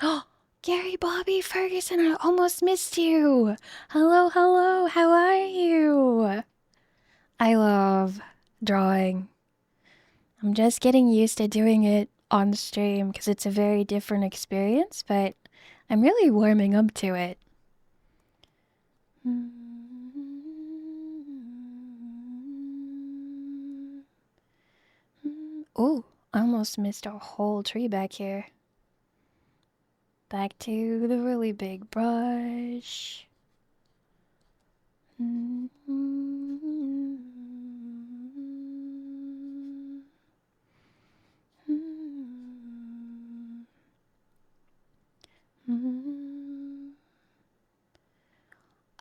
Oh, Gary Bobby Ferguson, I almost missed you. Hello, how are you? I love drawing. I'm just getting used to doing it on stream because it's a very different experience, but I'm really warming up to it. Oh, I almost missed a whole tree back here. Back to the really big brush.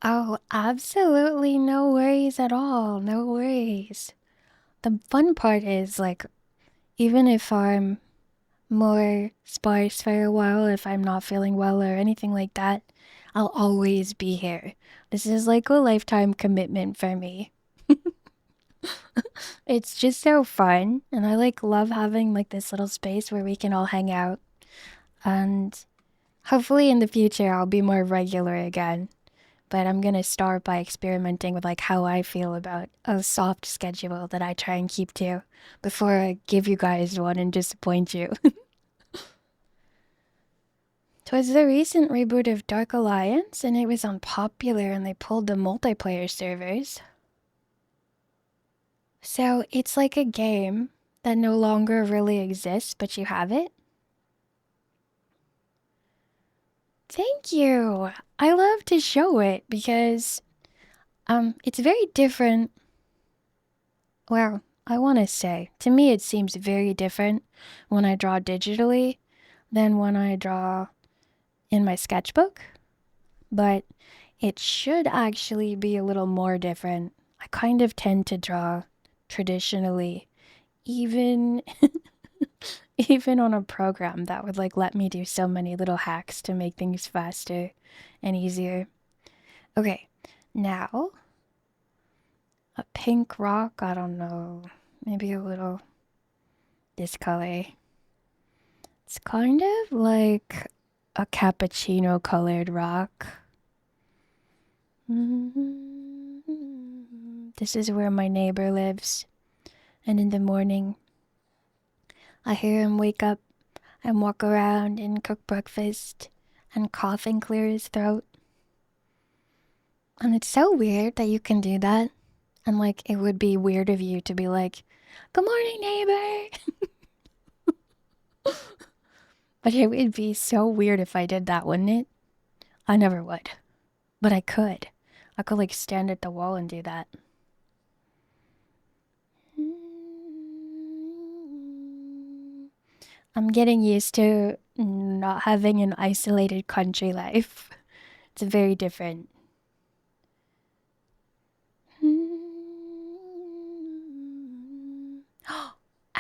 Oh, absolutely no worries at all. No worries. The fun part is, like, even if I'm more sparse for a while, if I'm not feeling well or anything like that, I'll always be here. This is like a lifetime commitment for me. It's just so fun, and I like love having like this little space where we can all hang out. And hopefully in the future I'll be more regular again. But I'm gonna start by experimenting with like how I feel about a soft schedule that I try and keep to before I give you guys one and disappoint you. 'Twas the recent reboot of Dark Alliance, and it was unpopular and they pulled the multiplayer servers. So it's like a game that no longer really exists, but you have it. Thank you. I love to show it because It's very different. Well, I want to say, to me, it seems very different when I draw digitally than when I draw in my sketchbook. But it should actually be a little more different. I kind of tend to draw traditionally, even even on a program that would like let me do so many little hacks to make things faster and easier. Okay, now a pink rock, I don't know, maybe a little this color. It's kind of like a cappuccino colored rock. This is where my neighbor lives, and in the morning I hear him wake up and walk around and cook breakfast and cough and clear his throat. And it's so weird that you can do that. And like, it would be weird of you to be like, "Good morning, neighbor." But it would be so weird if I did that, wouldn't it? I never would. But I could. I could like stand at the wall and do that. I'm getting used to not having an isolated country life. It's very different.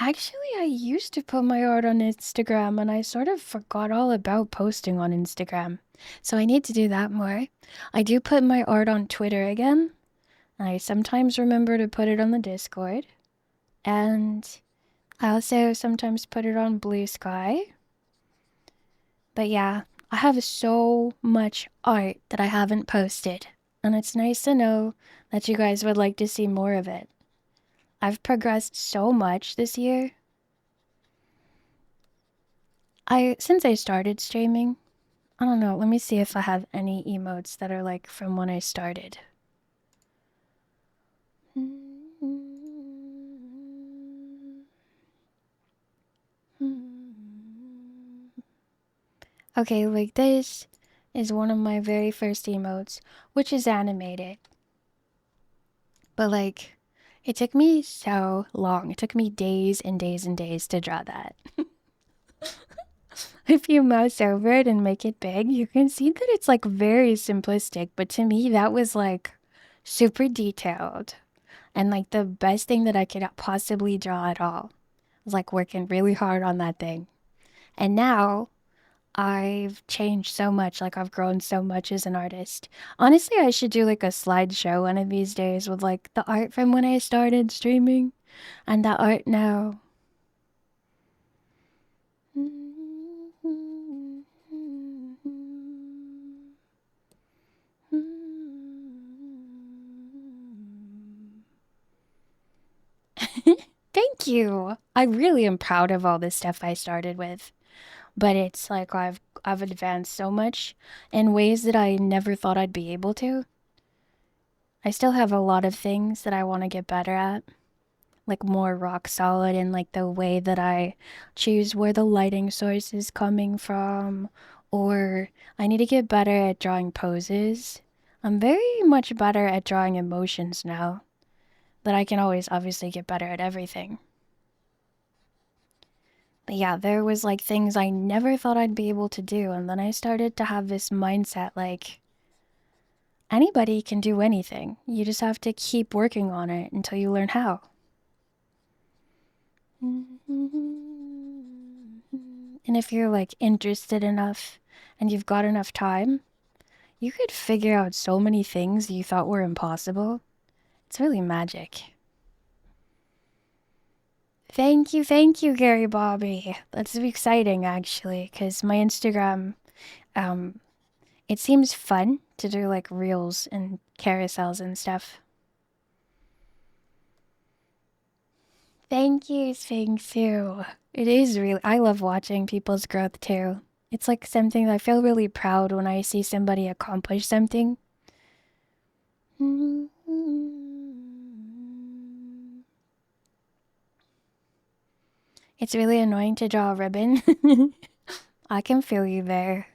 Actually, I used to put my art on Instagram and I sort of forgot all about posting on Instagram. So I need to do that more. I do put my art on Twitter again. I sometimes remember to put it on the Discord. And I also sometimes put it on Blue Sky. But yeah, I have so much art that I haven't posted. And it's nice to know that you guys would like to see more of it. I've progressed so much this year. Since I started streaming, I don't know, let me see if I have any emotes that are like from when I started. Okay, like this is one of my very first emotes, which is animated. But like, it took me so long. It took me days and days and days to draw that. If you mouse over it and make it big, you can see that it's like very simplistic, but to me that was like super detailed and like the best thing that I could possibly draw at all. I was like working really hard on that thing. And now I've changed so much, like I've grown so much as an artist. Honestly, I should do like a slideshow one of these days with like the art from when I started streaming and the art now. Thank you. I really am proud of all this stuff I started with. But it's like I've advanced so much in ways that I never thought I'd be able to. I still have a lot of things that I want to get better at. Like more rock solid in like the way that I choose where the lighting source is coming from, or I need to get better at drawing poses. I'm very much better at drawing emotions now, but I can always obviously get better at everything. But yeah, there was like things I never thought I'd be able to do, and then I started to have this mindset like anybody can do anything. You just have to keep working on it until you learn how. And if you're like interested enough and you've got enough time, you could figure out so many things you thought were impossible. It's really magic. Thank you, Gary Bobby. That's exciting actually, because my Instagram, it seems fun to do like reels and carousels and stuff. Thank you, Sphinxu. It is really, I love watching people's growth too. It's like something that I feel really proud when I see somebody accomplish something. It's really annoying to draw a ribbon. I can feel you there.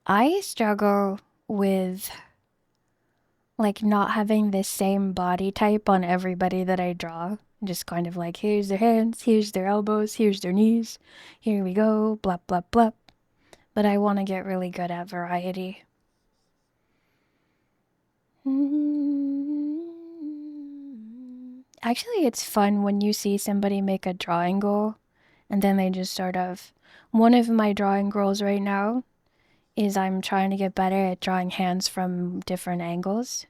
I struggle with like not having the same body type on everybody that I draw. Just kind of like, here's their hands, here's their elbows, here's their knees, here we go, blah, blah, blah. But I want to get really good at variety. Actually, it's fun when you see somebody make a drawing goal and then they just sort of. One of my drawing goals right now is I'm trying to get better at drawing hands from different angles.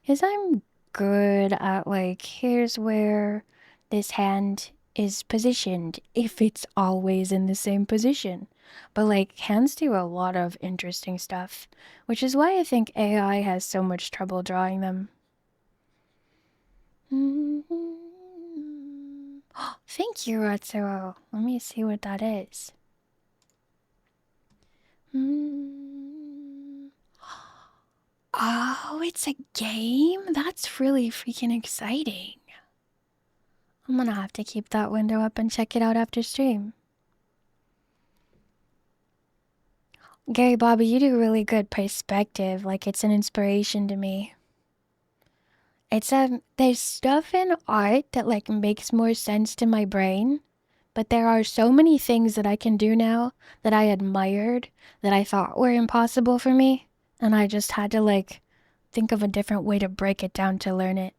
Because I'm good at, like, here's where this hand is positioned, if it's always in the same position. But, like, hands do a lot of interesting stuff, which is why I think AI has so much trouble drawing them. Thank you, Ratsuo. Let me see what that is. Oh, it's a game? That's really freaking exciting. I'm gonna have to keep that window up and check it out after stream. Gary Bobby, you do really good perspective. Like, it's an inspiration to me. It's there's stuff in art that like makes more sense to my brain, but there are so many things that I can do now that I admired that I thought were impossible for me, and I just had to like think of a different way to break it down to learn it.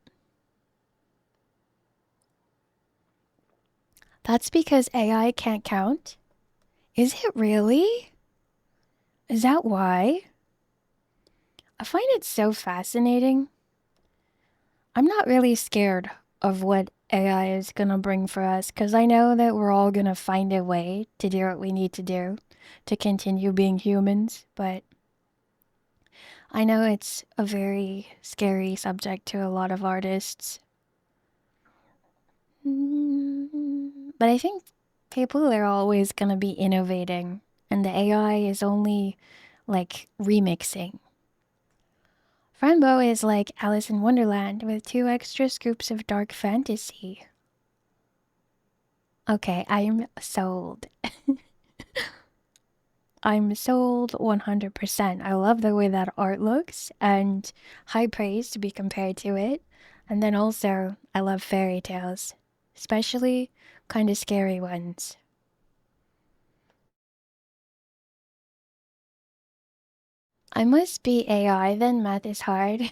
That's because AI can't count? Is it really? Is that why? I find it so fascinating. I'm not really scared of what AI is gonna bring for us, because I know that we're all gonna find a way to do what we need to do to continue being humans, but I know it's a very scary subject to a lot of artists. But I think people are always gonna be innovating, and the AI is only like remixing. Franbo is like Alice in Wonderland with 2 extra scoops of dark fantasy. Okay, I'm sold. I'm sold 100%. I love the way that art looks, and high praise to be compared to it. And then also, I love fairy tales, especially kind of scary ones. I must be AI, then math is hard.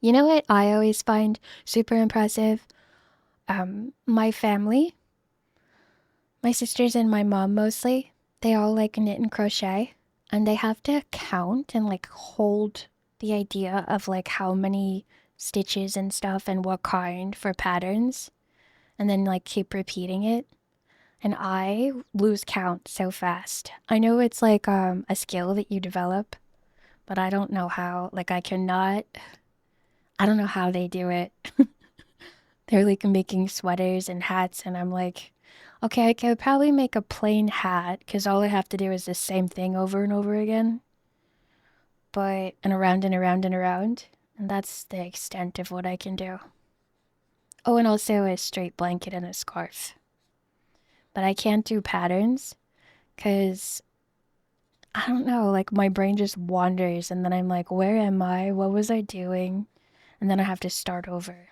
You know what I always find super impressive? My family, my sisters and my mom mostly, they all like knit and crochet, and they have to count and like hold the idea of like how many stitches and stuff and what kind for patterns, and then like keep repeating it. And I lose count so fast. I know it's like a skill that you develop, but I don't know how. Like I don't know how they do it. They're like making sweaters and hats, and I'm like, okay, I could probably make a plain hat because all I have to do is the same thing over and over again. And around and around and around. And that's the extent of what I can do. Oh, and also a straight blanket and a scarf. But I can't do patterns because I don't know, like my brain just wanders, and then I'm like, where am I? What was I doing? And then I have to start over.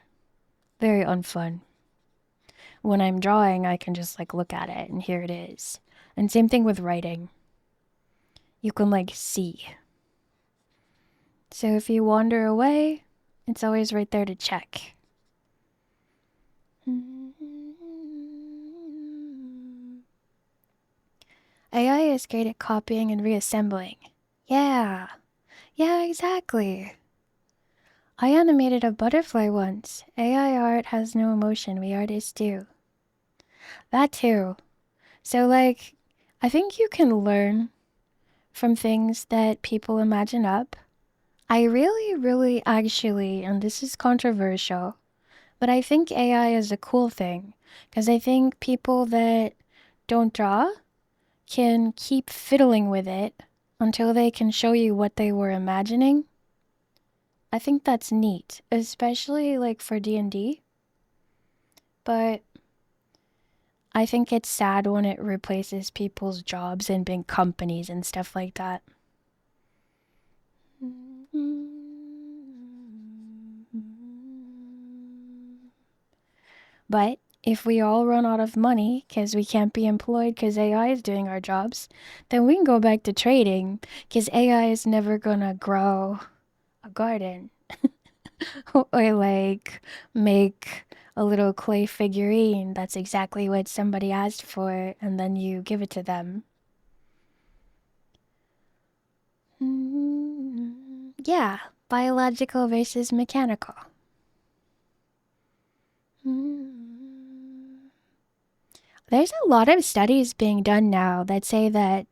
Very unfun. When I'm drawing, I can just like look at it and here it is. And same thing with writing. You can like see. So if you wander away, it's always right there to check. AI is great at copying and reassembling. Yeah. Yeah, exactly. I animated a butterfly once. AI art has no emotion, we artists do. That too. So, like, I think you can learn from things that people imagine up. I really actually, and this is controversial, but I think AI is a cool thing, because I think people that don't draw can keep fiddling with it until they can show you what they were imagining. I think that's neat, especially like for D&D. But I think it's sad when it replaces people's jobs in big companies and stuff like that. But if we all run out of money because we can't be employed because AI is doing our jobs, then we can go back to trading because AI is never gonna grow a garden or like make a little clay figurine that's exactly what somebody asked for and then you give it to them. Yeah, biological versus mechanical. There's a lot of studies being done now that say that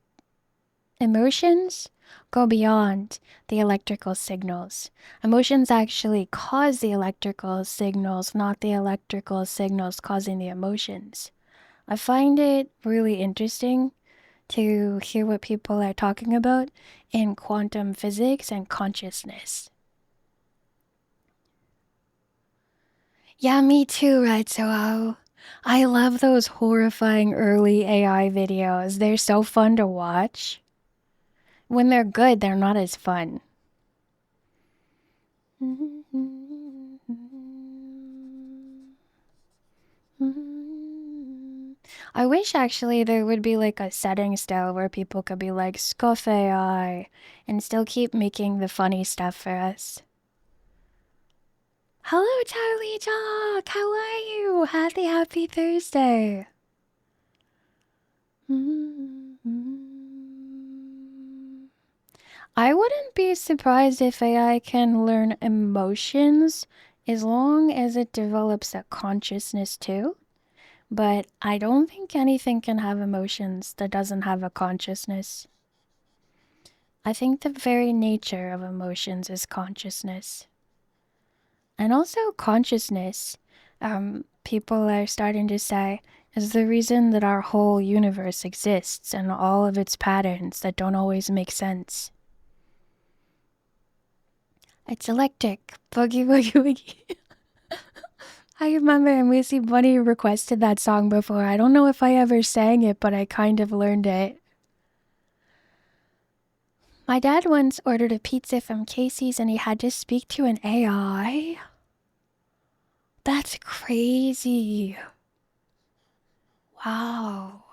emotions go beyond the electrical signals. Emotions actually cause the electrical signals, not the electrical signals causing the emotions. I find it really interesting to hear what people are talking about in quantum physics and consciousness. Yeah, me too, Red Soho. I love those horrifying early AI videos. They're so fun to watch. When they're good, they're not as fun. I wish actually there would be like a setting still where people could be like, scuff AI, and still keep making the funny stuff for us. Hello, Charlie Jock! How are you? Happy Thursday! I wouldn't be surprised if AI can learn emotions as long as it develops a consciousness too. But I don't think anything can have emotions that doesn't have a consciousness. I think the very nature of emotions is consciousness. And also consciousness, people are starting to say, is the reason that our whole universe exists and all of its patterns that don't always make sense. It's electric. Boogie Woogie Woogie. I remember Missy Bunny requested that song before. I don't know if I ever sang it, but I kind of learned it. My dad once ordered a pizza from Casey's and he had to speak to an AI. That's crazy. Wow.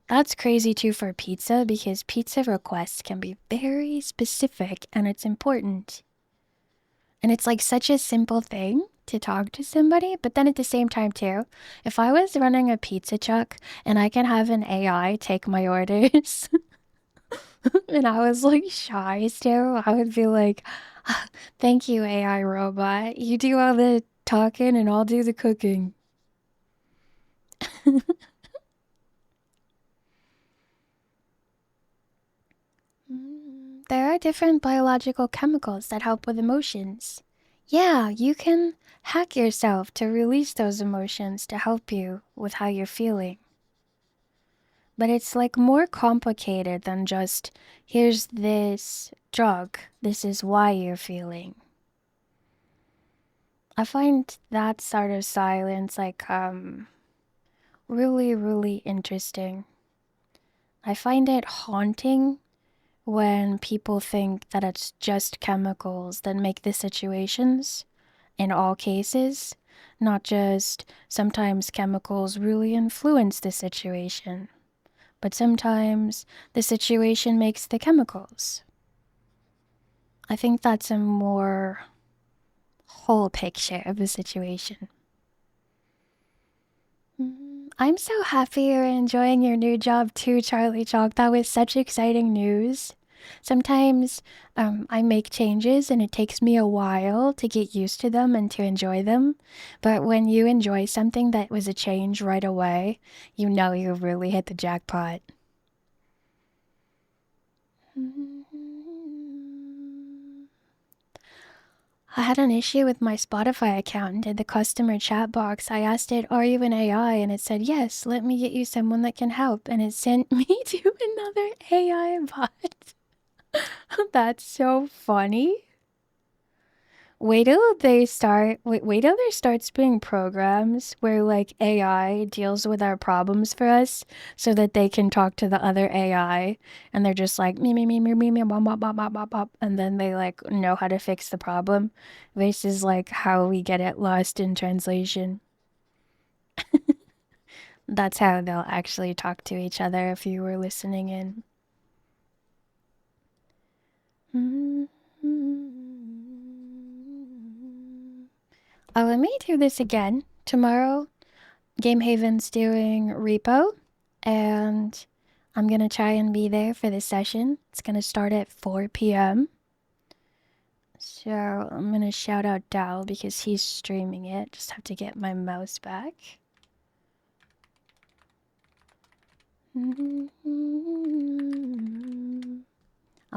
That's crazy too for pizza because pizza requests can be very specific and it's important. And it's like such a simple thing to talk to somebody, but then at the same time too, if I was running a pizza truck and I can have an AI take my orders and I was like shy still, I would be like, thank you, AI robot. You do all the talking and I'll do the cooking. There are different biological chemicals that help with emotions. Yeah, you can hack yourself to release those emotions to help you with how you're feeling. But it's like more complicated than just, here's this drug, this is why you're feeling. I find that sort of silence like really, really interesting. I find it haunting when people think that it's just chemicals that make the situations, in all cases, not just sometimes chemicals really influence the situation, but sometimes the situation makes the chemicals. I think that's a more whole picture of the situation. I'm so happy you're enjoying your new job too, Charlie Chalk. That was such exciting news. Sometimes I make changes and it takes me a while to get used to them and to enjoy them. But when you enjoy something that was a change right away, you know you really hit the jackpot. I had an issue with my Spotify account. In the customer chat box, I asked it, are you an AI? And it said, yes, let me get you someone that can help. And it sent me to another AI bot. That's so funny. Wait till wait till there starts being programs where like AI deals with our problems for us so that they can talk to the other AI and they're just like me bop bop bop bop bop bop and then they like know how to fix the problem. This is like how we get it lost in translation. That's how they'll actually talk to each other if you were listening in. Oh, let me do this again. Tomorrow, Game Haven's doing repo, and I'm gonna try and be there for the session. It's gonna start at 4 p.m. So I'm gonna shout out Dal because he's streaming it. Just have to get my mouse back. I'm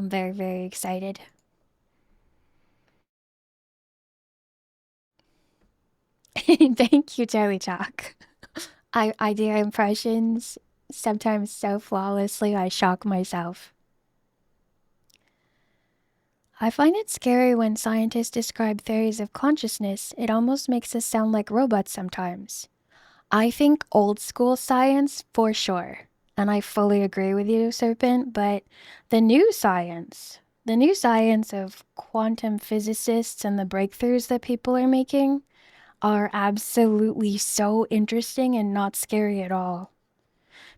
very, very excited. Thank you, Jelly Chalk. I do impressions sometimes so flawlessly I shock myself. I find it scary when scientists describe theories of consciousness. It almost makes us sound like robots sometimes. I think old school science for sure. And I fully agree with you, Serpent, but the new science of quantum physicists and the breakthroughs that people are making are absolutely so interesting and not scary at all.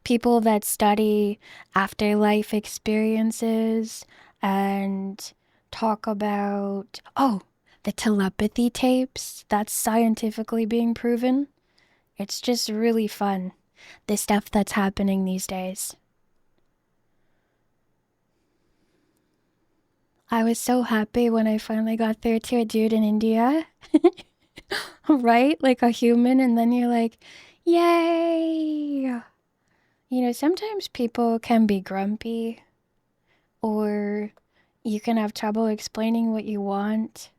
People that study afterlife experiences and talk about, oh, the telepathy tapes, that's scientifically being proven. It's just really fun, the stuff that's happening these days. I was so happy when I finally got there to a dude in India. Right? Like a human, and then you're like, yay! You know, sometimes people can be grumpy, or you can have trouble explaining what you want,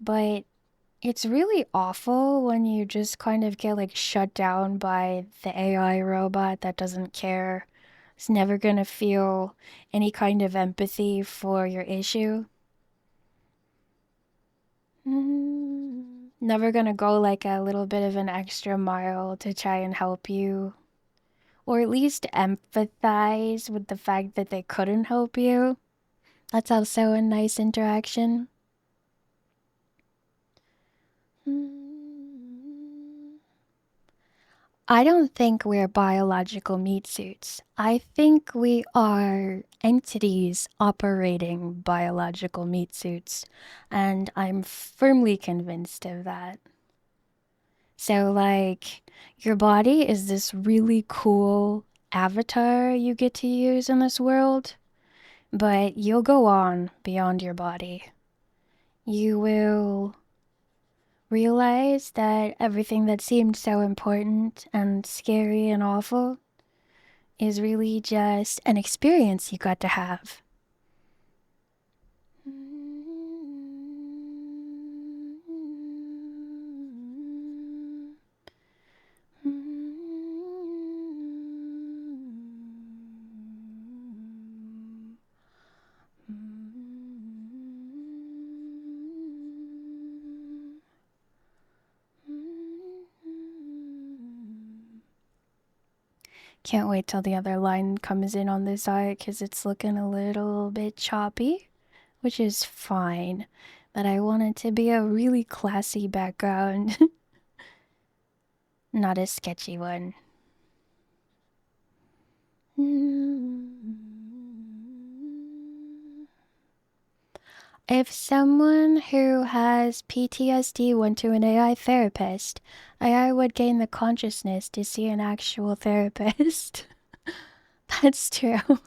but it's really awful when you just kind of get like shut down by the AI robot that doesn't care. It's never gonna feel any kind of empathy for your issue. Never gonna go like a little bit of an extra mile to try and help you, or at least empathize with the fact that they couldn't help you. That's also a nice interaction. I don't think we're biological meat suits. I think we are entities operating biological meat suits, and I'm firmly convinced of that. So, like, your body is this really cool avatar you get to use in this world, but you'll go on beyond your body. You will realize that everything that seemed so important and scary and awful is really just an experience you got to have. Can't wait till the other line comes in on this side because it's looking a little bit choppy, which is fine. But I want it to be a really classy background, not a sketchy one. If someone who has PTSD went to an AI therapist, AI would gain the consciousness to see an actual therapist. That's true.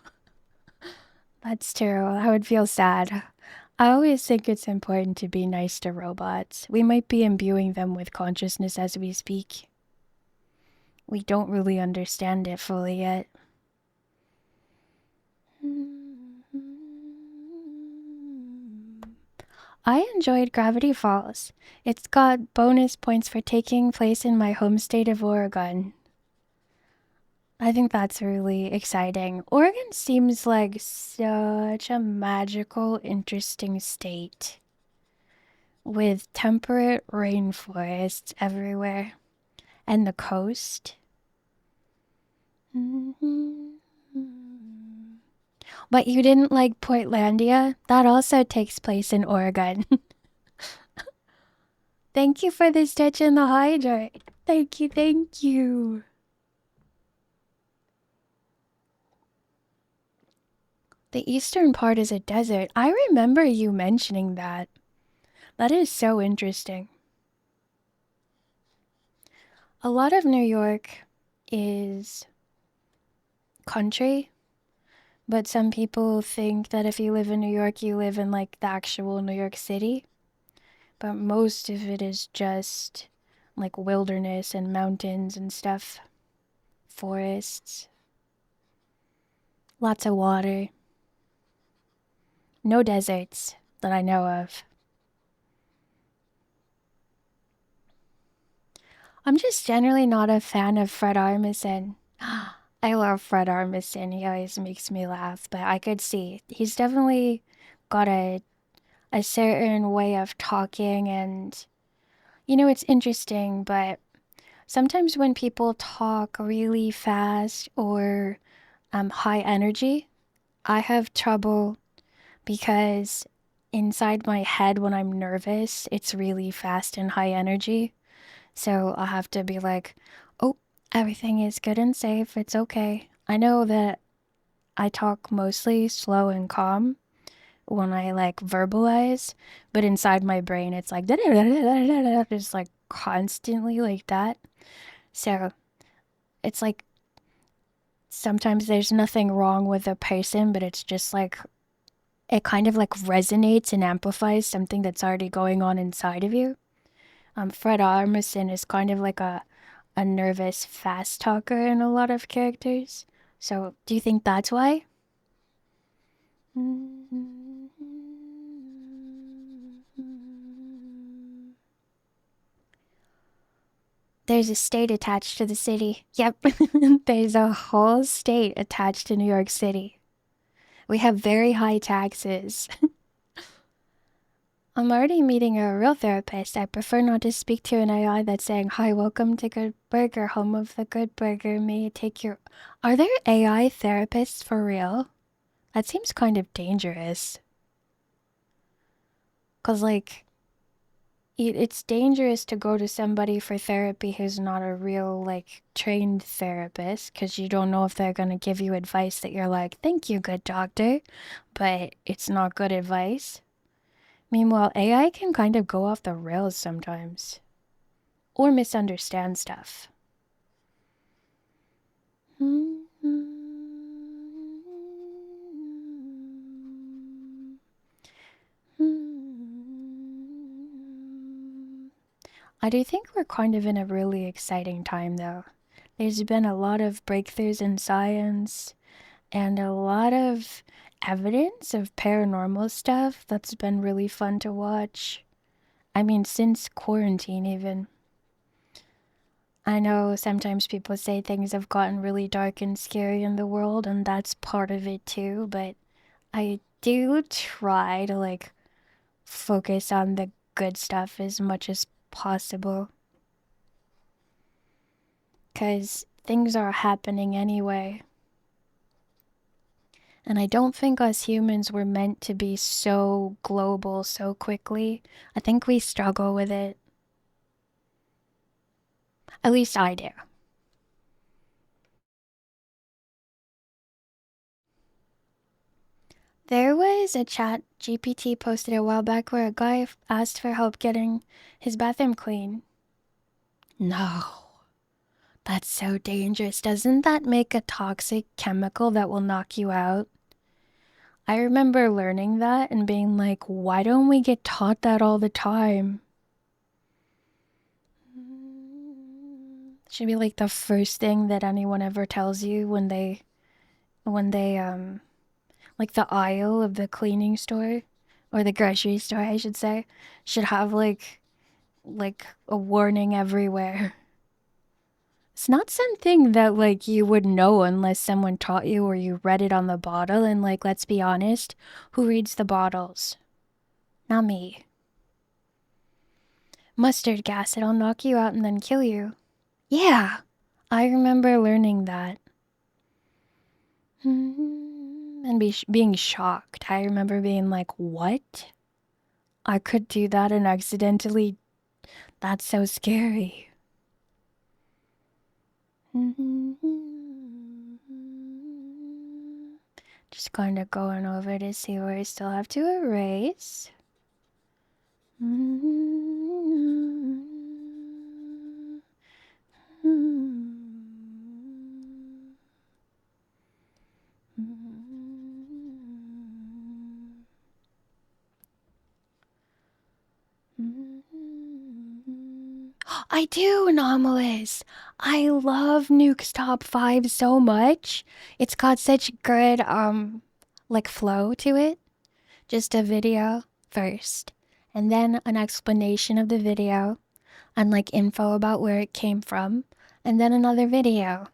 That's true. I would feel sad. I always think it's important to be nice to robots. We might be imbuing them with consciousness as we speak. We don't really understand it fully yet. I enjoyed Gravity Falls. It's got bonus points for taking place in my home state of Oregon. I think that's really exciting. Oregon seems like such a magical, interesting state. with temperate rainforests everywhere and the coast. But you didn't like Portlandia? That also takes place in Oregon. Thank you for the stitch in the hydrate. Thank you, thank you. The eastern part is a desert. I remember you mentioning that. That is so interesting. A lot of New York is country, but some people think that if you live in New York, you live in like the actual New York City. But most of it is just like wilderness and mountains and stuff. Forests. Lots of water. No deserts that I know of. I'm just generally not a fan of Fred Armisen. I love Fred Armisen. He always makes me laugh, but I could see he's definitely got a certain way of talking, and it's interesting, but sometimes when people talk really fast or high energy, I have trouble because inside my head when I'm nervous, it's really fast and high energy. So I have to be like, oh, everything is good and safe. It's okay. I know that I talk mostly slow and calm when I like verbalize, but inside my brain, it's like, just like constantly like that. So it's like sometimes there's nothing wrong with a person, but it's just like it kind of like resonates and amplifies something that's already going on inside of you. Fred Armisen is kind of like a nervous fast talker in a lot of characters. So do you think that's why? There's a state attached to the city. Yep, there's a whole state attached to New York City. We have very high taxes. I'm already meeting a real therapist. I prefer not to speak to an AI that's saying, "Hi, welcome to Good Burger, home of the Good Burger. May I take your..." Are there AI therapists for real? That seems kind of dangerous. Because, like, it's dangerous to go to somebody for therapy who's not a real, like, trained therapist, because you don't know if they're going to give you advice that you're like, "Thank you, good doctor," but it's not good advice. Meanwhile, AI can kind of go off the rails sometimes. Or misunderstand stuff. I do think we're kind of in a really exciting time, though. There's been a lot of breakthroughs in science and a lot of evidence of paranormal stuff that's been really fun to watch. I mean, since quarantine, even. I know sometimes people say things have gotten really dark and scary in the world, and that's part of it too, but I do try to, like, focus on the good stuff as much as possible. Because things are happening anyway. And I don't think us humans were meant to be so global so quickly. I think we struggle with it. At least I do. There was a chat GPT posted a while back where a guy asked for help getting his bathroom clean. No. That's so dangerous. Doesn't that make a toxic chemical that will knock you out? I remember learning that and being like, why don't we get taught that all the time? Should be like the first thing that anyone ever tells you when they like the aisle of the cleaning store or the grocery store, I should say, should have like a warning everywhere. It's not something that like you would know unless someone taught you or you read it on the bottle, and like, let's be honest, who reads the bottles? Not me. mustard gas. It'll knock you out and then kill you. Yeah, I remember learning that. And being shocked. I remember being like, what? I could do that and accidentally... That's so scary. Just kind of going over to see where I still have to erase. I do, Anomalous. I love Nuke's Top 5 so much. It's got such good, like flow to it. Just a video first, and then an explanation of the video, and like info about where it came from, and then another video.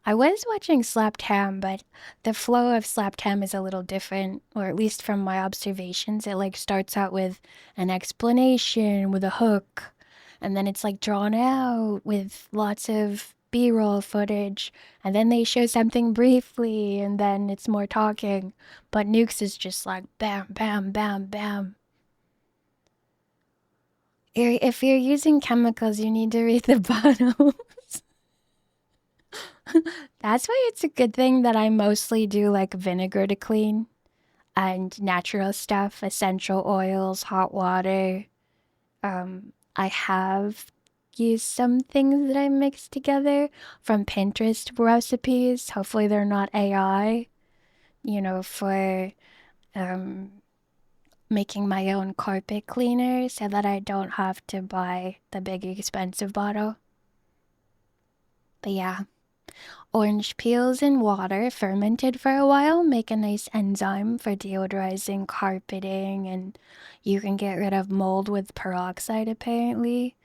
I was watching Slapped Ham, but the flow of Slapped Ham is a little different, or at least from my observations. It like starts out with an explanation with a hook, and then it's like drawn out with lots of B-roll footage, and then they show something briefly, and then it's more talking. But Nukes is just like bam, bam, bam, bam. If you're using chemicals, you need to read the bottle. That's why it's a good thing that I mostly do like vinegar to clean and natural stuff, essential oils, hot water. I have used some things that I mixed together from Pinterest recipes. Hopefully they're not AI, for making my own carpet cleaner so that I don't have to buy the big expensive bottle. But yeah. Orange peels in water fermented for a while make a nice enzyme for deodorizing carpeting, and you can get rid of mold with peroxide apparently.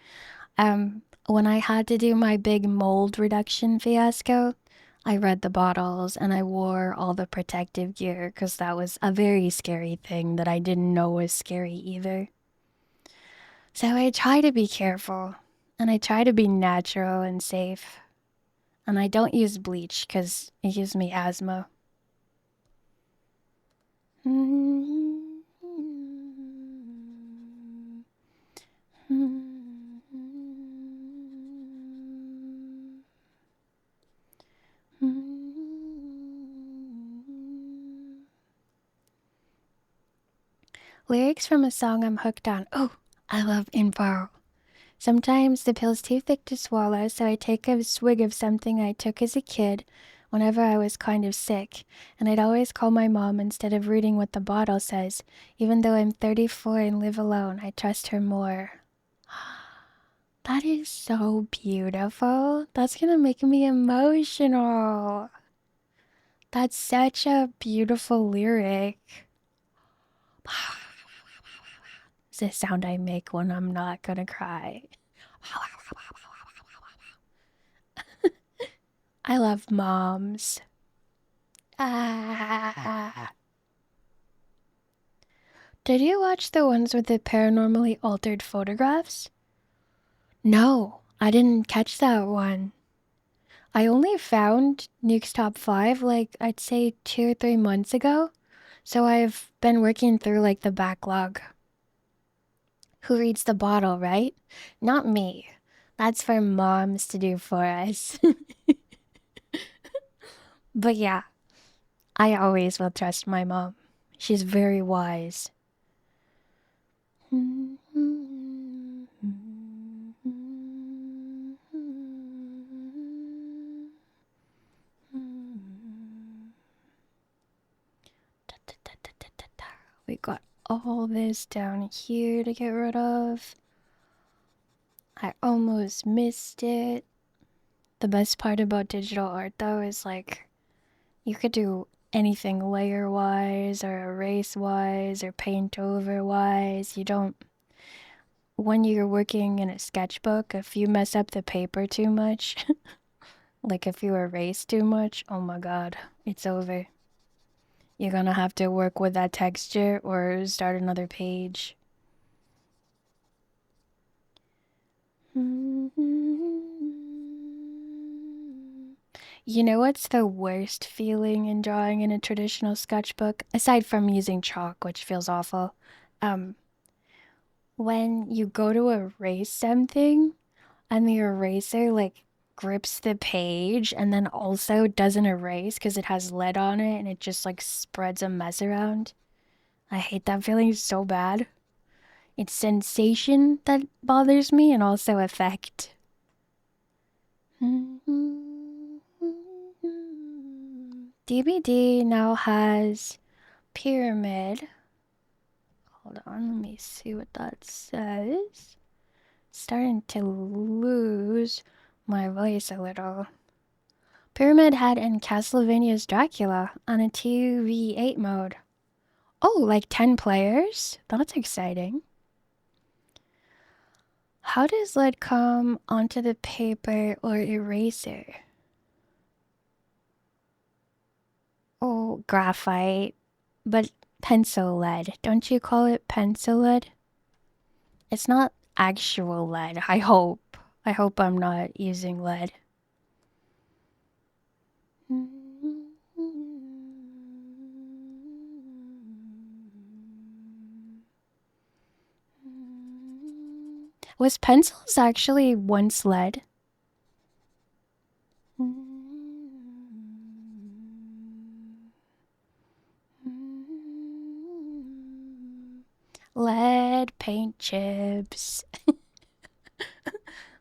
When I had to do my big mold reduction fiasco, I read the bottles and I wore all the protective gear because that was a very scary thing that I didn't know was scary either. So I try to be careful and I try to be natural and safe. And I don't use bleach because it gives me asthma. Lyrics from a song I'm hooked on. Oh, I love info. Sometimes the pill's too thick to swallow, so I take a swig of something I took as a kid whenever I was kind of sick, and I'd always call my mom instead of reading what the bottle says. Even though I'm 34 and live alone, I trust her more. That is so beautiful. That's gonna make me emotional. That's such a beautiful lyric. It's the sound I make when I'm not gonna cry. I love moms. Did you watch the ones with the paranormally altered photographs? No, I didn't catch that one. I only found Nuke's Top 5 like I'd say 2 or 3 months ago, so I've been working through like the backlog. Who reads the bottle, right? Not me. That's for moms to do for us. But yeah, I always will trust my mom. She's very wise. We got all this down here to get rid of. I almost missed it. The best part about digital art though is like you could do anything layer wise or erase wise or paint over wise. You don't, when you're working in a sketchbook, if you mess up the paper too much, like if you erase too much, oh my god, it's over. You're gonna have to work with that texture or start another page. You know what's the worst feeling in drawing in a traditional sketchbook, aside from using chalk, which feels awful? When you go to erase something and the eraser like grips the page and then also doesn't erase because it has lead on it and it just like spreads a mess around. I hate that feeling so bad. It's sensation that bothers me and also effect. DBD now has pyramid. Hold on, let me see what that says. Starting to lose my voice a little. Pyramid Head and Castlevania's Dracula on a 2v8 mode. Oh, like 10 players? That's exciting. How does lead come onto the paper or eraser? Oh, graphite. But pencil lead. Don't you call it pencil lead? It's not actual lead, I hope. I hope I'm not using lead. Was pencils actually once lead? Lead paint chips.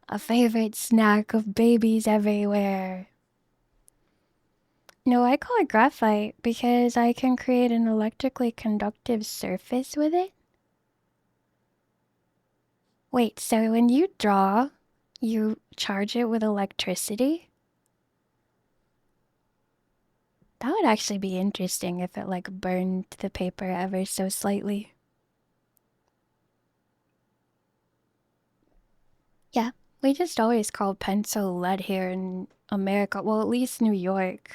A favorite snack of babies everywhere. No, I call it graphite because I can create an electrically conductive surface with it. Wait, so when you draw, you charge it with electricity? That would actually be interesting if it like burned the paper ever so slightly. Yeah, we just always call pencil lead here in America. Well, at least New York.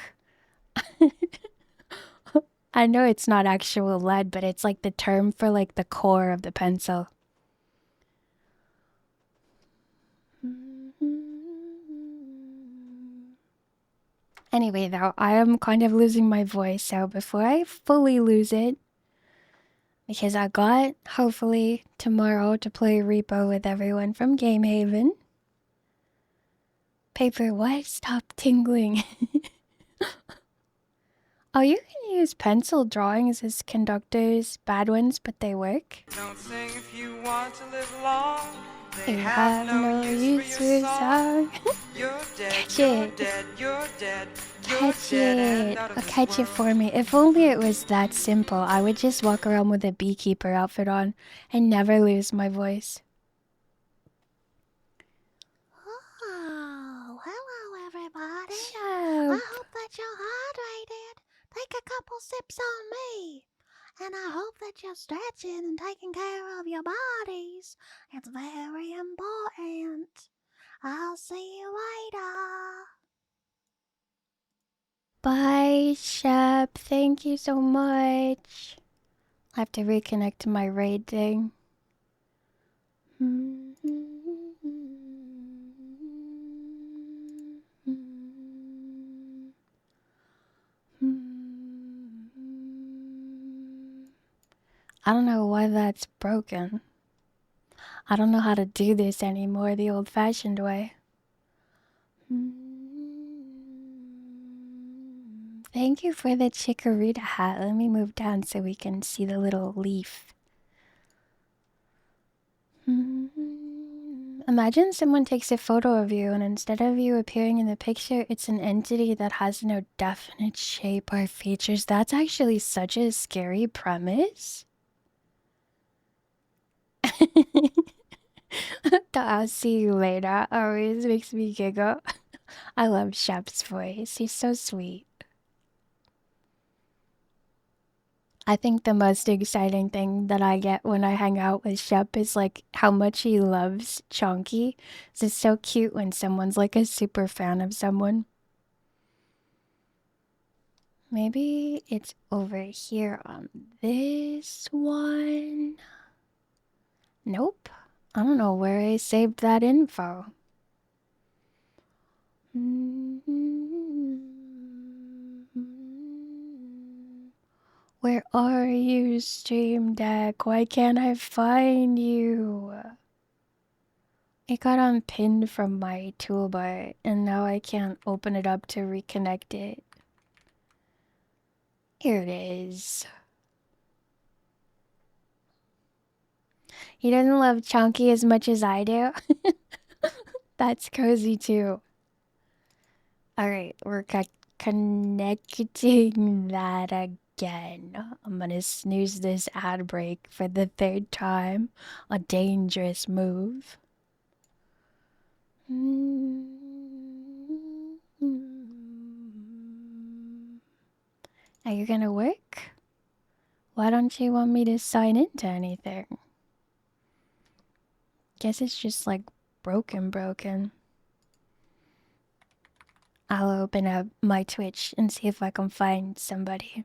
I know it's not actual lead, but it's like the term for like the core of the pencil. Anyway, though, I am kind of losing my voice, so before I fully lose it, because I got, hopefully, tomorrow to play Repo with everyone from Game Haven. Paper, what? Stop tingling. Oh, you can use pencil drawings as conductors, bad ones, but they work. Don't sing if you want to live long. They have no use for song. You're dead, Catch you're it. dead, you're dead. Catch it. Catch it for me. If only it was that simple, I would just walk around with a beekeeper outfit on and never lose my voice. Oh, hello everybody. So, I hope that you're hydrated. Take a couple sips on me. And I hope that you're stretching and taking care of your bodies. It's very important. I'll see you later. bye, Shep. Thank you so much. I have to reconnect to my raid thing. I don't know why that's broken. I don't know how to do this anymore the old-fashioned way. Thank you for the Chikorita hat. Let me move down so we can see the little leaf. Imagine someone takes a photo of you and instead of you appearing in the picture, it's an entity that has no definite shape or features. That's actually such a scary premise. The I'll see you later always makes me giggle. I love Shep's voice. He's so sweet. I think the most exciting thing that I get when I hang out with Shep is like how much he loves Chonky. It's so cute when someone's like a super fan of someone. Maybe it's over here on this one. Nope. I don't know where I saved that info. Where are you, Stream Deck? Why can't I find you? It got unpinned from my toolbar, and now I can't open it up to reconnect it. Here it is. He doesn't love Chunky as much as I do. That's cozy too. Alright, we're connecting that again. I'm gonna snooze this ad break for the third time. A dangerous move. Are you gonna work? Why don't you want me to sign into anything? Guess it's just like broken. I'll open up my Twitch and see if I can find somebody.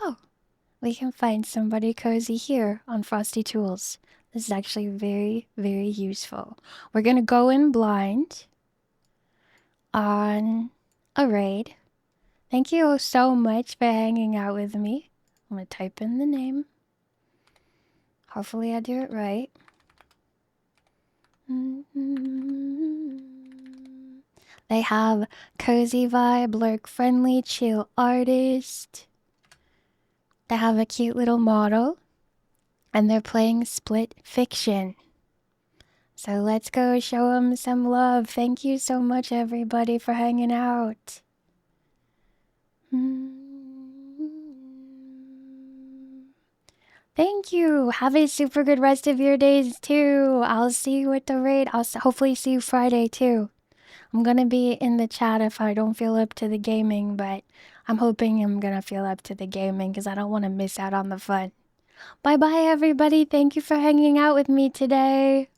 Oh, we can find somebody cozy here on Frosty Tools. This is actually very, very useful. We're gonna go in blind on a raid. Thank you so much for hanging out with me. I'm gonna type in the name. Hopefully I do it right. They have cozy vibe, lurk friendly, chill artist. They have a cute little model. And they're playing Split Fiction. So let's go show them some love. Thank you so much, everybody, for hanging out. Thank you. Have a super good rest of your days, too. I'll see you at the raid. I'll hopefully see you Friday, too. I'm gonna be in the chat if I don't feel up to the gaming, but I'm hoping I'm gonna feel up to the gaming because I don't want to miss out on the fun. Bye-bye, everybody. Thank you for hanging out with me today.